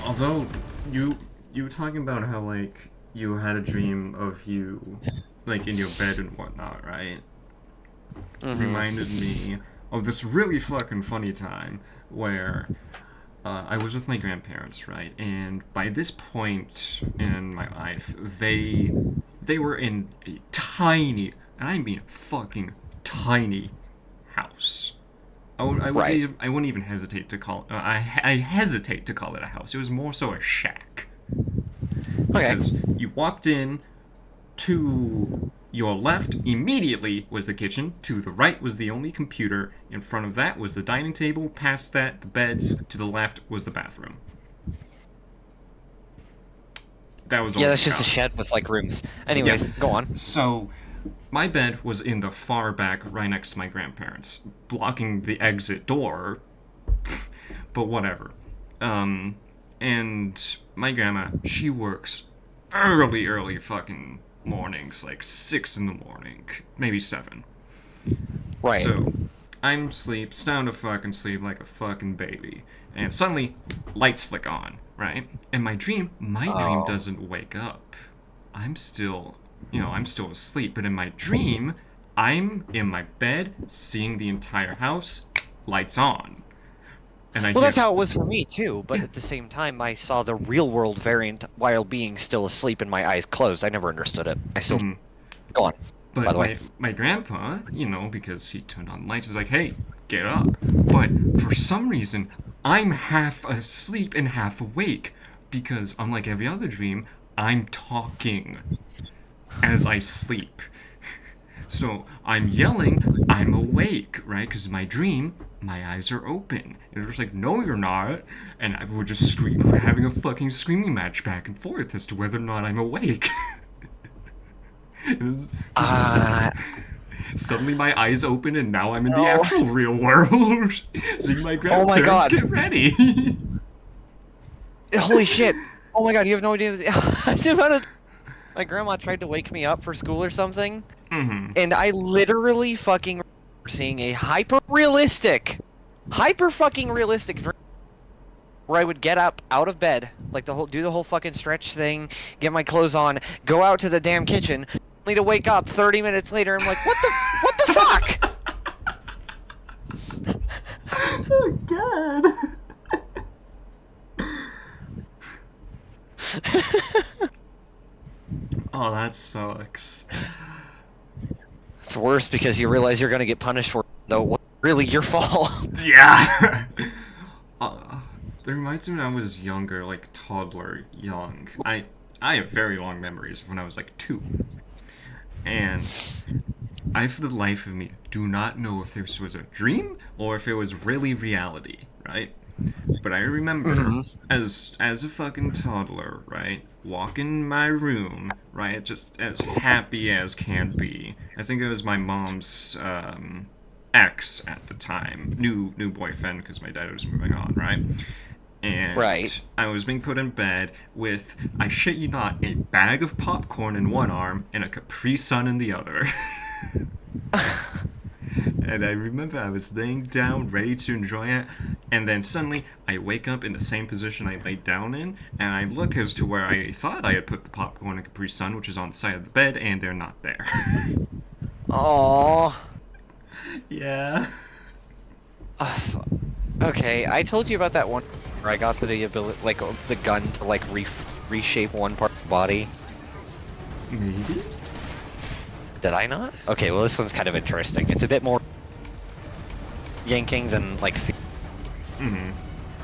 Although, you were talking about how, like, you had a dream of you, like, in your bed and whatnot, right? Reminded me of this really fucking funny time where I was with my grandparents, right? And by this point in my life, they were in a tiny, and I mean fucking tiny, house. I wouldn't even hesitate to call. I hesitate to call it a house. It was more so a shack. Okay. Because you walked in, to your left immediately was the kitchen, to the right was the only computer, in front of that was the dining table, past that the beds, to the left was the bathroom. That was all. Yeah, that's just a shed with like rooms. Anyways, go on. So, my bed was in the far back, right next to my grandparents, blocking the exit door. But whatever. And my grandma, she works early fucking mornings, like 6 in the morning, maybe 7. Right. So, I'm asleep, sound of fucking sleep like a fucking baby. And suddenly, lights flick on, right? And my dream doesn't wake up. I'm still, I'm still asleep. But in my dream, I'm in my bed, seeing the entire house, lights on. And I Well, hear, that's how it was for me too. But at the same time, I saw the real world variant while being still asleep and my eyes closed. I never understood it. I still go on. But by the way, my grandpa, because he turned on the lights, is like, hey, get up. But for some reason, I'm half asleep and half awake. Because unlike every other dream, I'm talking as I sleep. So I'm yelling, I'm awake, right? Because in my dream, my eyes are open. And they're just like, no, you're not. And I would just scream. We're having a fucking screaming match back and forth as to whether or not I'm awake. Suddenly my eyes open and now I'm in the actual real world. Seeing my grandparents God. get ready. Holy shit! Oh my god, you have no idea. My grandma tried to wake me up for school or something, and I literally fucking remember seeing a hyper fucking realistic dream where I would get up out of bed, like do the whole fucking stretch thing, get my clothes on, go out to the damn kitchen, only to wake up 30 minutes later. I'm like, what the fuck? Oh god. Oh, that sucks. It's worse because you realize you're gonna get punished for it, though. It wasn't really your fault. Yeah. That reminds me when I was younger, like toddler, young. I have very long memories of when I was like 2. And I, for the life of me, do not know if this was a dream or if it was really reality, right? But I remember as a fucking toddler, right, walking my room, right, just as happy as can be. I think it was my mom's ex at the time, new boyfriend, because my dad was moving on, right? And I was being put in bed with, I shit you not, a bag of popcorn in one arm and a Capri Sun in the other. And I remember I was laying down, ready to enjoy it, and then suddenly I wake up in the same position I laid down in, and I look as to where I thought I had put the popcorn and Capri Sun, which is on the side of the bed, and they're not there. Aww. Yeah. Okay, I told you about that one where I got the ability, like the gun to like reshape one part of the body. Maybe? Did I not? Okay, well this one's kind of interesting. It's a bit more yanking than like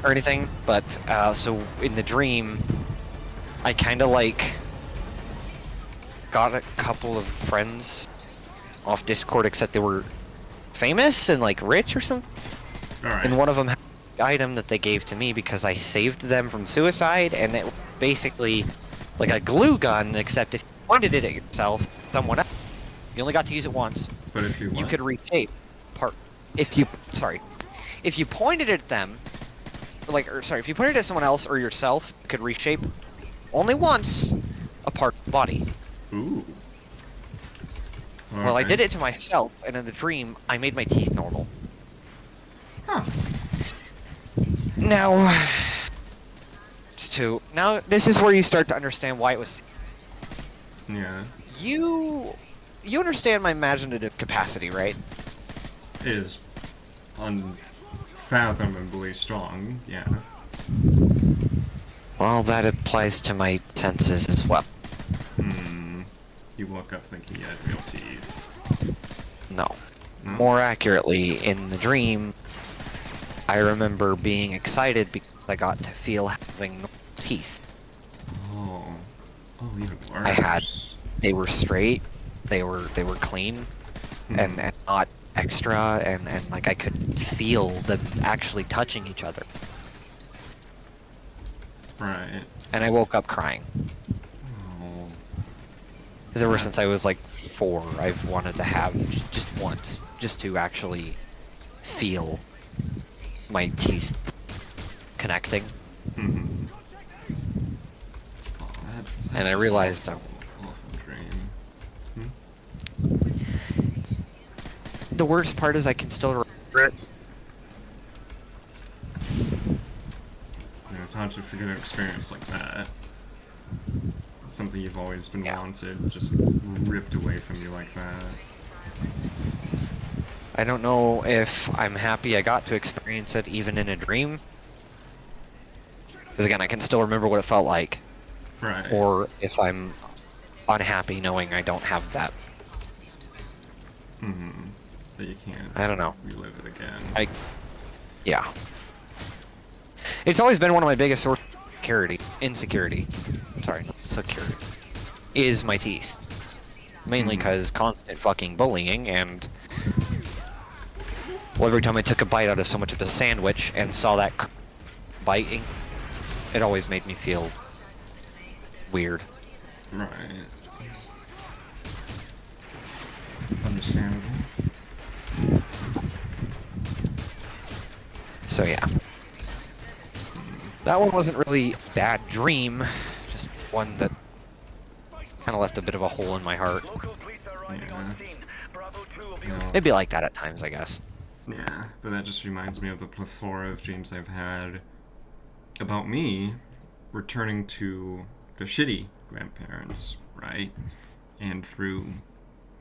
or anything, but so in the dream, I kind of like got a couple of friends off Discord, except they were famous and like rich or something. Alright. And one of them had an item that they gave to me because I saved them from suicide, and it was basically like a glue gun, except if you pointed it at yourself, someone else, you only got to use it once. But if you could reshape part. If you pointed it at them, if you pointed it at someone else or yourself, you could reshape only once a part of the body. Ooh. Well, I did it to myself, and in the dream, I made my teeth normal. Huh. Now, this is where you start to understand why it was. Yeah. You understand my imaginative capacity, right? It is unfathomably strong, yeah. Well, that applies to my senses as well. You woke up thinking you had real teeth. No. More accurately, in the dream, I remember being excited because I got to feel having no teeth. Oh, even worse. They were straight, they were clean, and not extra, and like I could feel them actually touching each other. Right. And I woke up crying. Oh. Ever since I was like 4, I've wanted to have just once, just to actually feel my teeth connecting. And I realized the worst part is I can still Yeah, it's hard to forget an experience like that. Something you've always been wanted, just ripped away from you like that. I don't know if I'm happy I got to experience it even in a dream. Because again, I can still remember what it felt like. Right. Or if I'm unhappy knowing I don't have that. That you can't I don't know. relive it again. Yeah. It's always been one of my biggest sources of insecurity. Sorry, not security. Is my teeth. Mainly because constant fucking bullying and... Well, every time I took a bite out of so much of the sandwich and saw that biting, it always made me feel weird. Right. Understandable. So yeah. That one wasn't really a bad dream, just one that kind of left a bit of a hole in my heart. Local police are arriving on scene. Bravo 2 will be Yeah. It'd be like that at times, I guess. Yeah, but that just reminds me of the plethora of dreams I've had about me returning to the shitty grandparents, right? And through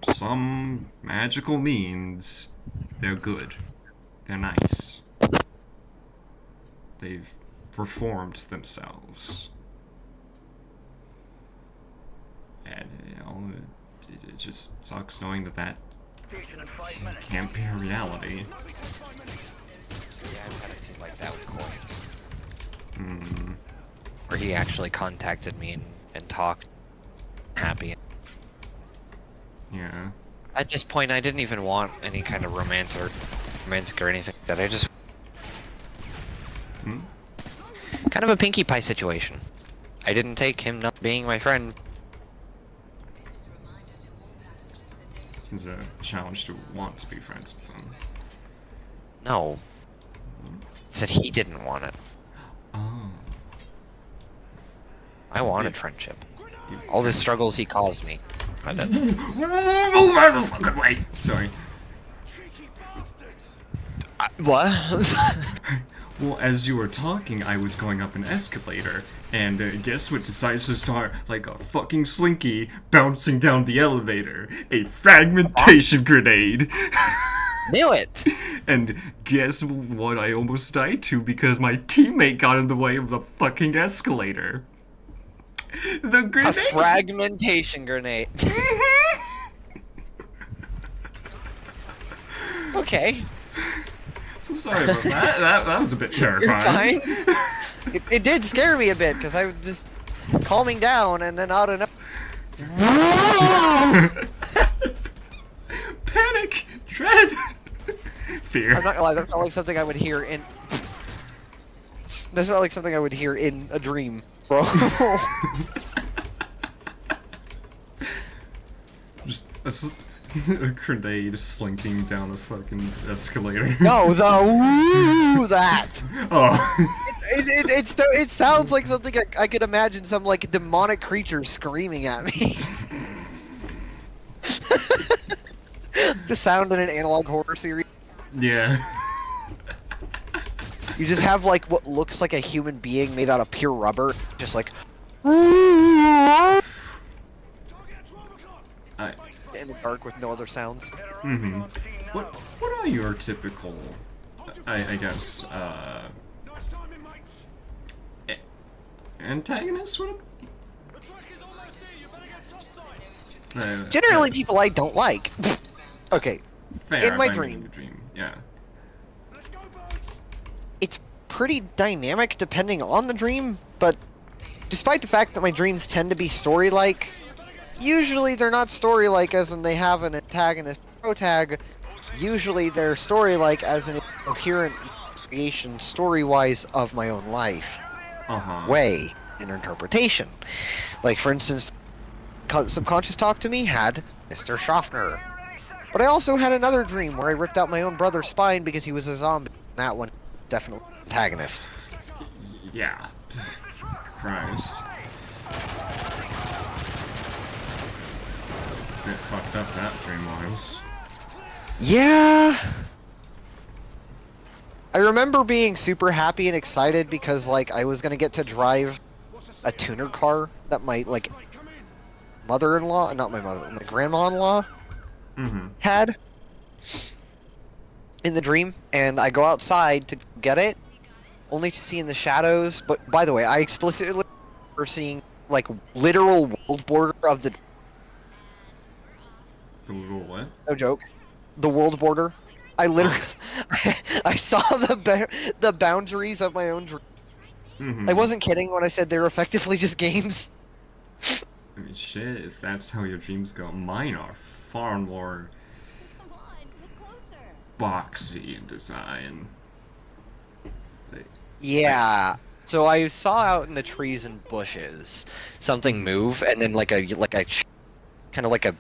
some magical means, they're good. They're nice. They've reformed themselves. And, you know, it just sucks knowing that station in 5 minutes. can't be a reality. Yeah, I've had a few like that with Corey. Where he actually contacted me and talked. Happy. Yeah. At this point, I didn't even want any kind of romantic or anything like that. I just... Kind of a Pinkie Pie situation. I didn't take him not being my friend. It's a challenge to want to be friends with them. No. Said he didn't want it. Oh. I wanted friendship. All the struggles he caused me. I did. Move out of the fucking way! Sorry. What? Well, as you were talking, I was going up an escalator, and guess what decides to start like a fucking slinky bouncing down the elevator? A fragmentation grenade! Knew it! And guess what I almost died to because my teammate got in the way of the fucking escalator? The A grenade! fragmentation grenade. Okay. So sorry about that. That was a bit You're terrifying. fine. It did scare me a bit, because I was just calming down, and then out of Panic! Dread! Fear. I'm not gonna lie, that felt like something I would hear in... That felt like something I would hear in a dream, bro. Just a grenade slinking down a fucking escalator. No, that. Oh. It sounds like something I could imagine some like demonic creature screaming at me. The sound in an analog horror series. Yeah. You just have like what looks like a human being made out of pure rubber, just like in the dark with no other sounds. What are your typical, I guess, antagonists, would it be? Generally, people I don't like. Okay, Fair, in my if I'm in dream. your dream. Yeah. It's pretty dynamic depending on the dream, but despite the fact that my dreams tend to be story-like, usually they're not story-like as in they have an antagonist protag. Usually they're story-like as an incoherent creation story-wise of my own life. Way in interpretation. Like, for instance, Subconscious Talk to Me had Mr. Schaffner. But I also had another dream where I ripped out my own brother's spine because he was a zombie. That one, definitely antagonist. Yeah. Christ. Bit fucked up that dream was. Yeah. I remember being super happy and excited because, like, I was gonna get to drive a tuner car that my, like, mother-in-law, not my mother, my grandma-in-law had in the dream, and I go outside to get it, only to see in the shadows, but, by the way, I explicitly remember seeing, like, literal world border of the... The little what? No joke. The world border. I literally... I saw the boundaries of my own dream. I wasn't kidding when I said they're effectively just games. I mean, shit, if that's how your dreams go, mine are far more boxy in design. Like, Yeah. So I saw out in the trees and bushes something move, and then like a kind of like a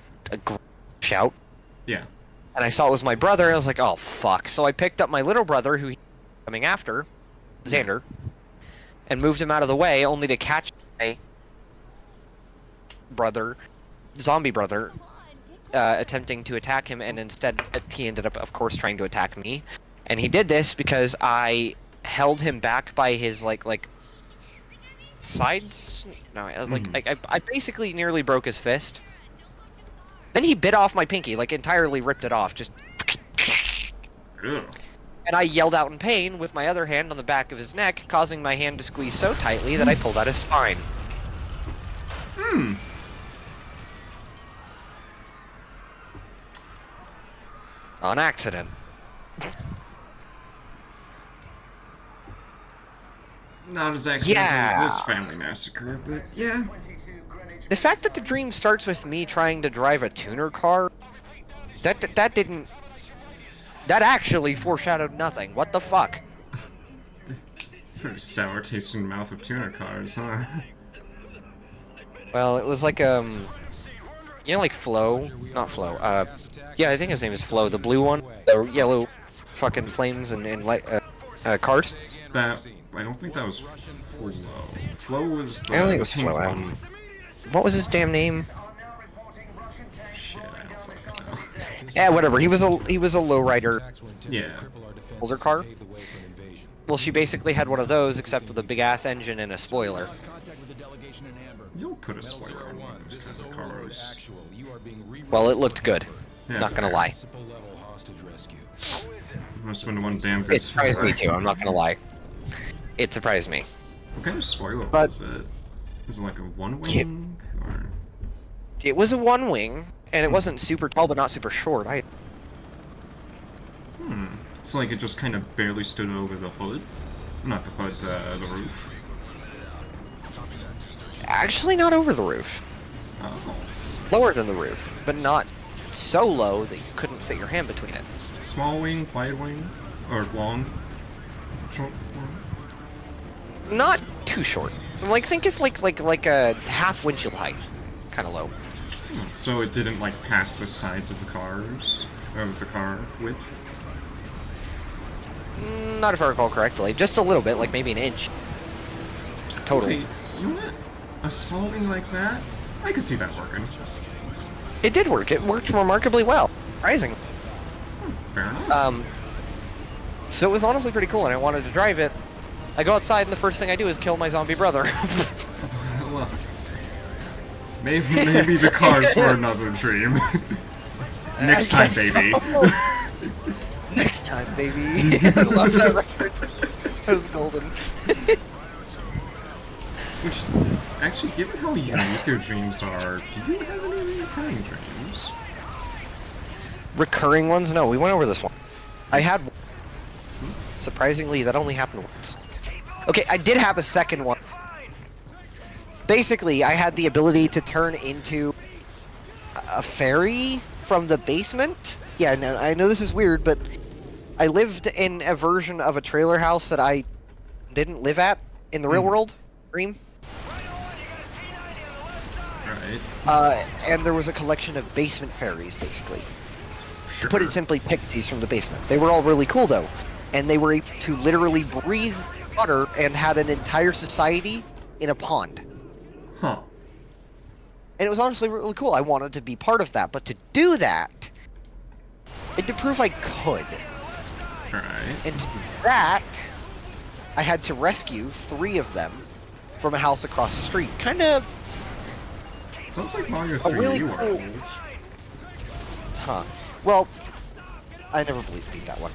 shout. yeah. And I saw it was my brother, and I was like, oh fuck. So I picked up my little brother, who he was coming after, Xander, and moved him out of the way, only to catch my brother, zombie brother, attempting to attack him, and instead he ended up, of course, trying to attack me. And he did this because I held him back by his like sides. No, I basically nearly broke his fist. Then he bit off my pinky, like entirely ripped it off, just. Ugh. And I yelled out in pain with my other hand on the back of his neck, causing my hand to squeeze so tightly that I pulled out his spine. On accident. Not as accidental Yeah. as this family massacre, but yeah. The fact that the dream starts with me trying to drive a tuner car, that actually foreshadowed nothing. What the fuck? Pretty sour taste in the mouth of tuner cars, huh? Well, it was like you know, like Flo, not Flo. Yeah, I think his name is Flo, the blue one, the yellow, fucking flames and light cars. That I don't think that was Flo. Flo was the I don't think it was pink Flo. one. What was his damn name? Shit, I don't fucking know. Yeah, whatever. He was a lowrider. Yeah. Older car? Well, she basically had one of those, except with a big ass engine and a spoiler. You'll put a spoiler on one of those kinds of cars. Well, it looked good. Yeah, Not gonna fair. lie. Must have been one damn good It surprised spoiler. me too. I'm not gonna lie. It surprised me. What kind of spoiler But- was it? Is it like a one wing or? It was a one wing, and it wasn't super tall, but not super short. So like it just kind of barely stood over the hood, not the hood, the roof. Actually, not over the roof. Oh, Lower than the roof, but not so low that you couldn't fit your hand between it. small wing, wide wing, or long, short. Long? Not too short. Like think of like a half windshield height, kind of low. So it didn't like pass the sides of the cars, of the car width. Not if I recall correctly. Just a little bit, like maybe an inch. Total. Okay, you know what? A small wing like that, I could see that working. It did work. It worked remarkably well. Surprisingly. Fair enough. So it was honestly pretty cool, and I wanted to drive it. I go outside, and the first thing I do is kill my zombie brother. Well, maybe the car's for another dream. Next time, baby. Next time, baby. I love that reference. That was golden. Which, actually, given how unique your dreams are, do you have any recurring dreams? Recurring ones? No, we went over this one. I had one. Surprisingly, that only happened once. Okay, I did have a second one. Basically, I had the ability to turn into a fairy from the basement. Yeah, no, I know this is weird, but I lived in a version of a trailer house that I didn't live at in the real world. Dream. Alright. And there was a collection of basement fairies, basically. Sure. To put it simply, pixies from the basement. They were all really cool, though. And they were able to literally breathe water and had an entire society in a pond. Huh. And it was honestly really cool. I wanted to be part of that. But to do that, and to prove I could, Right. And to do that, I had to rescue 3 of them from a house across the street. Kind of, Sounds like Mario 3D really cool- World. huh. Well, I never beat that one.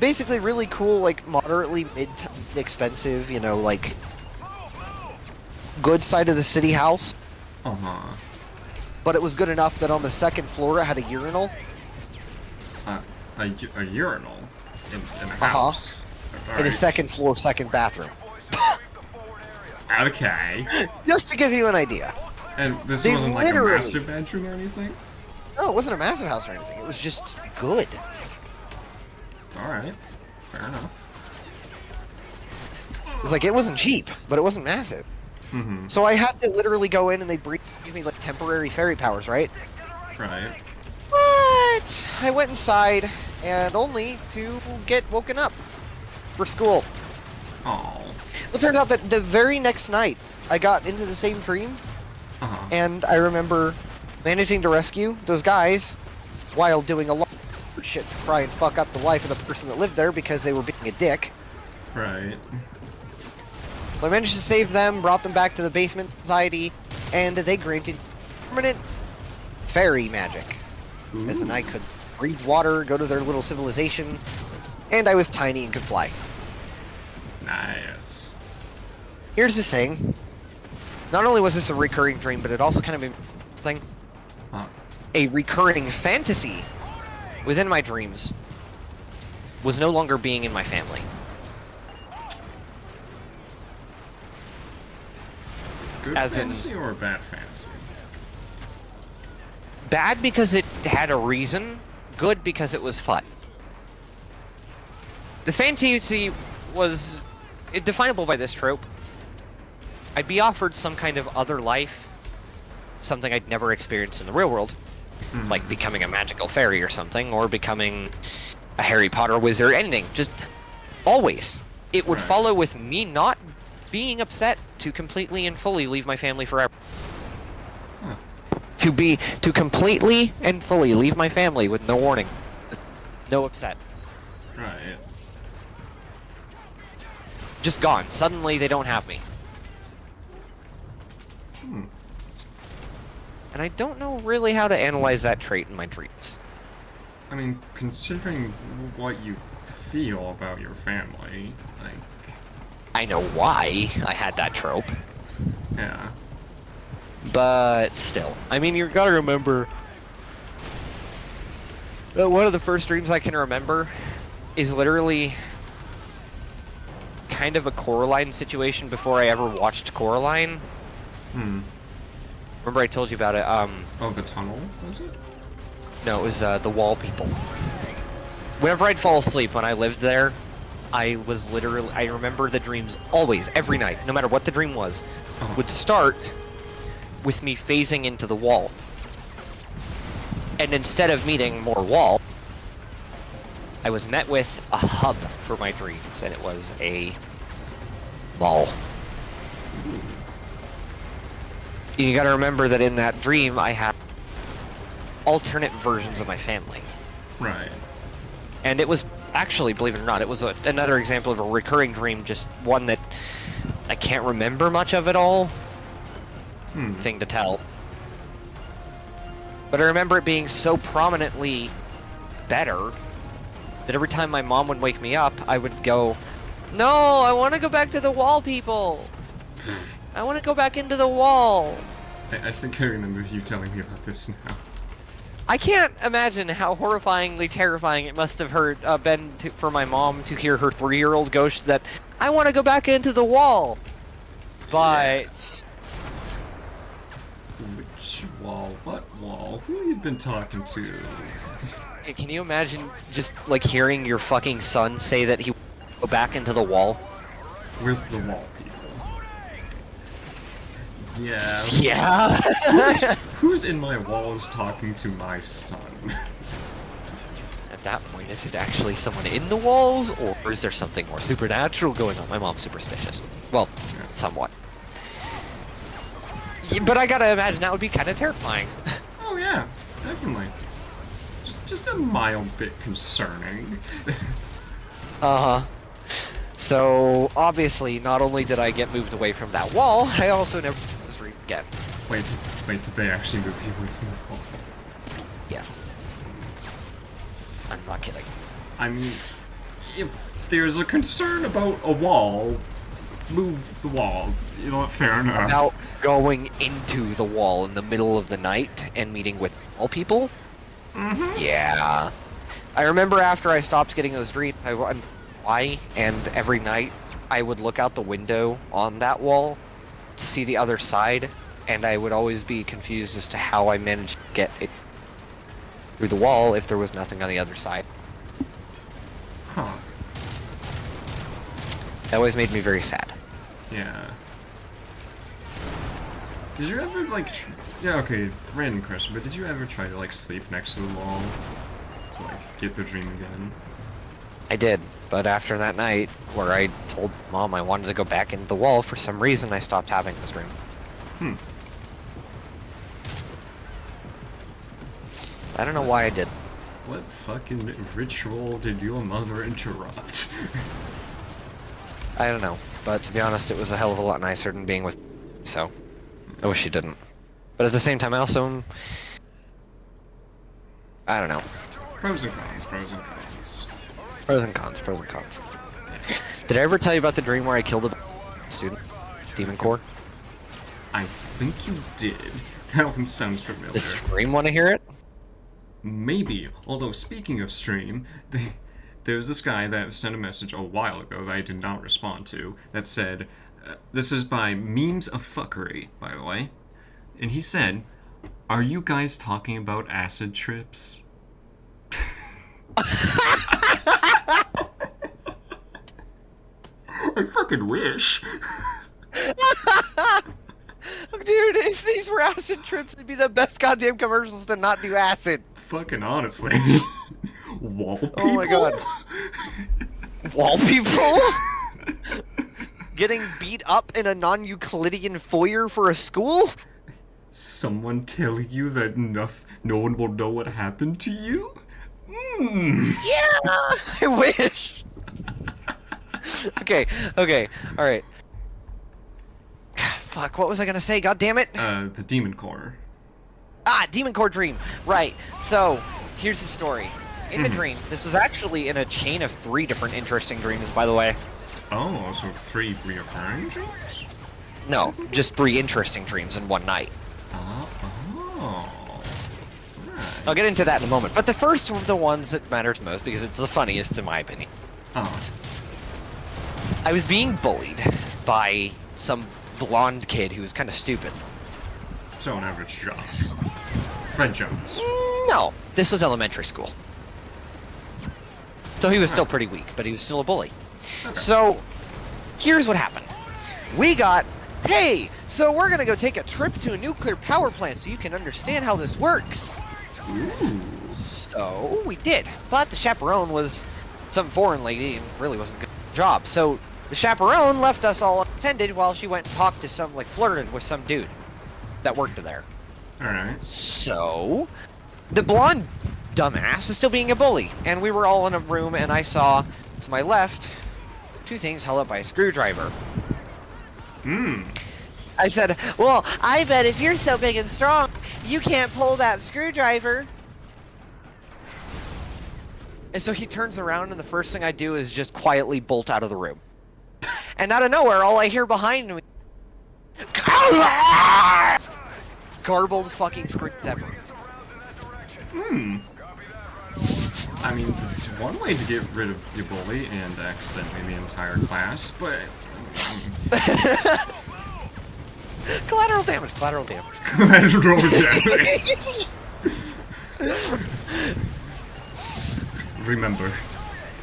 Basically really cool, like, moderately mid-expensive, you know, like, good side of the city house. Uh-huh. But it was good enough that on the 2nd floor it had a urinal. A urinal in a Uh-huh. house. In a Alright. 2nd floor, 2nd bathroom. Okay. Just to give you an idea. And this They wasn't like a literally- master bedroom or anything? No, it wasn't a massive house or anything. It was just good. Alright. Fair enough. It's like, it wasn't cheap, but it wasn't massive. Mm-hmm. So I had to literally go in and they'd give me, like, temporary fairy powers, right? Right. But I went inside, and only to get woken up for school. Oh. It turns out that the very next night, I got into the same dream, Uh-huh. and I remember managing to rescue those guys while doing a lot of shit to try and fuck up the life of the person that lived there because they were being a dick. Right. So I managed to save them, brought them back to the basement society, and they granted permanent fairy magic. As in, I could breathe water, go to their little civilization, and I was tiny and could fly. Nice. Here's the thing. Not only was this a recurring dream, but it also kind of been thing. Huh. A recurring fantasy within my dreams was no longer being in my family. Good As in- fantasy or bad fantasy? Bad because it had a reason, good because it was fun. The fantasy was definable by this trope. I'd be offered some kind of other life, something I'd never experienced in the real world, like becoming a magical fairy or something, or becoming a Harry Potter wizard, anything. Just always. It would Right. follow with me not being upset to completely and fully leave my family forever. Huh. To completely and fully leave my family with no warning. With no upset. Right. Just gone. Suddenly they don't have me. Hmm. And I don't know really how to analyze that trait in my dreams. I mean, considering what you feel about your family, like, I know why I had that trope, yeah. but still. I mean, you gotta remember that one of the first dreams I can remember is literally kind of a Coraline situation before I ever watched Coraline. Hmm. Remember I told you about it? Oh, the tunnel, was it? No, it was the wall people. Whenever I'd fall asleep when I lived there, I remember the dreams always, every night, no matter what the dream was, Oh. would start with me phasing into the wall. And instead of meeting more wall, I was met with a hub for my dreams, and it was a mall. You gotta remember that in that dream, I had alternate versions of my family. Right. And it was actually, believe it or not, it was another example of a recurring dream, just one that I can't remember much of it all. Thing to tell. But I remember it being so prominently better that every time my mom would wake me up, I would go, "No, I want to go back to the wall, people. I want to go back into the wall." I think I remember you telling me about this now. I can't imagine how horrifyingly terrifying it must have been for my mom to hear her 3-year-old ghost that, "I want to go back into the wall." But Which wall? What wall? Who have you been talking to? can you imagine just like hearing your fucking son say that he will go back into the wall? With the wall people. Yeah. Yeah. Who's in my walls talking to my son? At that point, is it actually someone in the walls, or is there something more supernatural going on? My mom's superstitious. Well, somewhat. Yeah, but I gotta imagine that would be kind of terrifying. Oh yeah, definitely. just a mild bit concerning. Uh-huh. So, obviously, not only did I get moved away from that wall, I also never was dream again. Wait, did they actually move you away from the wall? Yes. I'm not kidding. I mean, if there's a concern about a wall, move the walls. You know what? Fair enough. About going into the wall in the middle of the night and meeting with all people? Mm-hmm. Yeah. I remember after I stopped getting those dreams, why? And every night I would look out the window on that wall to see the other side, and I would always be confused as to how I managed to get it through the wall if there was nothing on the other side. Huh. That always made me very sad. Yeah. Did you ever, like, yeah, okay, random question, but did you ever try to, like, sleep next to the wall to, like, get the dream again? I did, but after that night where I told Mom I wanted to go back into the wall, for some reason I stopped having this dream. Hmm. I don't know why I did. What fucking ritual did your mother interrupt? I don't know, but to be honest, it was a hell of a lot nicer than being with so I wish she didn't. But at the same time, I also... I don't know. Pros and cons, pros and cons. Pros and cons, pros and cons. Did I ever tell you about the dream where I killed a student? Demon Core? I think you did. That one sounds familiar. Does Stream want to hear it? Maybe. Although, speaking of stream, there was this guy that sent a message a while ago that I did not respond to that said, this is by Memes of Fuckery, by the way, and he said, "Are you guys talking about acid trips?" I fucking wish. Dude, if these were acid trips, it'd be the best goddamn commercials to not do acid. Fucking honestly. Wall people? Oh my god. Wall people? Getting beat up in a non-Euclidean foyer for a school? Someone telling you that no one will know what happened to you? Yeah, I wish. Okay, alright. Fuck, what was I gonna say? God damn it. The Demon Core. Ah, Demon Core dream. Right. So, here's the story. In the dream, this was actually in a chain of 3 different interesting dreams, by the way. Oh, so 3 reoccurring dreams? No, just 3 interesting dreams in one night. Oh. I'll get into that in a moment. But the first of the ones that matters most, because it's the funniest in my opinion. Oh. I was being bullied by some blonde kid who was kind of stupid. So an average job. Fred Jones. No, this was elementary school. So he was still pretty weak, but he was still a bully. Okay. So, here's what happened. We got, hey, so we're gonna go take a trip to a nuclear power plant so you can understand how this works. Ooh. So, we did. But the chaperone was some foreign lady and really wasn't good at the job. So, the chaperone left us all unattended while she went and talked to some, like, flirted with some dude that worked there. Alright. So, the blonde dumbass is still being a bully, and we were all in a room, and I saw, to my left, 2 things held up by a screwdriver. I said, well, I bet if you're so big and strong, you can't pull that screwdriver. And so he turns around, and the first thing I do is just quietly bolt out of the room. And out of nowhere, all I hear behind me... garbled fucking screams ever. I mean, it's one way to get rid of your bully and accidentally the entire class, but... Collateral damage, collateral damage. Collateral damage. Remember,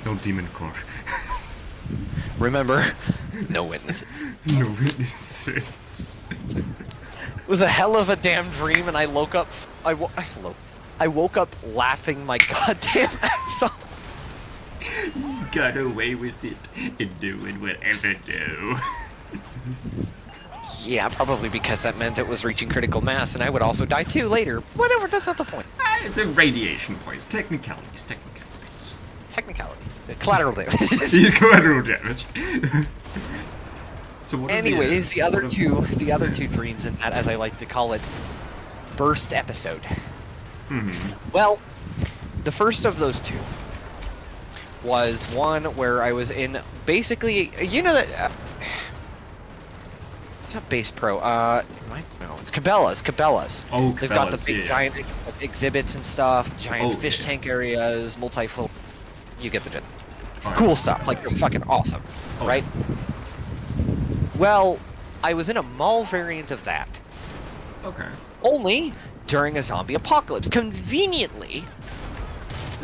no Demon Core. Remember, no witnesses. No witnesses. It was a hell of a damn dream, and I woke up. I woke up laughing my goddamn ass off. Got away with it and doing whatever do. Yeah, probably because that meant it was reaching critical mass, and I would also die too later. Whatever, that's not the point. It's a radiation points. Technicalities. Technicality. Collateral damage. He's collateral damage. So what are Anyways, the other what are- two dreams in that, as I like to call it, burst episode. Mhm. Well, the first of those two was one where I was in basically, you know that. It's not Base Pro. No, it's Cabela's. Oh, They've got the Cabela's, big yeah. giant exhibits and stuff, giant Oh, fish yeah. tank areas, multi-full. You get the gist. Alright. Cool stuff. Like they're fucking awesome, Oh. right? Well, I was in a mall variant of that. Okay. Only during a zombie apocalypse. Conveniently,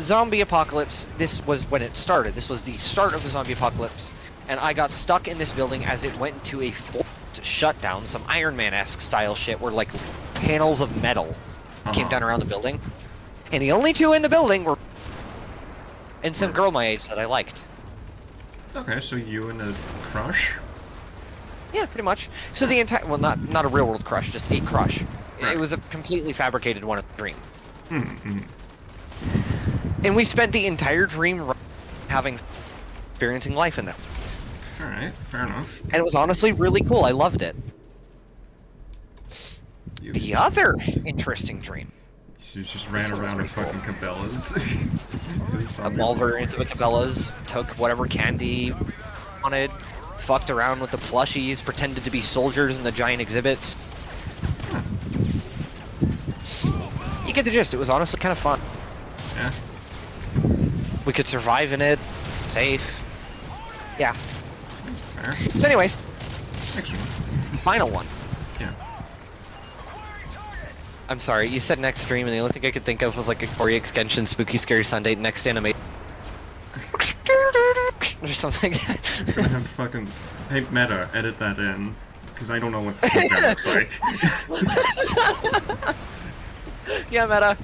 zombie apocalypse, this was when it started. This was the start of the zombie apocalypse. And I got stuck in this building as it went into a forced shutdown, some Iron Man-esque style shit where like panels of metal came down around the building. And the only two in the building were and some girl my age that I liked. Okay, so you and a crush? Yeah, pretty much. So the entire, well, not a real world crush, just a crush. Right. It was a completely fabricated one of the dream. Mm-hmm. And we spent the entire dream experiencing life in them. Alright, fair enough. And it was honestly really cool. I loved it. You, The other interesting dream, you just ran This one was around with pretty fucking Cabela's. a mall variant of a Cabela's, took whatever candy wanted, fucked around with the plushies, pretended to be soldiers in the giant exhibits. You get the gist. It was honestly kind of fun. Yeah. We could survive in it, safe. Yeah. Fair. So anyways, Excellent. the final one. Yeah. I'm sorry, you said next stream, and the only thing I could think of was like a Cory Extension Spooky Scary Sunday next anime. Or something like that. We're gonna have fucking. Hey, Meta, edit that in. Because I don't know what the fuck that looks like. Yeah, Meta.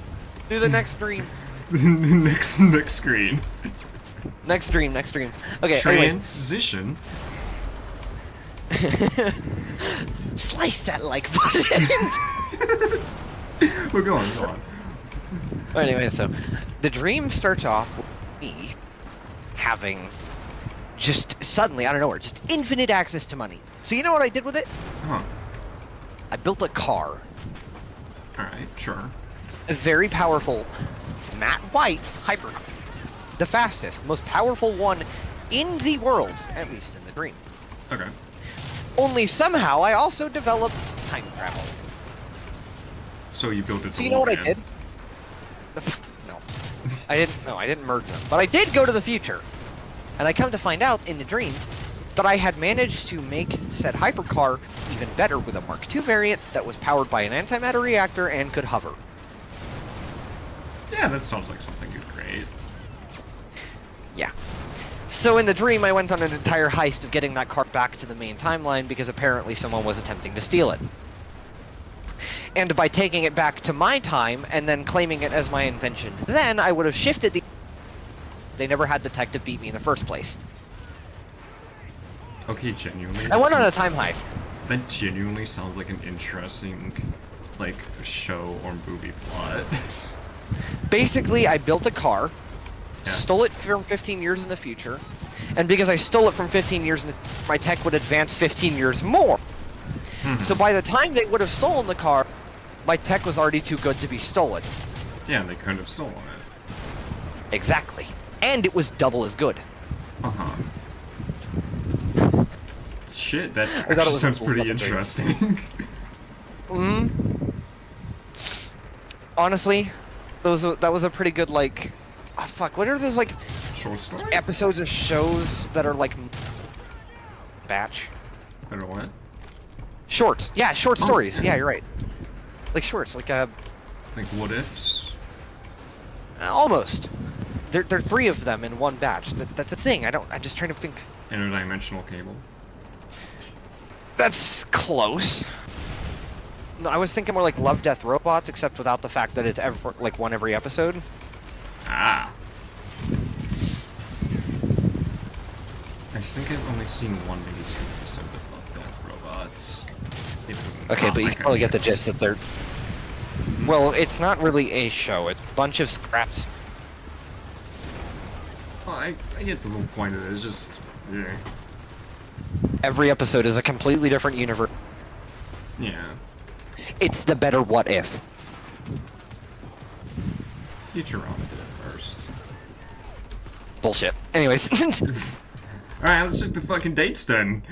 Do the next stream. next screen. Next stream. Okay, anyways. Transition. Slice that like button. Well, go on. Anyway, so the dream starts off with me having just suddenly, out of nowhere, just infinite access to money. So you know what I did with it? Huh. I built a car. Alright, sure. A very powerful matte white hypercar. The fastest, most powerful one in the world, at least in the dream. Okay. Only somehow I also developed time travel. So you built it. So you know what I did? No. I didn't merge them. But I did go to the future. And I come to find out in the dream that I had managed to make said hypercar even better with a Mark II variant that was powered by an antimatter reactor and could hover. Yeah, that sounds like something you'd create. Yeah. So in the dream, I went on an entire heist of getting that car back to the main timeline because apparently someone was attempting to steal it. And by taking it back to my time and then claiming it as my invention, then I would have shifted the... They never had the tech to beat me in the first place. Okay, genuinely. I went on a time heist. That genuinely sounds like an interesting, like, show or movie plot. Basically, I built a car, Yeah. stole it from 15 years in the future, and because I stole it from 15 years in the my tech would advance 15 years more. So by the time they would have stolen the car, my tech was already too good to be stolen. Yeah, they could have stolen it. Exactly. And it was double as good. Uh-huh. Shit, that thought it actually was a sounds cool pretty fucking dream. interesting. Honestly, that was a pretty good, like... Oh, fuck, what are those, like, Short story? episodes of shows that are, like... batch? I don't know what. Shorts. Yeah, short Oh, stories. yeah. Yeah, you're right. Like shorts, like, Like, what ifs? almost. There are 3 of them in one batch. That's a thing. I'm just trying to think. Interdimensional cable. That's close. No, I was thinking more like Love, Death, Robots, except without the fact that it's like one every episode. Ah. I think I've only seen 1, maybe 2 episodes of Love, Death, Robots. Okay, Oh but you my can probably God. get the gist that they're... Well, it's not really a show. It's a bunch of scraps. Well, I get the whole point of it. It's just, yeah. Every episode is a completely different universe. Yeah. It's the better what if. Futurama did it first. Bullshit. Anyways. Alright, let's check the fucking dates then.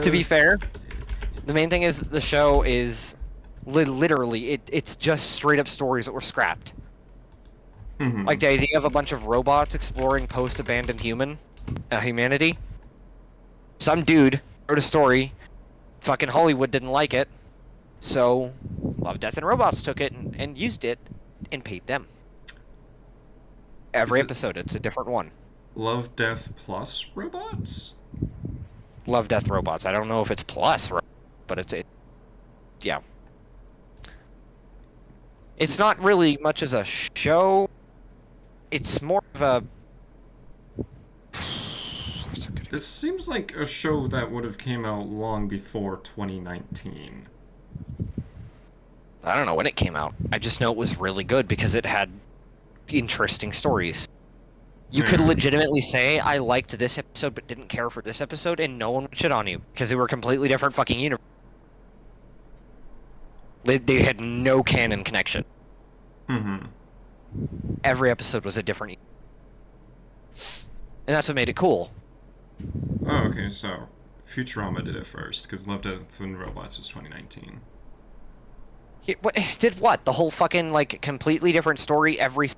To be fair, the main thing is the show is literally it's just straight up stories that were scrapped. Mhm. Like the idea of a bunch of robots exploring post-abandoned humanity. Some dude wrote a story. Fucking Hollywood didn't like it, so Love, Death, and Robots took it and used it and paid them. Every Is it- episode, it's a different one. Love, Death plus robots? Love, Death, Robots. I don't know if it's plus, but yeah. It's not really much as a show. It's more of a... What's a good This seems like a show that would have came out long before 2019. I don't know when it came out. I just know it was really good because it had interesting stories. You could Yeah. legitimately say, I liked this episode but didn't care for this episode, and no one would shit on you because they were completely different fucking universe. They had no canon connection. Mm-hmm. Every episode was a different... And that's what made it cool. Oh, okay, so Futurama did it first, because Love, Death, and Robots was 2019. Did what? The whole fucking, like, completely different story every,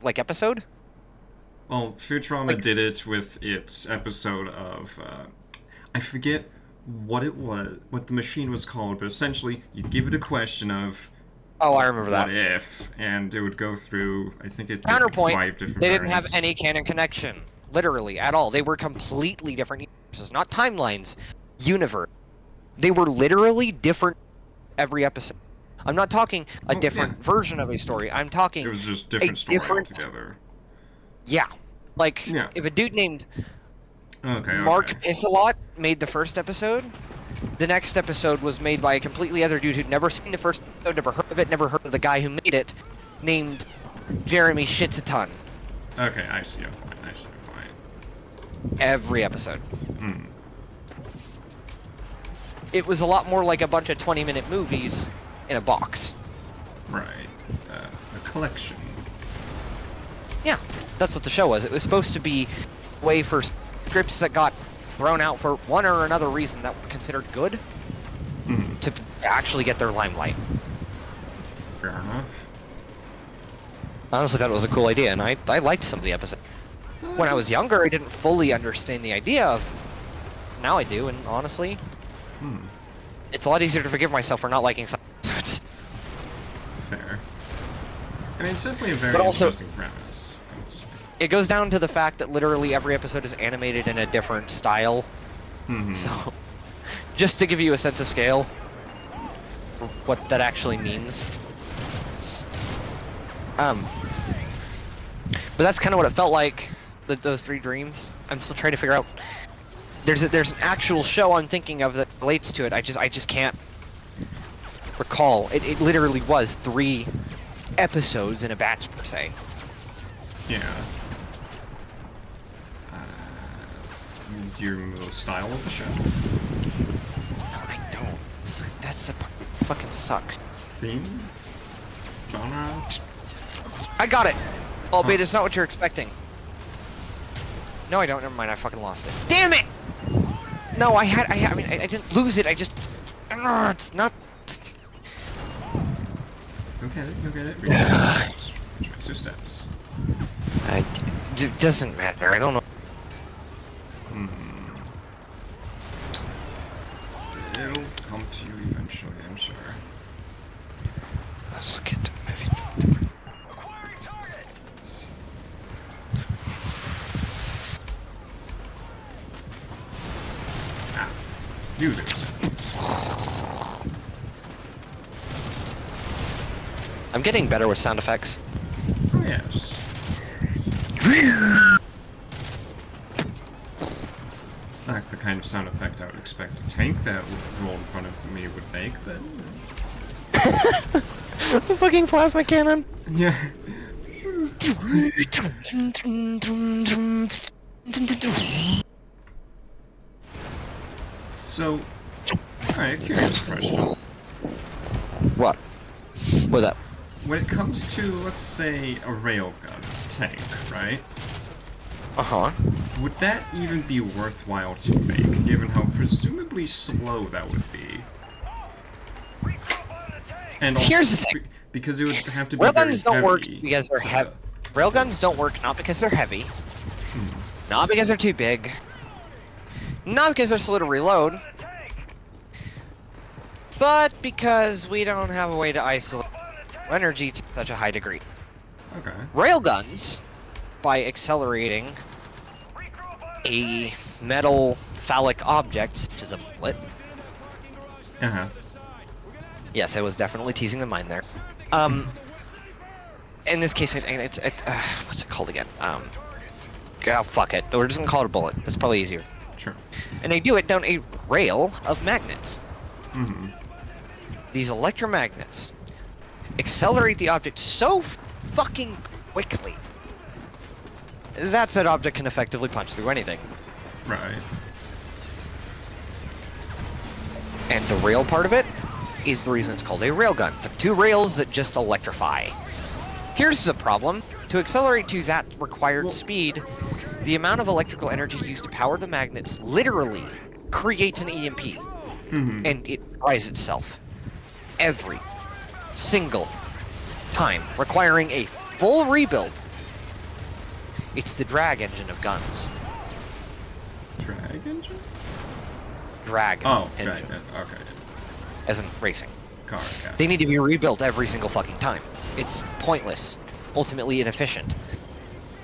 like, episode? Well, Futurama Like- did it with its episode of, I forget what it was, what the machine was called, but essentially, you'd give it a question of, Oh, I remember that. what if, and it would go through, I think it did like Counterpoint, 5 different they didn't have variants. any canon connection. Literally, at all. They were completely different universes. Not timelines. Universe. They were literally different every episode. I'm not talking a Oh, different yeah. version of a story. I'm talking... It was just different story different- altogether. Yeah. Like, Yeah. if a dude named Okay, Mark okay. Pissalot made the first episode, the next episode was made by a completely other dude who'd never seen the first episode, never heard of it, never heard of the guy who made it, named Jeremy Shits-a-ton. Okay, I see your point, I see your point. Every episode. Hmm. It was a lot more like a bunch of 20-minute movies in a box. Right. A collection. Yeah, that's what the show was. It was supposed to be a way for scripts that got thrown out for one or another reason that were considered good Hmm. to actually get their limelight. Fair enough. I honestly thought it was a cool idea, and I liked some of the episodes. When I was younger, I didn't fully understand the idea of... Now I do, and honestly, Hmm. it's a lot easier to forgive myself for not liking some episodes. Fair. I mean, it's definitely a very But also- interesting premise, I would say. It goes down to the fact that literally every episode is animated in a different style. Mhm. So, just to give you a sense of scale, for what that actually means. But that's kind of what it felt like, those 3 dreams. I'm still trying to figure out. There's an actual show I'm thinking of that relates to it. I just can't recall. It literally was 3 episodes in a batch per se. Yeah. Do you remember the style of the show? No, I don't. That's the part that fucking sucks. Theme? Genre? I got it! Albeit it's not what you're expecting. No, I don't. Never mind. I fucking lost it. Damn it! No, I mean, I didn't lose it. I just... It's not... Go get it, go get it. Retrace your steps. Retrace your steps. It doesn't matter. I don't know. It'll come to you eventually, I'm sure. Let's look at the movie. It's different. Let's see. Ah, knew there was enemies. I'm getting better with sound effects. Oh, yes. not the kind of sound effect I would expect a tank that would roll in front of me would make, but... The fucking plasma cannon. Yeah. So... Alright, curious question. What? What's up? When it comes to, let's say, a railgun tank, right? Uh-huh. Would that even be worthwhile to make, given how presumably slow that would be? And also, Here's the thing. Because it would have to be very Railguns don't work heavy because they're to- heavy. Railguns don't work not because they're heavy, not because they're too big, not because they're slow to reload, but because we don't have a way to isolate energy to such a high degree. Okay. Railguns, by accelerating a metal phallic object, such as a bullet. Uh-huh. Yes, I was definitely teasing the mind there. In this case, it's what's it called again? Oh, fuck it. We're just gonna call it a bullet. That's probably easier. Sure. And they do it down a rail of magnets. Mm-hmm. These electromagnets accelerate the object so fucking quickly that said object can effectively punch through anything. Right. And the rail part of it is the reason it's called a railgun. The two rails that just electrify. Here's the problem. To accelerate to that required speed, the amount of electrical energy used to power the magnets literally creates an EMP. Mm-hmm. And it fries itself. Every single time, requiring a full rebuild. It's the drag engine of guns. Drag engine? Drag Oh, engine. drag. Okay. As in racing. Car, yeah. They need to be rebuilt every single fucking time. It's pointless. Ultimately inefficient.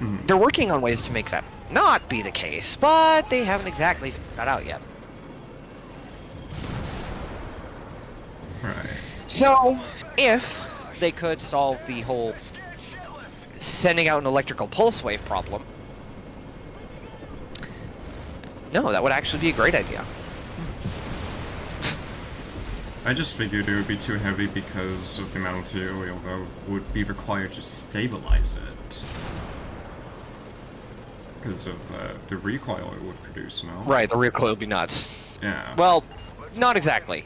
Mhm. They're working on ways to make that not be the case, but they haven't exactly figured that out yet. Right. So, if they could solve the whole sending out an electrical pulse wave problem, no, that would actually be a great idea. I just figured it would be too heavy because of the amount of material that would be required to stabilize it. Because of the recoil it would produce, no? Right, the recoil would be nuts. Yeah. Well, not exactly.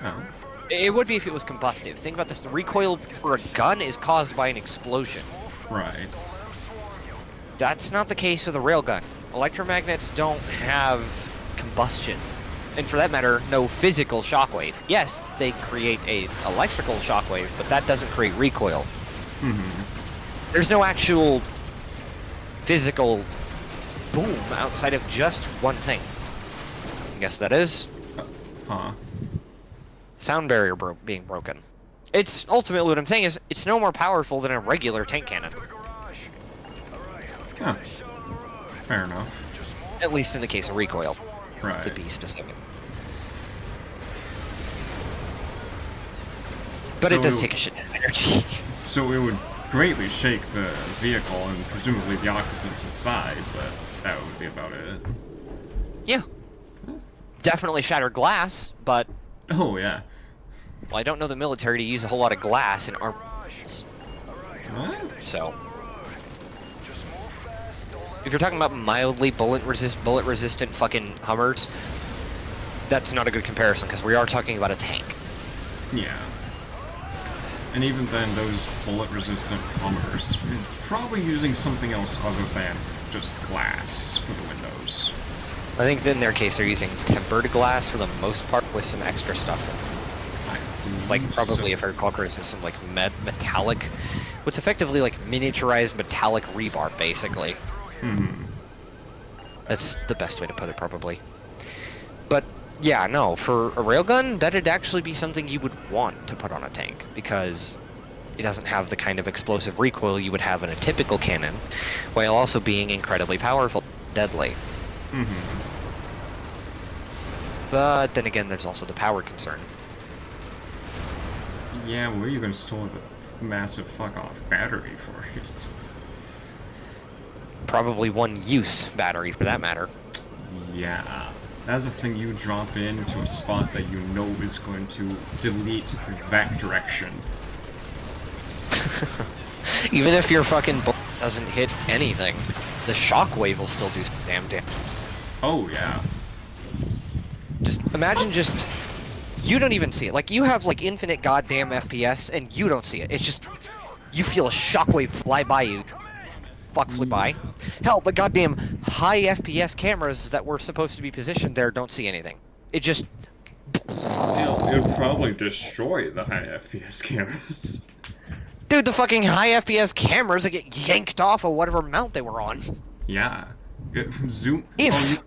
Oh. It would be if it was combustive. Think about this, the recoil for a gun is caused by an explosion. Right. That's not the case with a railgun. Electromagnets don't have combustion. And for that matter, no physical shockwave. Yes, they create a electrical shockwave, but that doesn't create recoil. Mm-hmm. There's no actual physical boom outside of just one thing. I guess that is Huh. sound barrier being broken. It's ultimately what I'm saying is it's no more powerful than a regular tank cannon. Huh. Fair enough. At least in the case of recoil, Right. to be specific. But it does So- take a shit ton of energy. So it would greatly shake the vehicle and presumably the occupants inside, but that would be about it. Yeah. Definitely shatter glass, but Oh, yeah. well, I don't know the military to use a whole lot of glass in armor. What? So, if you're talking about mildly bullet-resistant fucking Hummers, that's not a good comparison because we are talking about a tank. Yeah. And even then, those bullet-resistant Hummers, probably using something else other than just glass for the windows. I think in their case they're using tempered glass for the most part with some extra stuff. Like probably, if I recall correctly, some like metallic, what's effectively like miniaturized metallic rebar, basically. Mm-hmm. That's the best way to put it, probably. But yeah, no, for a railgun, that'd actually be something you would want to put on a tank because it doesn't have the kind of explosive recoil you would have in a typical cannon, while also being incredibly powerful, deadly. Mm-hmm. But then again, there's also the power concern. Yeah, where are you going to store the massive fuck-off battery for it? Probably one use battery for that matter. Yeah. That's a thing you drop into a spot that you know is going to delete that direction. Even if your fucking bullet doesn't hit anything, the shockwave will still do some damn damage. Oh yeah. Just imagine you don't even see it. Like, you have like infinite goddamn FPS and you don't see it. It's just you feel a shockwave fly by you. Flew by. Hell, the goddamn high FPS cameras that were supposed to be positioned there don't see anything. It just It would probably destroy the high FPS cameras. Dude, the fucking high FPS cameras that get yanked off of whatever mount they were on. Yeah. Zoom. If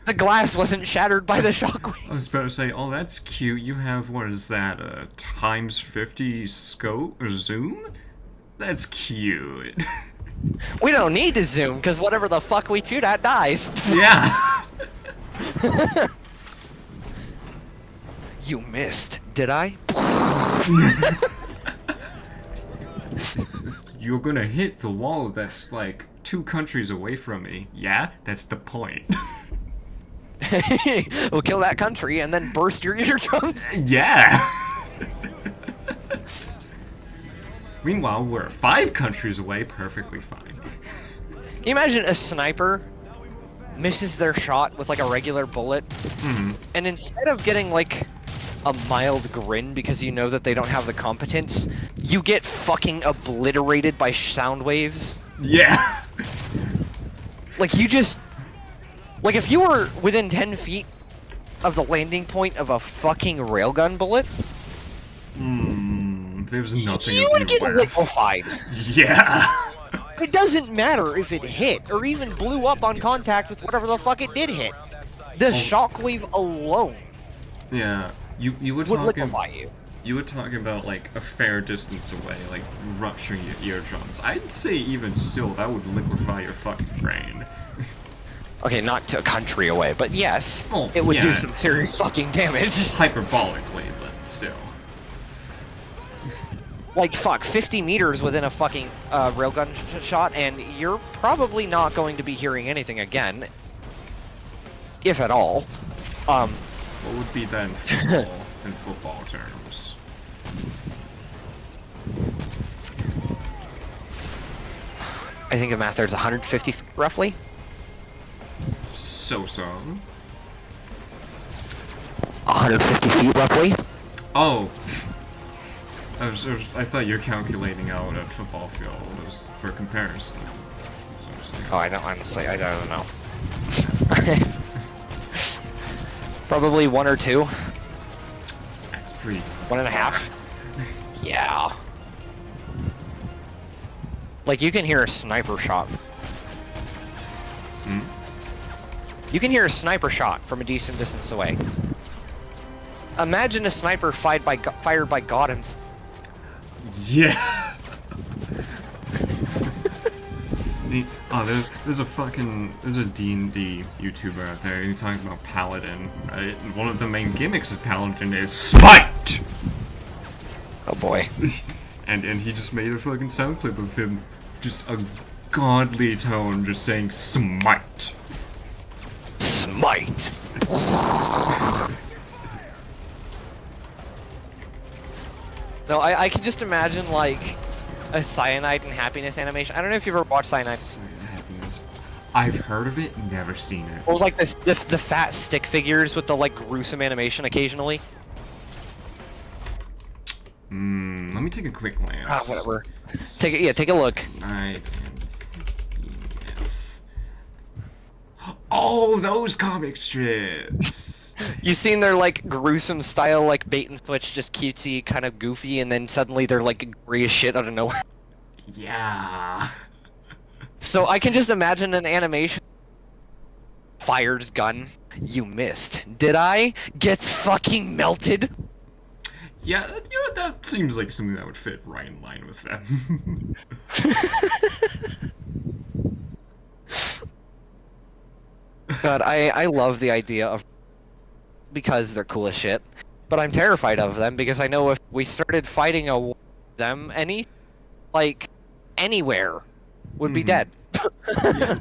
the glass wasn't shattered by the shockwave. I was about to say, oh, that's cute. You have, what is that, times 50 scope or zoom? That's cute. We don't need to zoom, because whatever the fuck we shoot at dies. Yeah. You missed, did I? You're gonna hit the wall that's like 2 countries away from me. Yeah, that's the point. We'll kill that country and then burst your eardrums. Yeah. Meanwhile, we're 5 countries away, perfectly fine. Can you imagine a sniper misses their shot with like a regular bullet, and instead of getting like a mild grin because you know that they don't have the competence, you get fucking obliterated by sound waves? Yeah. Like, you just... Like, if you were within 10 feet of the landing point of a fucking railgun bullet... There's nothing you would get liquefied. Yeah. It doesn't matter if it hit, or even blew up on contact with whatever the fuck it did hit. The shockwave alone Yeah. You were would talking... liquefy you. You were talking about, like, a fair distance away, like, rupturing your eardrums. I'd say even still, that would liquefy your fucking brain. Okay, not to a country away, but yes, Oh, it would do yeah. some serious fucking damage. Hyperbolically, but still. Like, fuck, 50 meters within a fucking railgun shot, and you're probably not going to be hearing anything again. If at all. What would be that in football terms? I think the math there's 150 feet, roughly. So-so. 150 feet, roughly. Oh. I thought you were calculating out a football field for comparison. That's what I'm saying. Oh, I don't, honestly, I don't know. Probably 1 or 2. That's pretty... 1.5. Yeah. Like, you can hear a sniper shot. You can hear a sniper shot from a decent distance away. Imagine a sniper fired by God himself. Yeah. There's a D&D YouTuber out there, and he's talking about Paladin, right? And one of the main gimmicks of Paladin is SMITE! Oh boy. and he just made a fucking sound clip of him, just a godly tone, just saying SMITE. Smite. No, I can just imagine, like, a Cyanide and Happiness animation. I don't know if you've ever watched Cyanide. Happiness. I've heard of it, never seen it. It was like the fat stick figures with the, like, gruesome animation occasionally. Let me take a quick glance. Ah, whatever. Take a look. Yes. Oh, those comic strips! You seen their, like, gruesome style, like, bait and switch, just cutesy, kind of goofy, and then suddenly they're, like, gory as shit out of nowhere. Yeah. So I can just imagine an animation. Fires gun. You missed. Did I? Gets fucking melted. Yeah, that seems like something that would fit right in line with them. God, I love the idea of... because they're cool as shit. But I'm terrified of them because I know if we started fighting a war with them, anywhere would be dead. Yeah.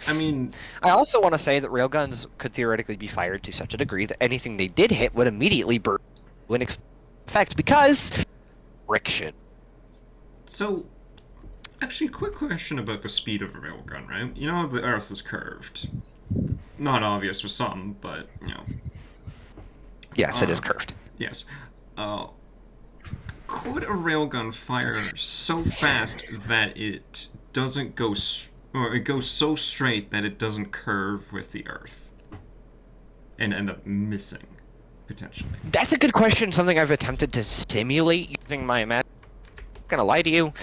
I mean, I also want to say that railguns could theoretically be fired to such a degree that anything they did hit would immediately burn in effect because friction. so actually, quick question about the speed of a railgun, right? You know, the Earth is curved. Not obvious for some, but you know. Yes, it is curved. Yes. Could a railgun fire so fast that it doesn't go, or it goes so straight that it doesn't curve with the Earth, and end up missing, potentially? That's a good question. Something I've attempted to simulate using my imagination. I'm not gonna lie to you,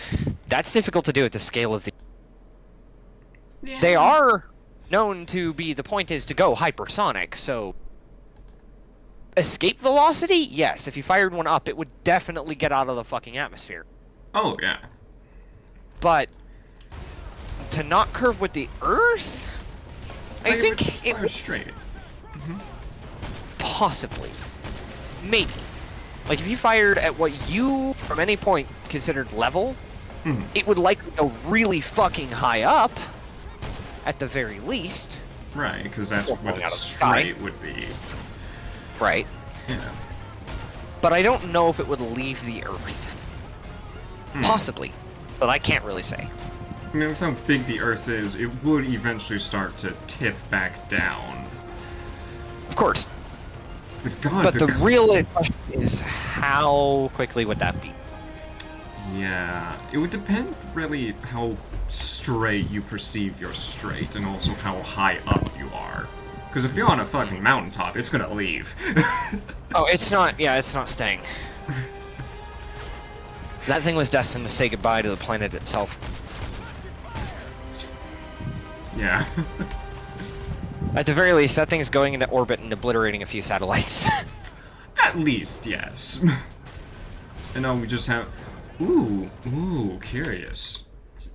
that's difficult to do at the scale of the. Yeah. They are known to be. The point is to go hypersonic. So. Escape velocity? Yes. If you fired one up, it would definitely get out of the fucking atmosphere. Oh yeah. But to not curve with the Earth, I Like, think if it fire would straight. possibly, maybe. Like if you fired at what you, from any point, considered level, it would likely go really fucking high up, at the very least. Right, because that's Before what going it out of the sky. straight would be. Right. Yeah. But I don't know if it would leave the Earth. Possibly. But I can't really say. I mean, with how big the Earth is, it would eventually start to tip back down. Of course. But God, But the real question is, how quickly would that be? Yeah, it would depend really how straight you perceive your straight, and also how high up you are. Because if you're on a fucking mountaintop, it's gonna leave. Oh, it's not. Yeah, it's not staying. That thing was destined to say goodbye to the planet itself. Yeah. At the very least, that thing's going into orbit and obliterating a few satellites. At least, yes. And now we just have... Ooh, curious.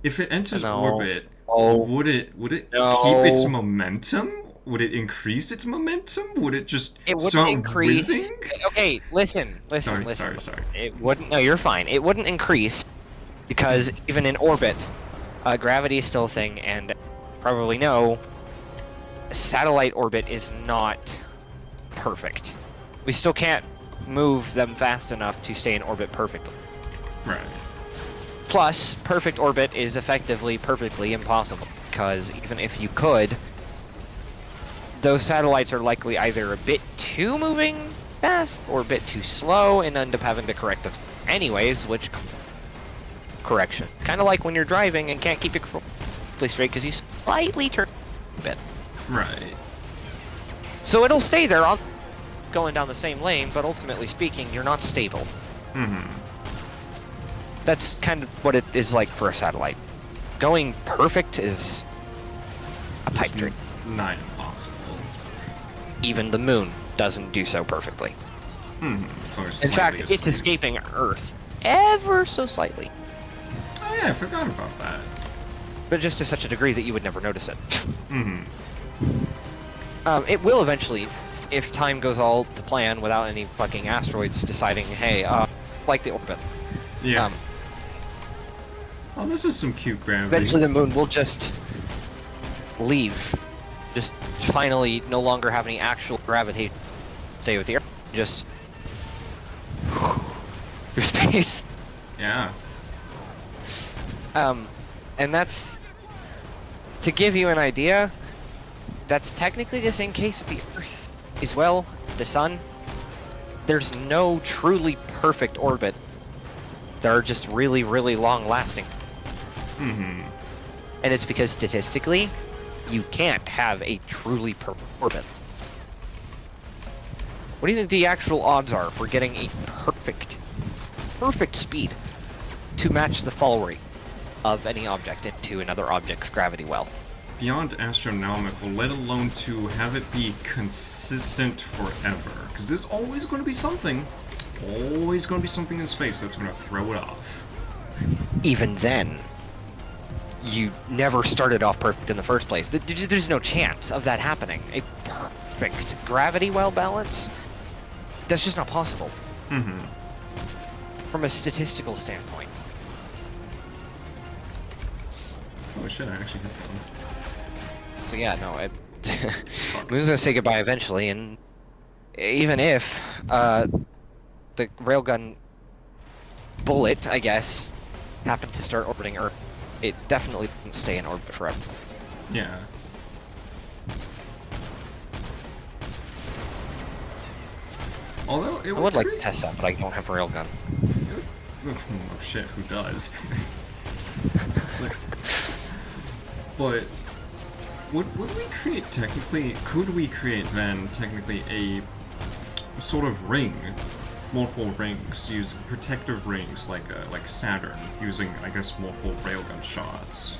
If it enters No. orbit, Oh. would it No. keep its momentum? Would it increase its momentum? Would it just It wouldn't start increase. whizzing? Okay, listen. Sorry. It wouldn't. No, you're fine. It wouldn't increase because even in orbit, gravity is still a thing, and probably know satellite orbit is not perfect. We still can't move them fast enough to stay in orbit perfectly. Right. Plus, perfect orbit is effectively perfectly impossible because even if you could, those satellites are likely either a bit too moving fast or a bit too slow and end up having to correct them anyways, which correction. Kind of like when you're driving and can't keep it completely straight because you slightly turn a bit. Right. So it'll stay there on going down the same lane, but ultimately speaking, you're not stable. That's kind of what it is like for a satellite. Going perfect is a pipe dream. Not impossible. Even the moon doesn't do so perfectly. It's always In fact, slightly it's askew. escaping Earth ever so slightly, Oh yeah, I forgot about that. but just to such a degree that you would never notice it. It will eventually, if time goes all to plan without any fucking asteroids deciding, hey, like the orbit. Yeah. Oh, this is some cute gravity. Eventually the moon will just leave. Just finally no longer have any actual gravitation. Stay with the Earth. Just through space. Yeah. And that's, to give you an idea, that's technically the same case with the Earth as well, the Sun. There's no truly perfect orbit. There are just really, really long-lasting. And it's because statistically, you can't have a truly perfect orbit. What do you think the actual odds are for getting a perfect speed to match the fall rate of any object into another object's gravity well? Beyond astronomical, let alone to have it be consistent forever. Because there's always going to be something. Always going to be something in space that's going to throw it off. Even then, you never started off perfect in the first place. There's no chance of that happening. A perfect gravity well balance? That's just not possible. From a statistical standpoint. Oh shit, I actually hit that one. So yeah, no, Moon's gonna say goodbye eventually, and even if the railgun bullet, I guess, happened to start orbiting Earth, it definitely didn't stay in orbit forever. Yeah. Although it I would like to test that, but I don't have a railgun. Oh shit, who does? But would we create technically? Could we create then technically a sort of ring, multiple rings, using protective rings like Saturn, using I guess multiple railgun shots?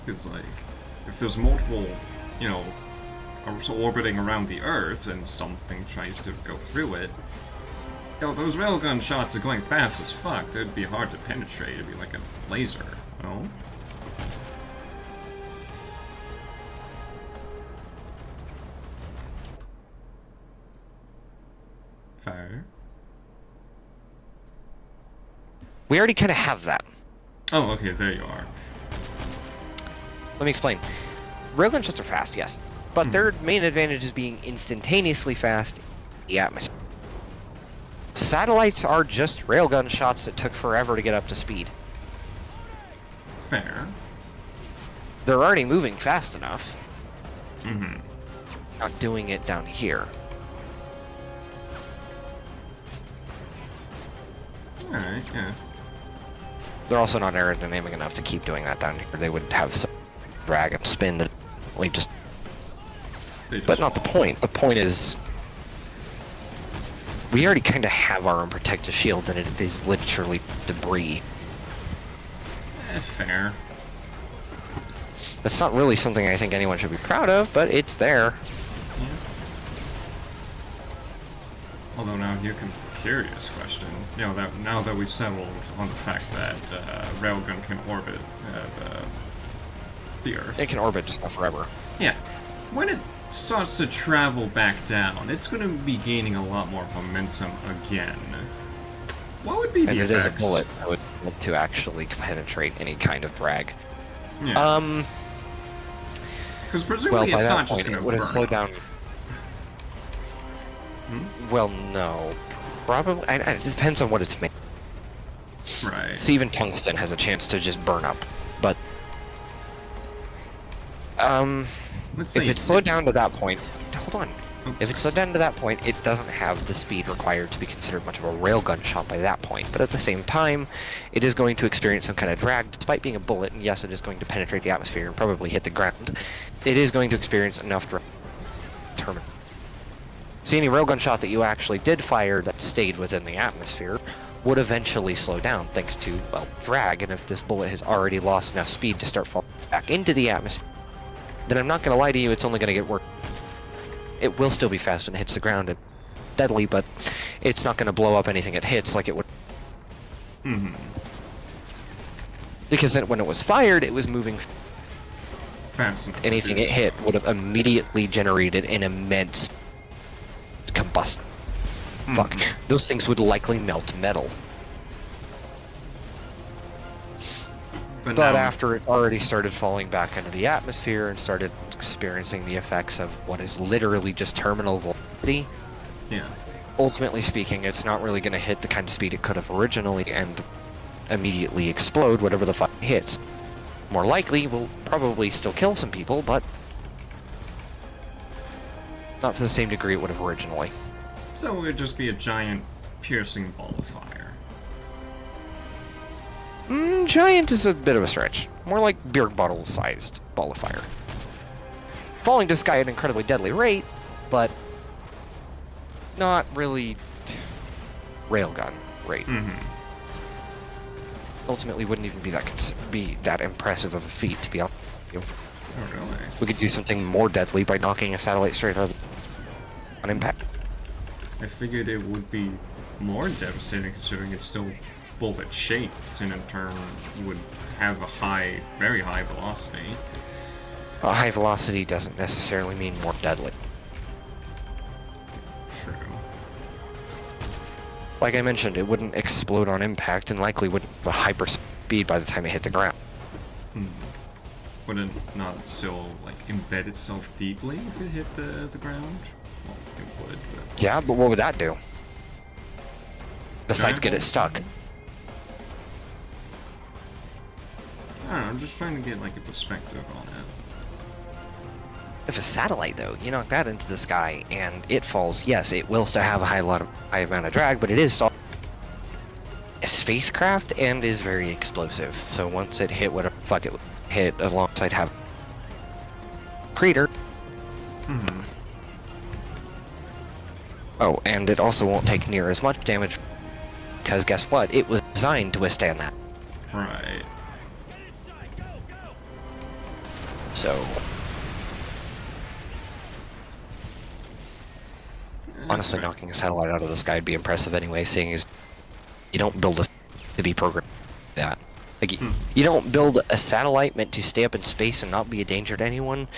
Because like, if there's multiple, you know, orbiting around the Earth and something tries to go through it, you know, those railgun shots are going fast as fuck. They'd be hard to penetrate. It'd be like a laser, no? Fire. We already kind of have that. Oh, okay, there you are. Let me explain. Railgun shots are fast, yes, but their main advantage is being instantaneously fast in the atmosphere. Satellites are just railgun shots that took forever to get up to speed. Fair. They're already moving fast enough. Mm-hmm. Not doing it down here. Alright, yeah. They're also not aerodynamic enough to keep doing that down here. They would have some drag and spin that we just... But not the point. The point is... we already kind of have our own protective shield, and it is literally debris. Fair. That's not really something I think anyone should be proud of, but it's there. Yeah. Although now here comes the curious question. You know, that now that we've settled on the fact that railgun can orbit the Earth. It can orbit just not forever. Yeah. When it starts to travel back down, it's going to be gaining a lot more momentum again. What would be the And it effects? is a bullet that would want to actually penetrate any kind of drag. Yeah. Because Well, presumably by it's that not just point, going it to would burn have slowed up. down. Well, no. Probably. It depends on what it's made. Right. So even tungsten has a chance to just burn up. But, Let's say if it's slowed down to that point, hold on. Oops. If it's slowed down to that point, it doesn't have the speed required to be considered much of a railgun shot by that point. But at the same time, it is going to experience some kind of drag, despite being a bullet, and yes, it is going to penetrate the atmosphere and probably hit the ground. It is going to experience enough drag to terminate. See, any railgun shot that you actually did fire that stayed within the atmosphere would eventually slow down, thanks to, well, drag, and if this bullet has already lost enough speed to start falling back into the atmosphere, then I'm not going to lie to you, it's only going to get worse. It will still be fast when it hits the ground and deadly, but it's not going to blow up anything it hits like it would. Mm-hmm. Because when it was fired, it was moving. Fast enough. Anything it hit would have immediately generated an immense combustion. Fuck. Those things would likely melt metal. But now, after it already started falling back into the atmosphere and started experiencing the effects of what is literally just terminal velocity, yeah. ultimately speaking, it's not really going to hit the kind of speed it could have originally and immediately explode whatever the fuck it hits. More likely, will probably still kill some people, but not to the same degree it would have originally. So it would just be a giant piercing ball of fire. Giant is a bit of a stretch. More like beer bottle-sized ball of fire. Falling to the sky at an incredibly deadly rate, but not really railgun rate. Ultimately, wouldn't even be that impressive of a feat, to be honest with you. Oh, really? We could do something more deadly by knocking a satellite straight out of on impact. I figured it would be more devastating considering it's still bullet shaped and in turn would have a very high velocity. A high velocity doesn't necessarily mean more deadly. True. like I mentioned, it wouldn't explode on impact and likely wouldn't have a hyper speed by the time it hit the ground. Would it not still, like, embed itself deeply if it hit the ground? Well, it would, but... Yeah, but what would that do? Besides Giant get it hole? stuck. I don't know, I'm just trying to get, like, a perspective on it. If a satellite, though, you knock that into the sky and it falls, yes, it will still have a high amount of drag, but it is still a spacecraft and is very explosive. So once it hit whatever fuck it would hit alongside have crater. Oh, and it also won't take near as much damage because guess what? It was designed to withstand that. Right. So honestly, Okay. knocking a satellite out of the sky would be impressive anyway, seeing as you don't build a to be programmed like that. Like, you don't build a satellite meant to stay up in space and not be a danger to anyone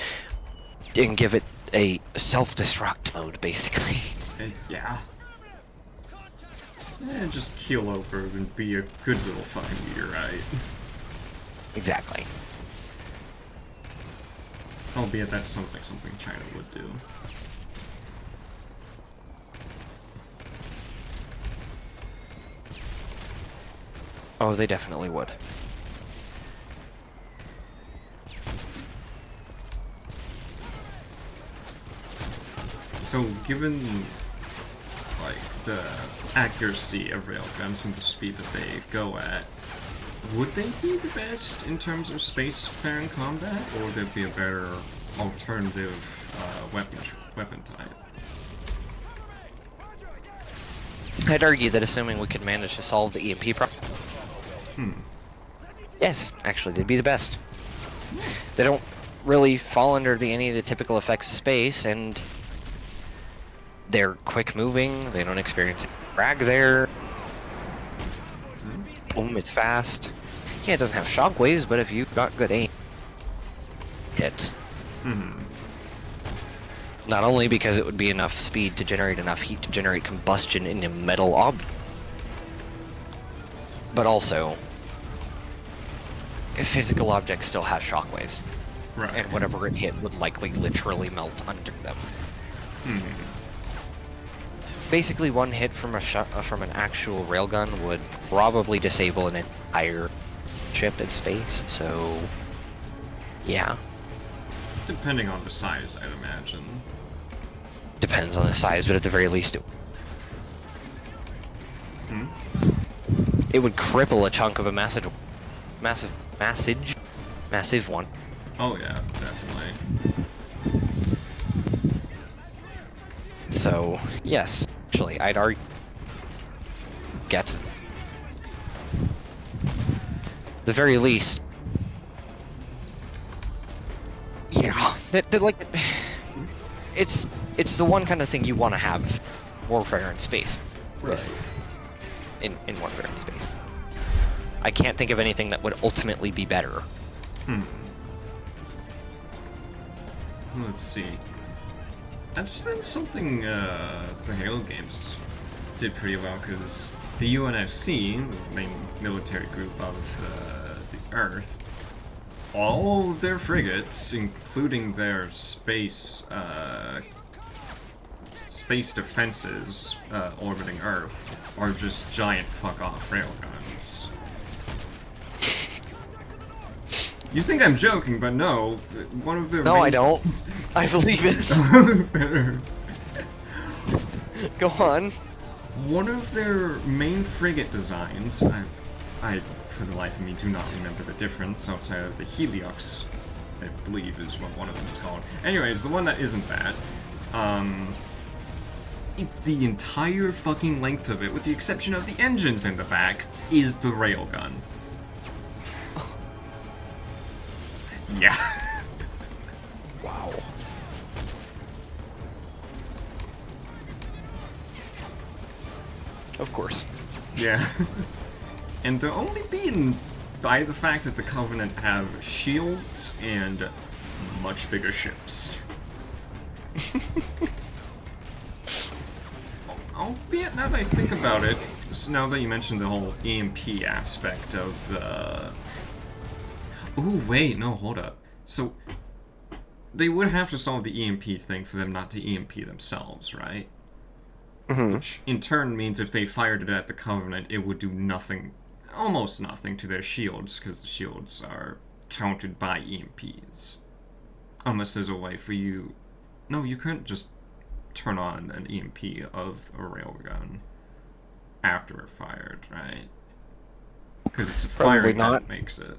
and give it a self-destruct mode, basically. Yeah. Just keel over and be a good little fucking meteorite. Exactly. Albeit that sounds like something China would do. Oh, they definitely would. So, given, like, the accuracy of railguns and the speed that they go at, would they be the best in terms of spacefaring combat, or would there be a better alternative weapon type? I'd argue that assuming we could manage to solve the EMP problem. Yes, actually, they'd be the best. They don't really fall under any of the typical effects of space, and they're quick moving, they don't experience drag there. Boom, it's fast. Yeah, it doesn't have shockwaves, but if you've got good aim, hits. Not only because it would be enough speed to generate enough heat to generate combustion in a metal object, but also, if physical objects still have shockwaves, Right. and whatever it hit would likely literally melt under them. Basically, one hit from from an actual railgun would probably disable an entire ship in space. So, yeah, Depending on the size, I'd imagine. depends on the size, but at the very least, it would cripple a chunk of a massive one. Oh yeah, definitely. So, yes, actually, I'd argue gets the very least. Yeah, like it's the one kind of thing you want to have warfare in space. Right. In warfare in space. I can't think of anything that would ultimately be better. Let's see. That's something the Halo games did pretty well, because the UNSC, the main military group of the Earth, all of their frigates, including their space defenses orbiting Earth, are just giant fuck-off railguns. You think I'm joking, but no. One of their No, I don't. I believe it. Go on. One of their main frigate designs, I for the life of me do not remember the difference outside of the Heliox, I believe is what one of them is called. Anyways, the one that isn't that, the entire fucking length of it, with the exception of the engines in the back, is the railgun. Yeah. Wow. Of course. Yeah. And they're only beaten by the fact that the Covenant have shields and much bigger ships. Albeit, now that I think about it, So now that you mentioned the whole EMP aspect of Ooh, wait, no, hold up. So, they would have to solve the EMP thing for them not to EMP themselves, right? Mm-hmm. Which, in turn, means if they fired it at the Covenant, it would do nothing, almost nothing to their shields, because the shields are counted by EMPs. Unless there's a way for you... No, you couldn't just turn on an EMP of a railgun after it fired, right? Because it's a fire Probably that not. makes it.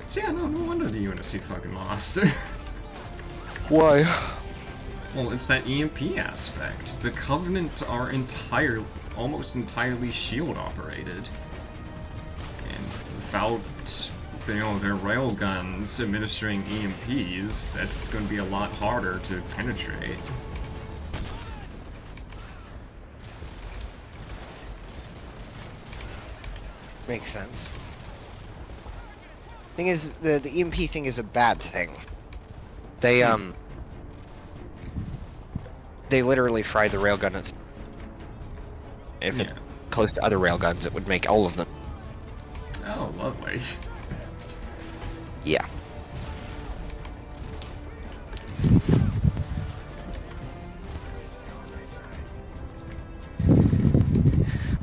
So yeah, no wonder the UNSC fucking lost. Why? Well, it's that EMP aspect. The Covenant are almost entirely shield operated. And without, their railguns administering EMPs, that's going to be a lot harder to penetrate. Makes sense. Thing is, the EMP thing is a bad thing. They literally fry the railgun. If it's close to other railguns, it would make all of them. Oh, lovely. Yeah.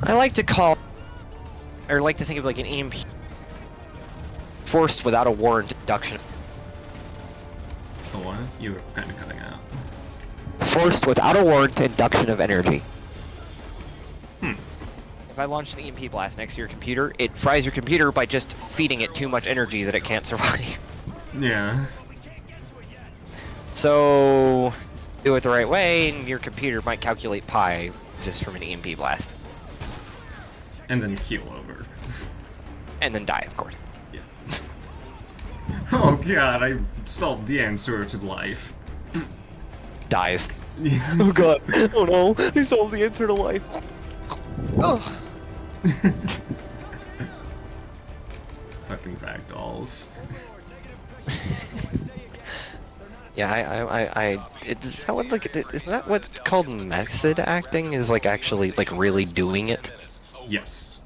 I like to call, or like to think of like an EMP forced without a warrant induction. Oh, what? You were kind of cutting out. Forced without a warrant induction of energy. Hmm. If I launch an EMP blast next to your computer, it fries your computer by just feeding it too much energy that it can't survive. Yeah. So, do it the right way, and your computer might calculate pi just from an EMP blast. And then keel over. And then die, of course. Yeah. Oh god, I solved the answer to life. Dies. Oh god. Oh no, they solved the answer to life. Ugh. Fucking ragdolls. Yeah, is that what, like, is that what's called method acting? Is like actually like really doing it? Yes.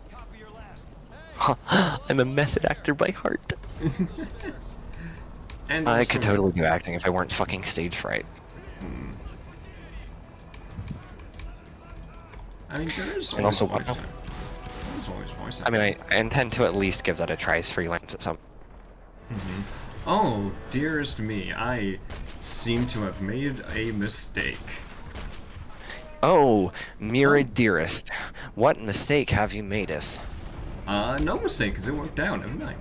I'm a method actor by heart. And I also- could totally do acting if I weren't fucking stage fright. I mean, there's And always also voice what? acting. There's always voice I mean, I intend to at least give that a try as freelance at some. Oh, dearest me, I seem to have made a mistake. Oh, Mira dearest, what mistake have you made us? No mistake, because it worked out, never mind.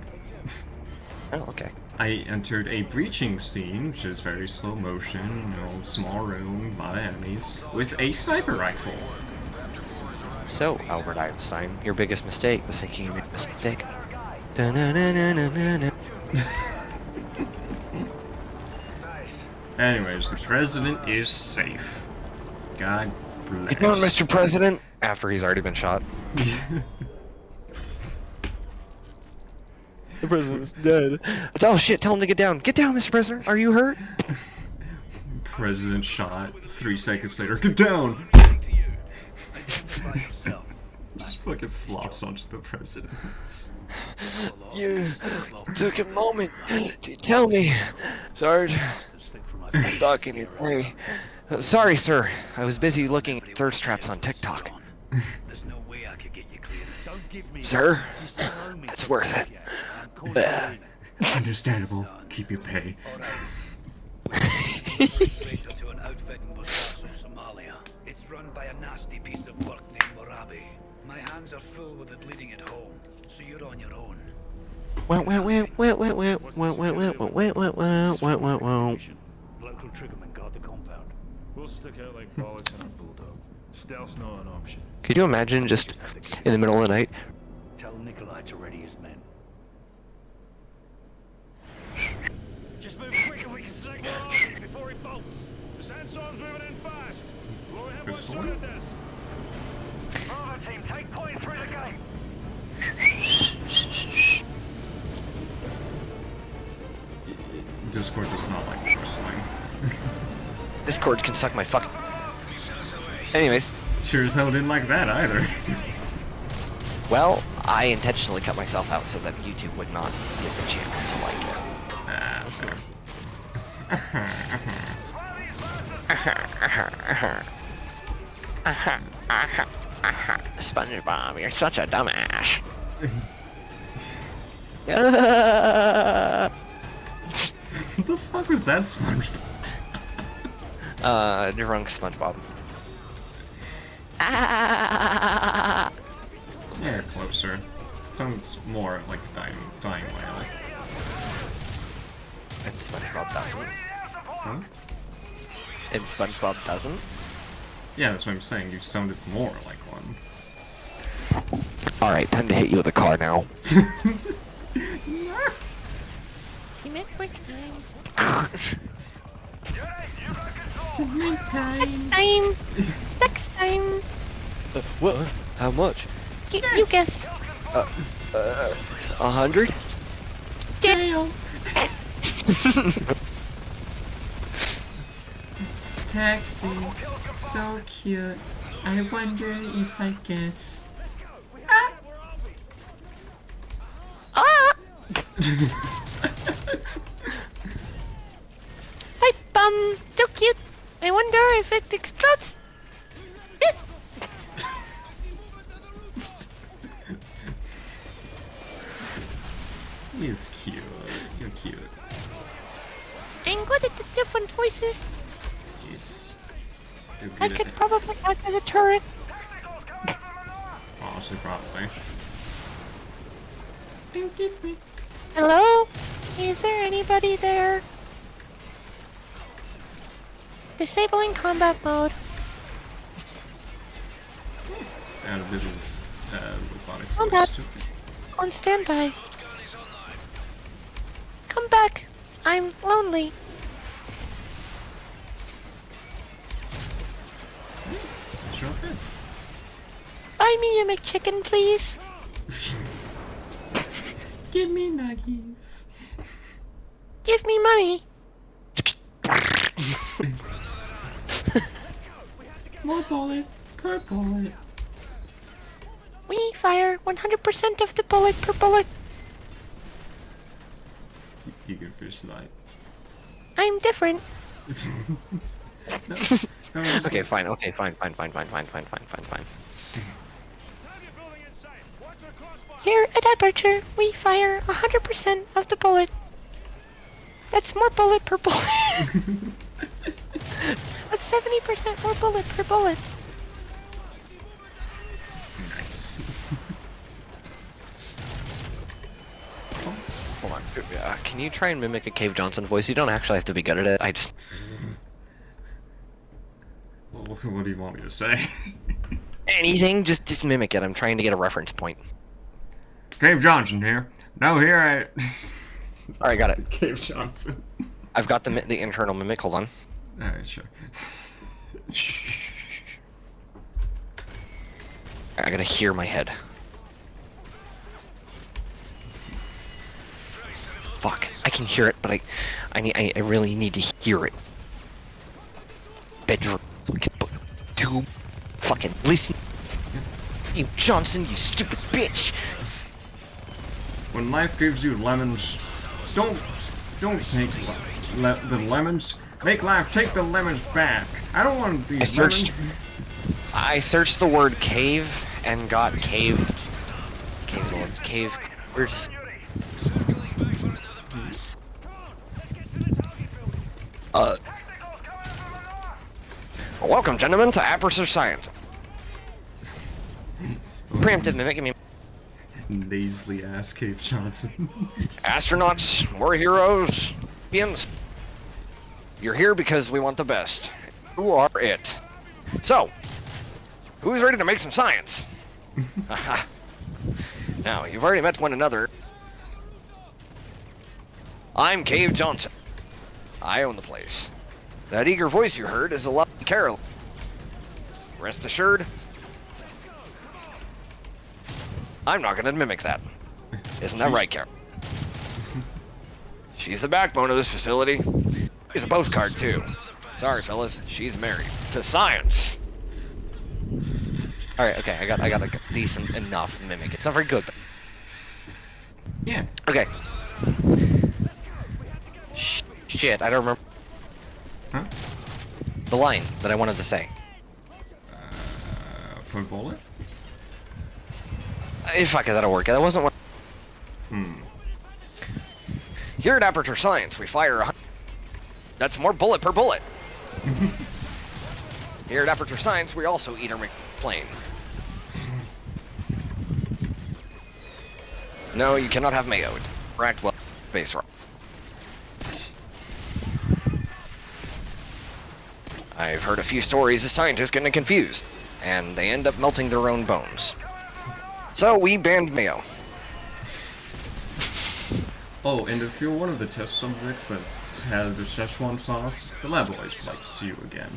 Oh, okay. I entered a breaching scene, which is very slow motion, small room, a lot of enemies, with a sniper rifle. So, Albert Einstein, your biggest mistake was thinking you made a mistake. Da-na-na-na-na-na. Anyways, the president is safe. God bless. Get down, Mr. President! After he's already been shot. The president's dead. Oh shit, tell him to get down. Get down, Mr. President! Are you hurt? President shot. 3 seconds later, get down! Just fucking flops onto the president. You took a moment to tell me, Sarge. I'm talking your way. Sorry, sir. I was busy looking at thirst traps on TikTok. There's no way I could get you clear. Don't give me. Sir, it's worth it. Understandable. Keep your pay. To an outfit in Mosul, Somalia. It's run by a nasty piece of work named Morabi. My hands are full with it leading it home, so you're on your own. Local triggermen guard the compound. We'll stick out like bullets in a bulldog. Stealth's not an option. Could you imagine just in the middle of the night? Tell Nikolai to ready his men. Just move quick and we can select more before he bolts. The sandstorm's moving in fast. We'll have one This shot one? at this. Bravo team, take point through the gate. Discord does not like wrestling. Discord can suck my fucking. Anyways, Sure as hell didn't like that either. well, I intentionally cut myself out so that YouTube would not get the chance to like it. Ah, fair. SpongeBob, you're such a dumbass. What the fuck was that sponge? Drunk SpongeBob. Yeah, closer. Sounds more like a dying whale. And SpongeBob doesn't. Huh? And SpongeBob doesn't. Yeah, that's what I'm saying. You sounded more like one. Alright, time to hit you with a car now. Cement work time. Cement time. Time. Next time. What? How much? You guess. 100? Dale. Taxis, so cute. I wonder if I guess. Ah. Pipe bomb. So cute. I wonder if it explodes. He's cute. You're cute. I'm good at the different voices. Yes. You're I good could at it. probably act as a turret. Honestly, probably. I'm different. Hello? Is there anybody there? Disabling combat mode. Add a bit of robotic Combat. voice to it. On standby. Come back. I'm lonely. Sure could. Buy me a McChicken, please. Give me nuggies. Give me money. More bullet per bullet. We fire 100% of the bullet per bullet. You can fish tonight. I'm different. No, Okay, fine, okay, fine. Here at Aperture, we fire 100% of the bullet. That's more bullet per bullet. That's 70% more bullet per bullet. Nice. Hold on. Can you try and mimic a Cave Johnson voice? You don't actually have to be good at it. I just... What do you want me to say? Anything, just mimic it. I'm trying to get a reference point. Cave Johnson here. Now here I... Alright, got it. Cave Johnson. I've got the internal mimic. Hold on. Alright, sure. I gotta hear my head. Fuck, I can hear it, but I really need to hear it. Bedroom. To fucking listen. You Johnson, you stupid bitch. When life gives you lemons, don't take the lemons. Make life take the lemons back. I don't want these lemons. I searched the word cave and got caved. Cave lord. Cave. We're just. Welcome, gentlemen, to Aperture Science. Preemptive mimic. I mean, Nasally ass Cave Johnson. astronauts, we're heroes. You're here because we want the best. You are it. So, who's ready to make some science? Aha. Now, you've already met one another. I'm Cave Johnson. I own the place. That eager voice you heard is a lovely Carol. Rest assured, I'm not going to mimic that. Isn't that right, Carol? She's the backbone of this facility. She's a postcard, too. Sorry, fellas, she's married to science. All right, okay, I got like a decent enough mimic. It's not very good, but Yeah. okay. Shit, I don't remember Huh? the line that I wanted to say. Per bullet? Fuck it, that'll work. That wasn't what. Hmm. Here at Aperture Science, we fire 100. That's more bullet per bullet. Here at Aperture Science, we also eat our McPlane. No, you cannot have mayo. Racked well, face rock. I've heard a few stories of scientists getting confused, and they end up melting their own bones. So we banned mayo. Oh, and if you're one of the test subjects that had the Szechuan sauce, the lab boys would like to see you again.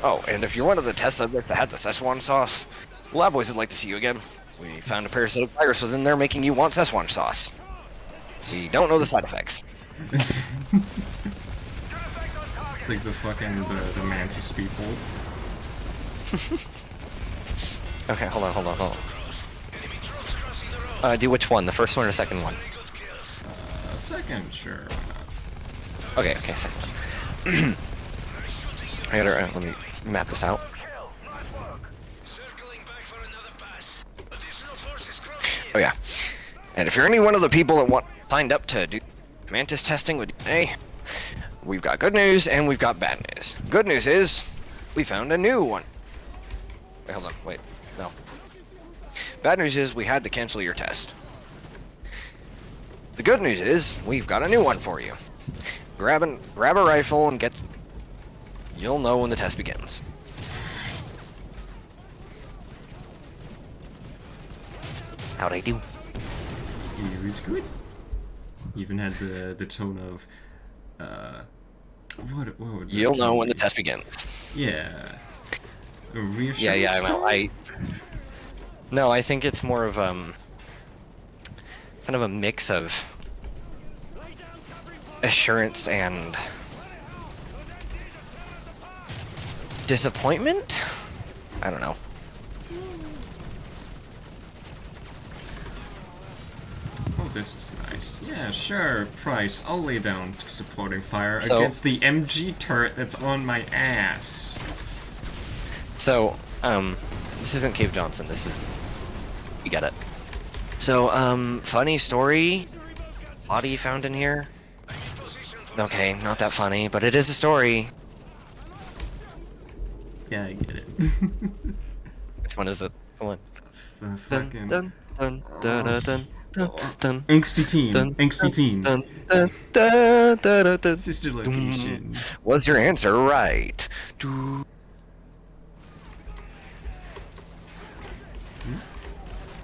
Oh, and if you're one of the test subjects that had the Szechuan sauce, the lab boys would like to see you again. We found a parasitic virus within there making you want Szechuan sauce. We don't know the side effects. It's like the fucking the mantis people. Okay, hold on. Do which one? The first one or the second one? Second, sure. Why not? Okay, second one. I gotta, let me map this out. Oh yeah. And if you're any one of the people that signed up to do mantis testing with DNA, we've got good news and we've got bad news. Good news is, we found a new one. Wait, hold on, no. Bad news is we had to cancel your test. The good news is we've got a new one for you. Grab a rifle and get. You'll know when the test begins. How'd I do? He was good. He even had the tone of what would You'll know when the test begins. Yeah. I No, I think it's more of kind of a mix of assurance and disappointment? I don't know. Oh, this is nice. Yeah, sure, Price. I'll lay down supporting fire So- against the MG turret that's on my ass. So, this isn't Cave Johnson, this is... You get it. So, funny story. Body found in here. Okay, not that funny, but it is a story. Yeah, I get it. Which one is it? Come on. The Dun, fucking dun, dun, dun, dun, dun, dun, dun, angsty teen. dun, Angsty teen. dun, dun, dun, dun, dun, dun. Sister location. Was your answer right? Doo.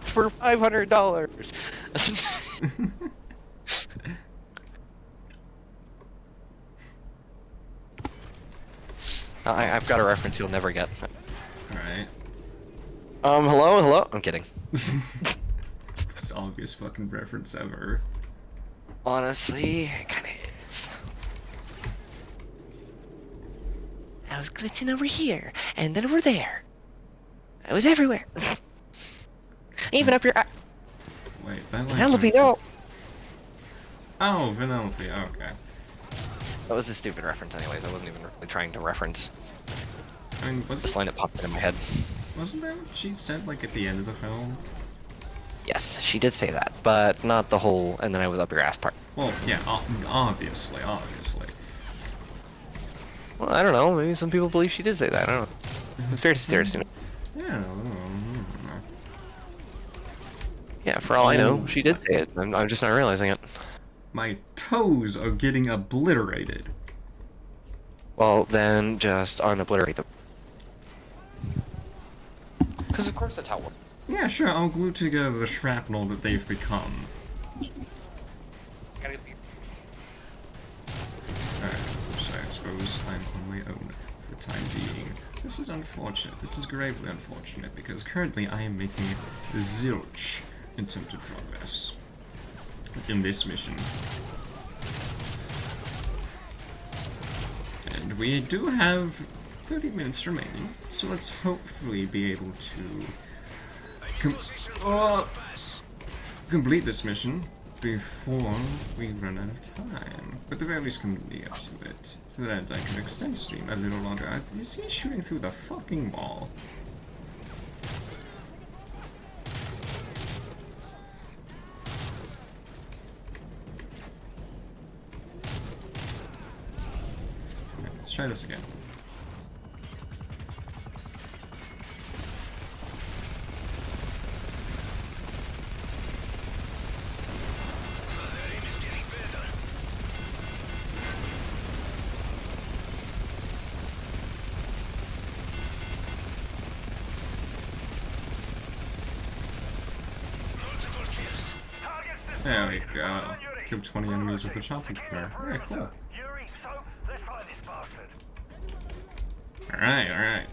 For $500. I've got a reference you'll never get. Alright. Hello? I'm kidding. Most obvious fucking reference ever. Honestly, it kinda is. I was glitching over here, and then over there. I was everywhere. Even up your... Wait, that line's Penelope, not- no! Oh, Penelope, okay. That was a stupid reference anyways, I wasn't even really trying to reference. I mean, This line that popped into my head. wasn't that what she said, like, at the end of the film? Yes, she did say that, but not the whole, and then I was up your ass part. Well, yeah, obviously. Well, I don't know, maybe some people believe she did say that, I don't know. It's very serious, you know. Yeah, Yeah, for all I know, she did say it. I'm just not realizing it. my toes are getting obliterated. Well, then just unobliterate them. Because of course that's how it works. Yeah, sure, I'll glue together the shrapnel that they've become. Alright, so I suppose I'm on my own for the time being. This is unfortunate. This is gravely unfortunate, because currently I am making zilch in terms of progress in this mission. And we do have 30 minutes remaining, so let's hopefully be able to complete this mission before we run out of time. But the very least community up to it, so that I can extend stream a little longer. Is he shooting through the fucking wall? Okay, let's try this again. There we go. Killed 20 enemies with the chopping gunner. Very cool. Yuri, so let's find this bastard. Alright.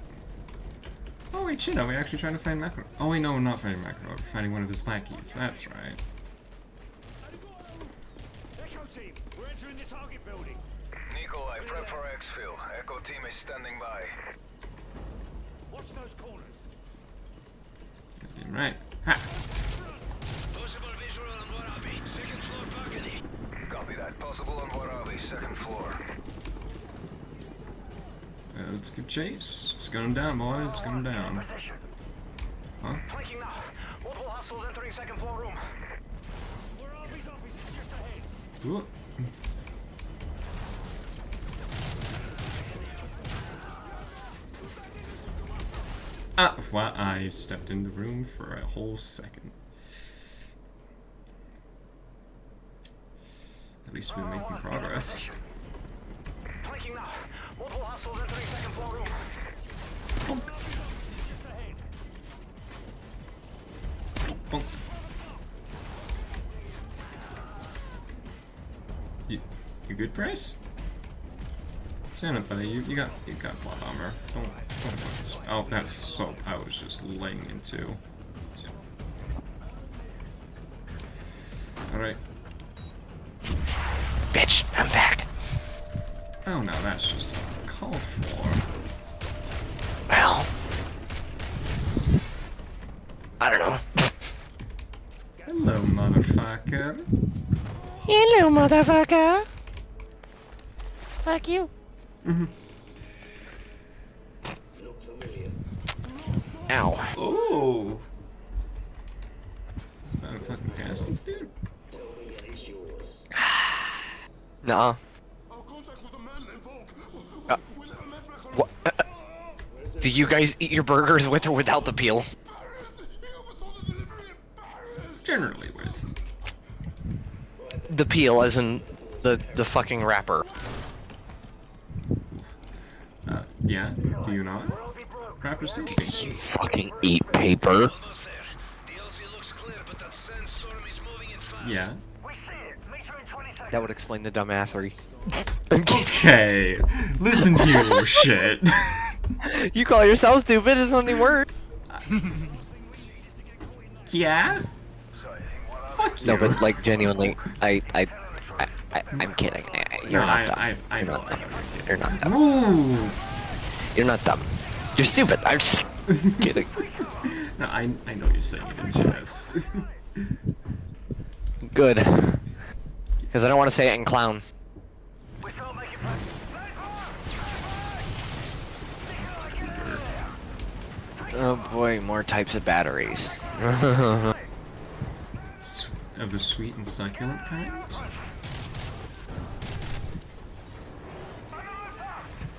Oh wait, shit, are we actually trying to find Makarov? Oh wait, no, we're not finding Makarov. We're finding one of his lackeys. That's right. Echo team, we're entering the target building. Nikolai, prep for exfil. Echo team is standing by. Watch those corners. Right. Ha! Possible visual on Warabi, second floor balcony. Copy that. Possible on Warabi, second floor. Let's give chase. It's going down, boys. It's going down. Huh? Flanking now. Multiple hostiles entering second floor room. Warabi's office is just ahead. Ooh. Ah, well, I stepped in the room for a whole second. At least we're making progress. Flanking now. Multiple hostiles entering second floor room. Bonk. You good, Bryce? Stand up, buddy. You got plot armor. Don't focus. Oh, that's so. I was just laying into. All right. Bitch, I'm back. Oh no, that's just called for. Well, I don't know. Hello, motherfucker. Hello, motherfucker. Fuck you. Ow. Oh. Motherfucking cast this dude. Nuh-uh. What? Do you guys eat your burgers with or without the peel? Generally with. The peel, as in the fucking wrapper. Yeah. Do you not? Rapper's tasty. You fucking eat paper. DLC looks clear, but that sandstorm is moving in fast. Yeah. We see it. Meet you in 20 seconds. That would explain the dumbassery. Okay. Listen to you, shit. You call yourself stupid is something worse. Yeah. Fuck you. No, but like genuinely, I'm kidding. You're No, not dumb. I know. You're not dumb. Ooh. You're not dumb. You're stupid. I'm just kidding. No, I know you're saying it in jest. Good. Because I don't want to say it in clown. We still making progress. Oh boy, more types of batteries. Of the sweet and succulent kind?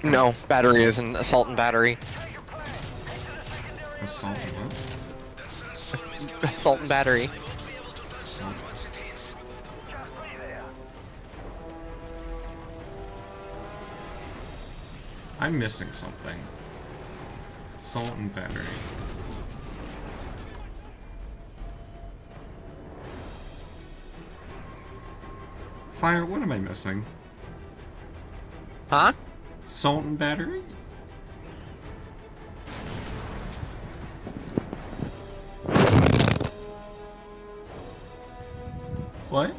No, battery isn't assault and battery. Assault and what? Assault and battery. Assault. I'm missing something. Salt and battery. Fire, what am I missing? Huh? Salt and battery? What?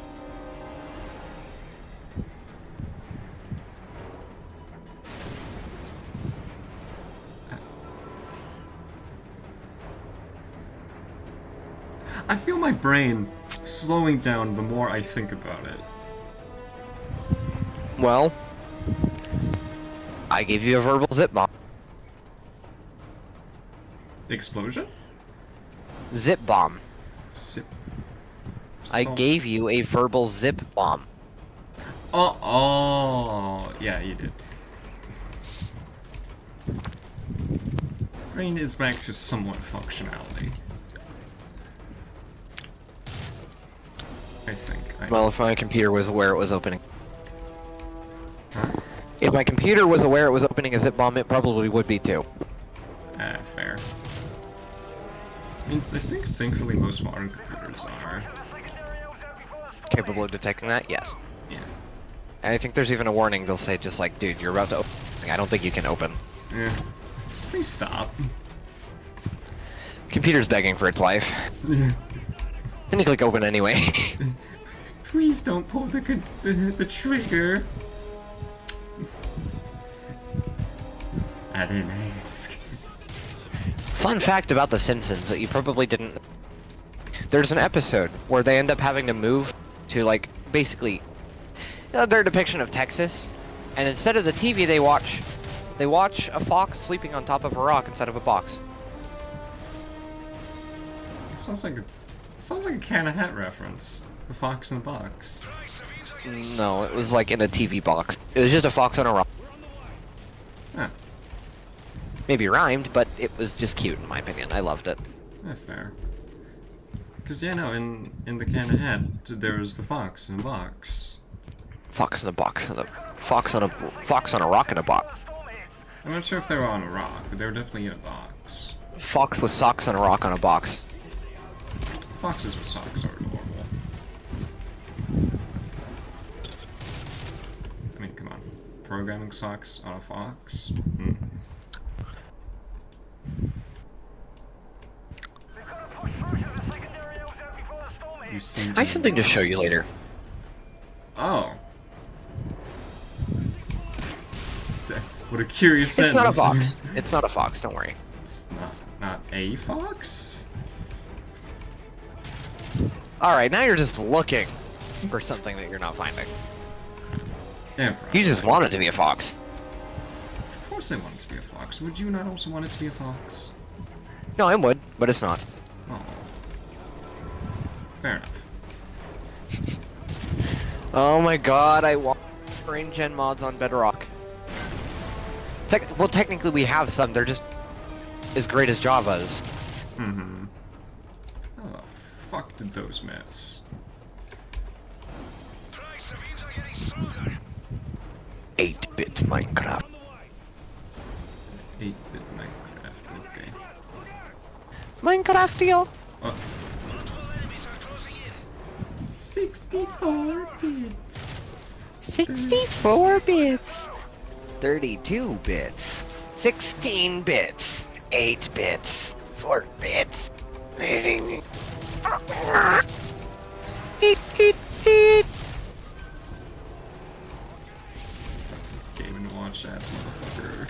I feel my brain slowing down the more I think about it. Well, I gave you a verbal zip bomb. Explosion? Zip bomb. Zip. I So- gave you a verbal zip bomb. Oh, yeah, you did. Brain is back to somewhat functionality. I think. Well, if my computer was aware it was opening. Huh? If my computer was aware it was opening a zip bomb, it probably would be too. Ah, fair. I mean, I think thankfully most modern computers are. Capable of detecting that? Yes. Yeah. And I think there's even a warning. They'll say just like, dude, you're about to open. I don't think you can open. Yeah. Please stop. Computer's begging for its life. Then you click open anyway. Please don't pull the trigger. I didn't ask. Fun fact about The Simpsons that you probably didn't. There's an episode where they end up having to move to, like, basically their depiction of Texas, and instead of the TV they watch a fox sleeping on top of a rock instead of a box. It sounds like a Can of Hat reference. The Fox in the Box. No, it was like in a TV box. It was just a fox on a rock. Huh. Maybe rhymed, but it was just cute in my opinion. I loved it. Fair. Cause yeah, no, in the Can of Hat there was the fox in a box. Fox in a box and a fox on a rock in a box. I'm not sure if they were on a rock, but they were definitely in a box. Fox with socks on a rock on a box. Foxes with socks are adorable. I mean, come on. Programming socks on a fox? Hmm. You seem I have something to show you later. Oh. What a curious It's sentence. not a fox. It's not a fox, don't worry. It's not a fox? Alright, now you're just looking for something that you're not finding. Yeah, probably. You just want it to be a fox. Of course I want it to be a fox. Would you not also want it to be a fox? No, I would, but it's not. Oh. Fair enough. Oh my god, I want brain gen mods on Bedrock. Well, technically we have some, they're just as great as Java's. Mm-hmm. How the fuck did those miss? 8-bit Minecraft. 8-bit Minecraft, okay. Minecraftio! What? 64 bits. 64 bits. 32 bits. 16 bits. 8 bits. 4 bits. Eat, eat, eat. Game & Watch ass motherfucker.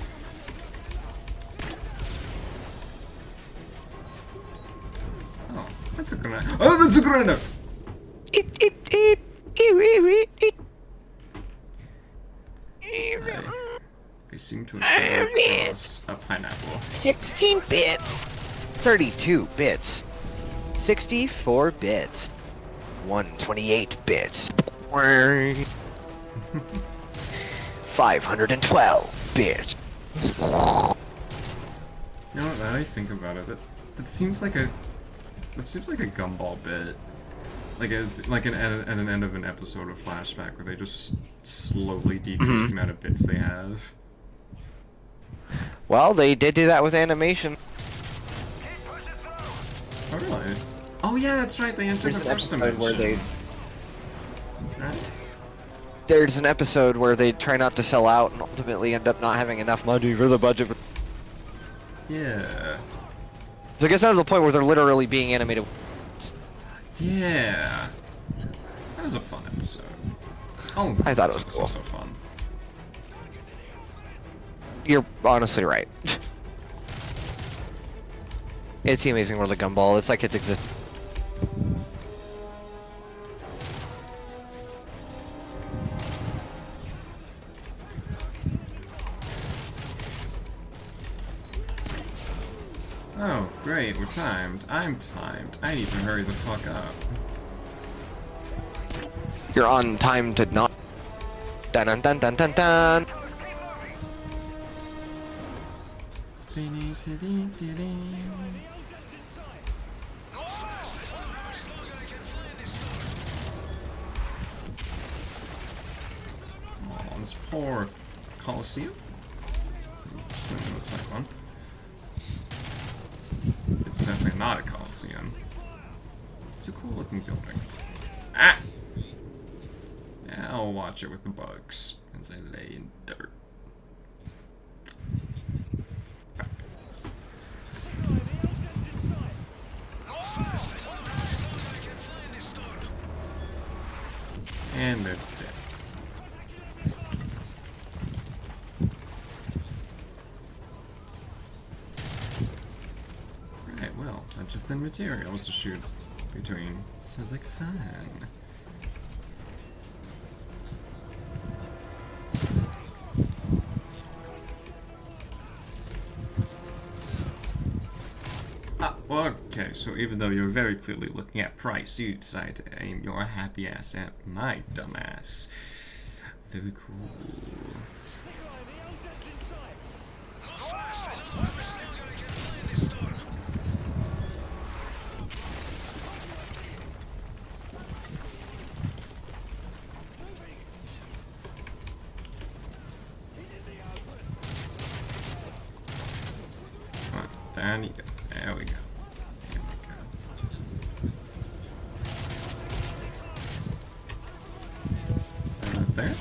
Oh, that's a grenade. Oh, that's a grenade! Eat, eat, eat. Eat, eat, eat. I seem to have stumbled across a pineapple. 16 bits. 32 bits. 64 bits. 128 bits. 512 bits. You know what, now that I think about it, that seems like a gumball bit. Like at an end of an episode of Flashback where they just slowly decrease the amount of bits they have. Well, they did do that with animation. Oh really? Oh yeah, that's right, they entered There's the an first episode dimension. where Right? there's an episode where they try not to sell out and ultimately end up not having enough money for the budget. Yeah. So I guess that's the point where they're literally being animated. Yeah. That was a fun episode. Oh, I thought it was this cool. episode was so fun. You're honestly right. It's the Amazing World of Gumball. It's like it's existed. Oh, great, we're timed. I'm timed. I need to hurry the fuck up. You're on time to not. Dun dun dun dun dun dun. Oh, this poor Coliseum. Looks like one. It's definitely not a Coliseum. It's a cool looking building. Ah! Yeah, I'll watch it with the bugs as I lay in dirt. And they're dead. Right, well, bunch of thin materials to shoot between. Sounds like fun. Okay, so even though you're very clearly looking at price, you decide to aim your happy ass at my dumbass. Very cool. Come on, down you go. There we go. There.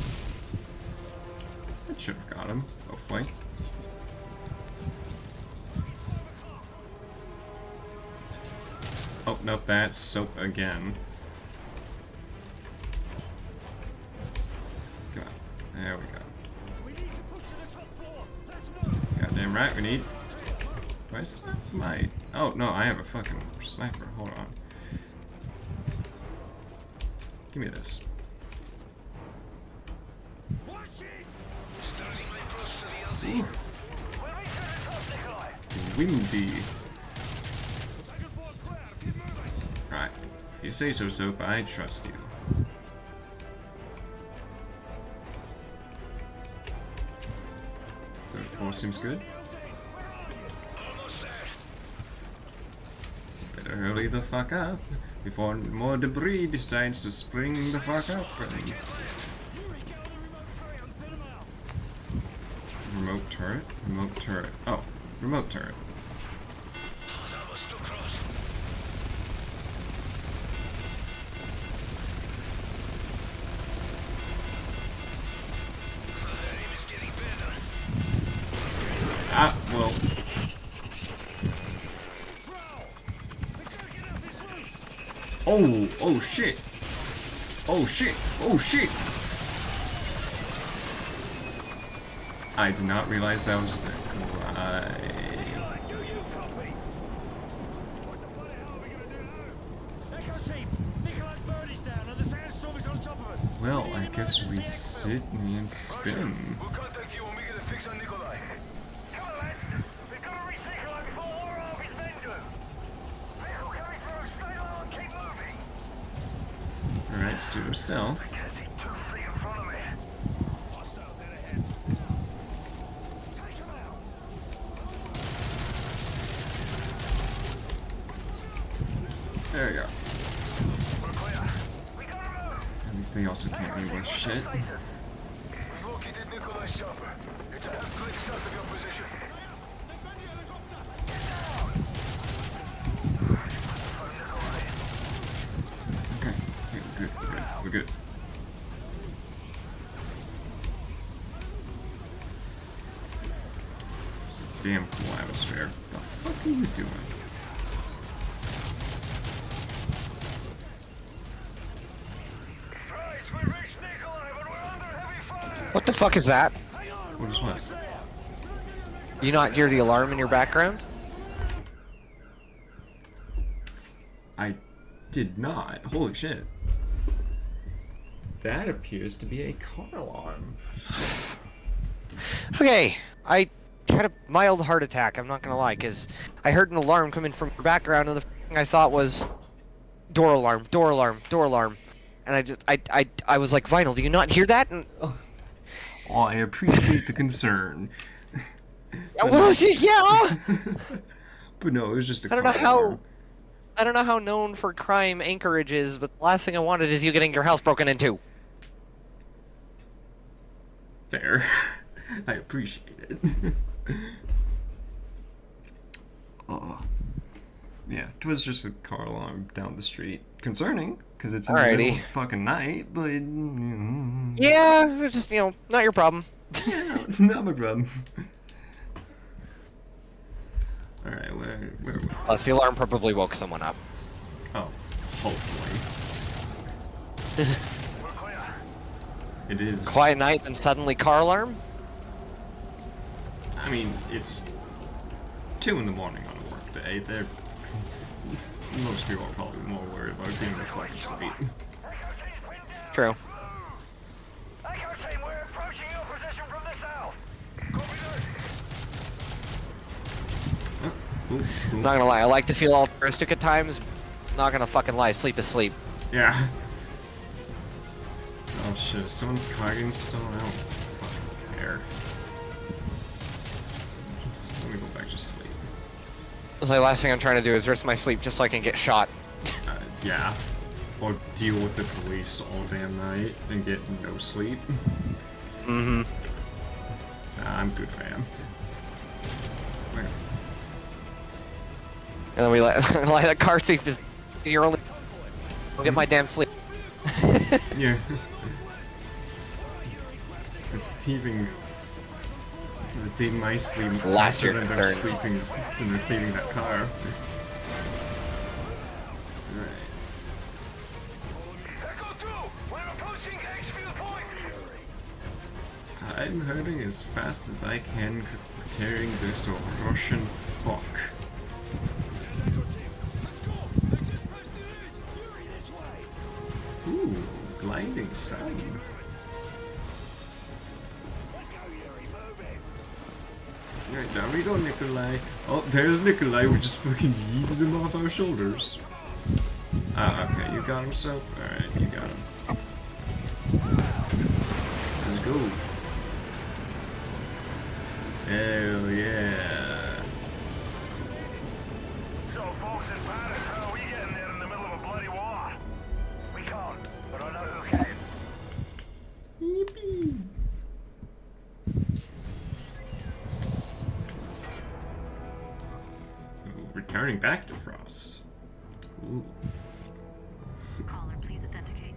That should have got him, hopefully. Oh, nope, that's soap again. Come on. There we go. Goddamn right, we need. Do I still have my. Oh, no, I have a fucking sniper. Hold on. Give me this. Ooh. Windy. Right. If you say so, Soap, I trust you. Third floor seems good. Better hurry the fuck up before more debris decides to spring the fuck up. Remote turret? Remote turret. Oh, remote turret. Ah, well. Oh, oh shit. Oh shit. Oh shit. I did not realize that was the right. Well, I guess we sit and spin. We'll contact you when we get a fix on Nikolai. Come on, lads. We've got to reach Nikolai before more armies men do. Vehicle coming through. Stay low and keep moving. Alright, pseudo stealth. There we go. At least they also can't be worth shit. We've located Nikolai's chopper. It's a half-click south of your position. Okay, we're good, we're good. It's a damn cool atmosphere. The fuck are you doing? What the fuck is that? What is what? You not hear the alarm in your background? I did not. Holy shit. That appears to be a car alarm. Okay, I had a mild heart attack, I'm not gonna lie, because I heard an alarm coming from the background, and the first thing I thought was door alarm, door alarm, door alarm. And I was like, Vinyl, do you not hear that? And, Oh, I appreciate the concern. well, yeah! But no, it was just a I don't know car how... alarm. I don't know how known for crime Anchorage is, but the last thing I wanted is you getting your house broken into. Fair. I appreciate it. Oh. Yeah, it was just a car alarm down the street. Concerning, because it's in the middle Alrighty. of fucking night, but... Yeah, it's just, you know, not your problem. Not my problem. Alright, where are we? Plus, the alarm probably woke someone up. Oh, hopefully. We're clear. It is... Quiet night, then suddenly car alarm? I mean, it's 2 in the morning on a work day. They're... Most people are probably more worried about being reflected asleep. True. Echo team, we're approaching your position from the south. Copy that. Ooh, ooh. Not gonna lie, I like to feel altruistic at times. Not gonna fucking lie, sleep is sleep. Yeah. Oh shit, someone's clogging stone? I don't fucking care. Just let me go back to sleep. It's like, last thing I'm trying to do is risk my sleep just so I can get shot. Yeah. Or deal with the police all damn night and get no sleep. Mm-hmm. Nah, I'm good, fam. Where? And then we let that car thief is... You're only... I'll get my damn sleep. Yeah. The thieving my sleep Last faster year than they're concerns. sleeping than they're thieving that car. Alright. Echo 2, we're approaching X-View Point. I'm hurting as fast as I can, carrying this Russian fuck. Ooh, blinding sun. Right, down we go, Nikolai. Oh, there's Nikolai. We just fucking yeeted him off our shoulders. Ah, okay, you got him, so? Alright, you got him. Let's go. Hell yeah. So, folks in Paris, how are we getting there in the middle of a bloody war? We can't, but I know who can. Yippee. Ooh, returning back to Frost. Ooh. Caller, please authenticate.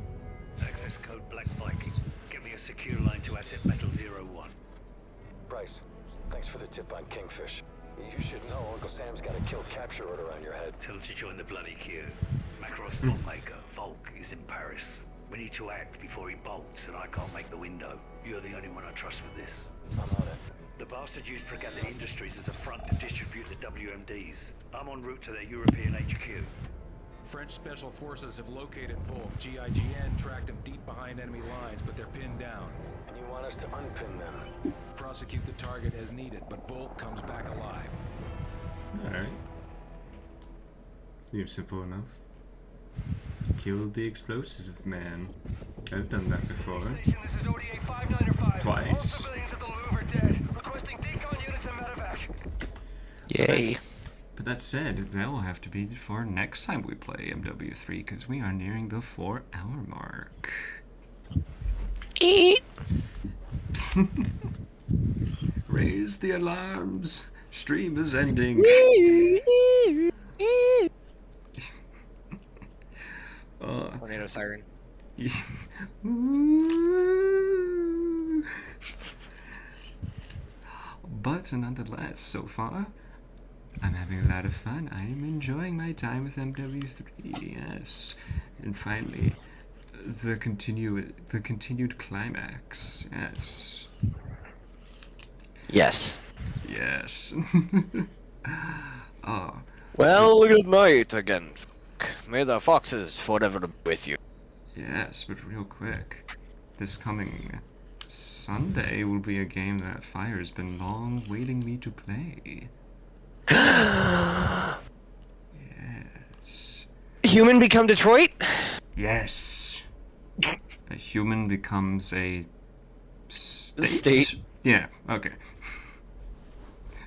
Access code Black Viking. Give me a secure line to Asset Metal 01. Bryce, thanks for the tip on Kingfish. You should know Uncle Sam's got a kill capture order on your head. Tell him to join the bloody queue. Macross Bombmaker, Volk, is in Paris. We need to act before he bolts, and I can't make the window. You're the only one I trust with this. I'm on it. The bastard used Fregatta Industries as a front to distribute the WMDs. I'm en route to their European HQ. French Special Forces have located Volk. GIGN tracked them deep behind enemy lines, but they're pinned down. And you want us to unpin them? Prosecute the target as needed, but Volk comes back alive. Alright. Seems simple enough. Kill the explosive man. I've done that before. This is ODA 595. Twice. All civilians at the Louvre are dead. Requesting decon units and medevac. Yay. But that said, that will have to be for next time we play MW3, because we are nearing the 4-hour mark. Eat. Raise the alarms! Stream is ending! Tornado siren. But nonetheless, so far, I'm having a lot of fun. I am enjoying my time with MW3, yes. And finally, the continued climax, yes. Yes. Yes. Oh, Well, good night again. May the foxes forever be with you. yes, but real quick, this coming Sunday will be a game that Fire has been long waiting me to play. Yes. Human become Detroit? Yes. A human becomes a state. State. Yeah, okay.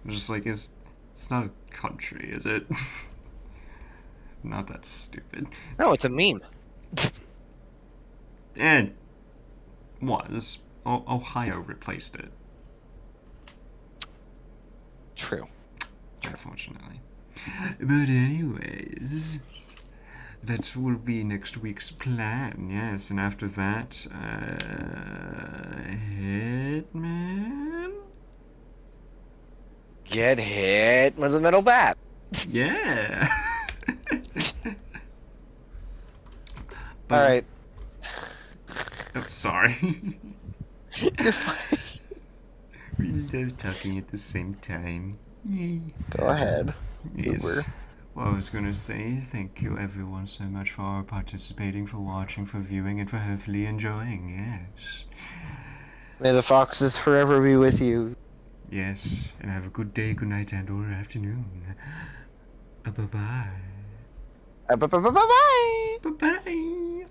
I'm just like, it's not a country, is it? Not that stupid. No, it's a meme. It was. Ohio replaced it, True. unfortunately. But anyways, that will be next week's plan, yes. And after that, Hitman? Get hit with a metal bat. Yeah! Alright. Oh, sorry. You're fine. We love talking at the same time. Yay. Go ahead. Yes. Uber. Well, I was gonna say thank you everyone so much for participating, for watching, for viewing, and for hopefully enjoying, yes. May the foxes forever be with you. Yes, and have a good day, good night, and or afternoon. Bye-bye. Bye-bye. Bye-bye.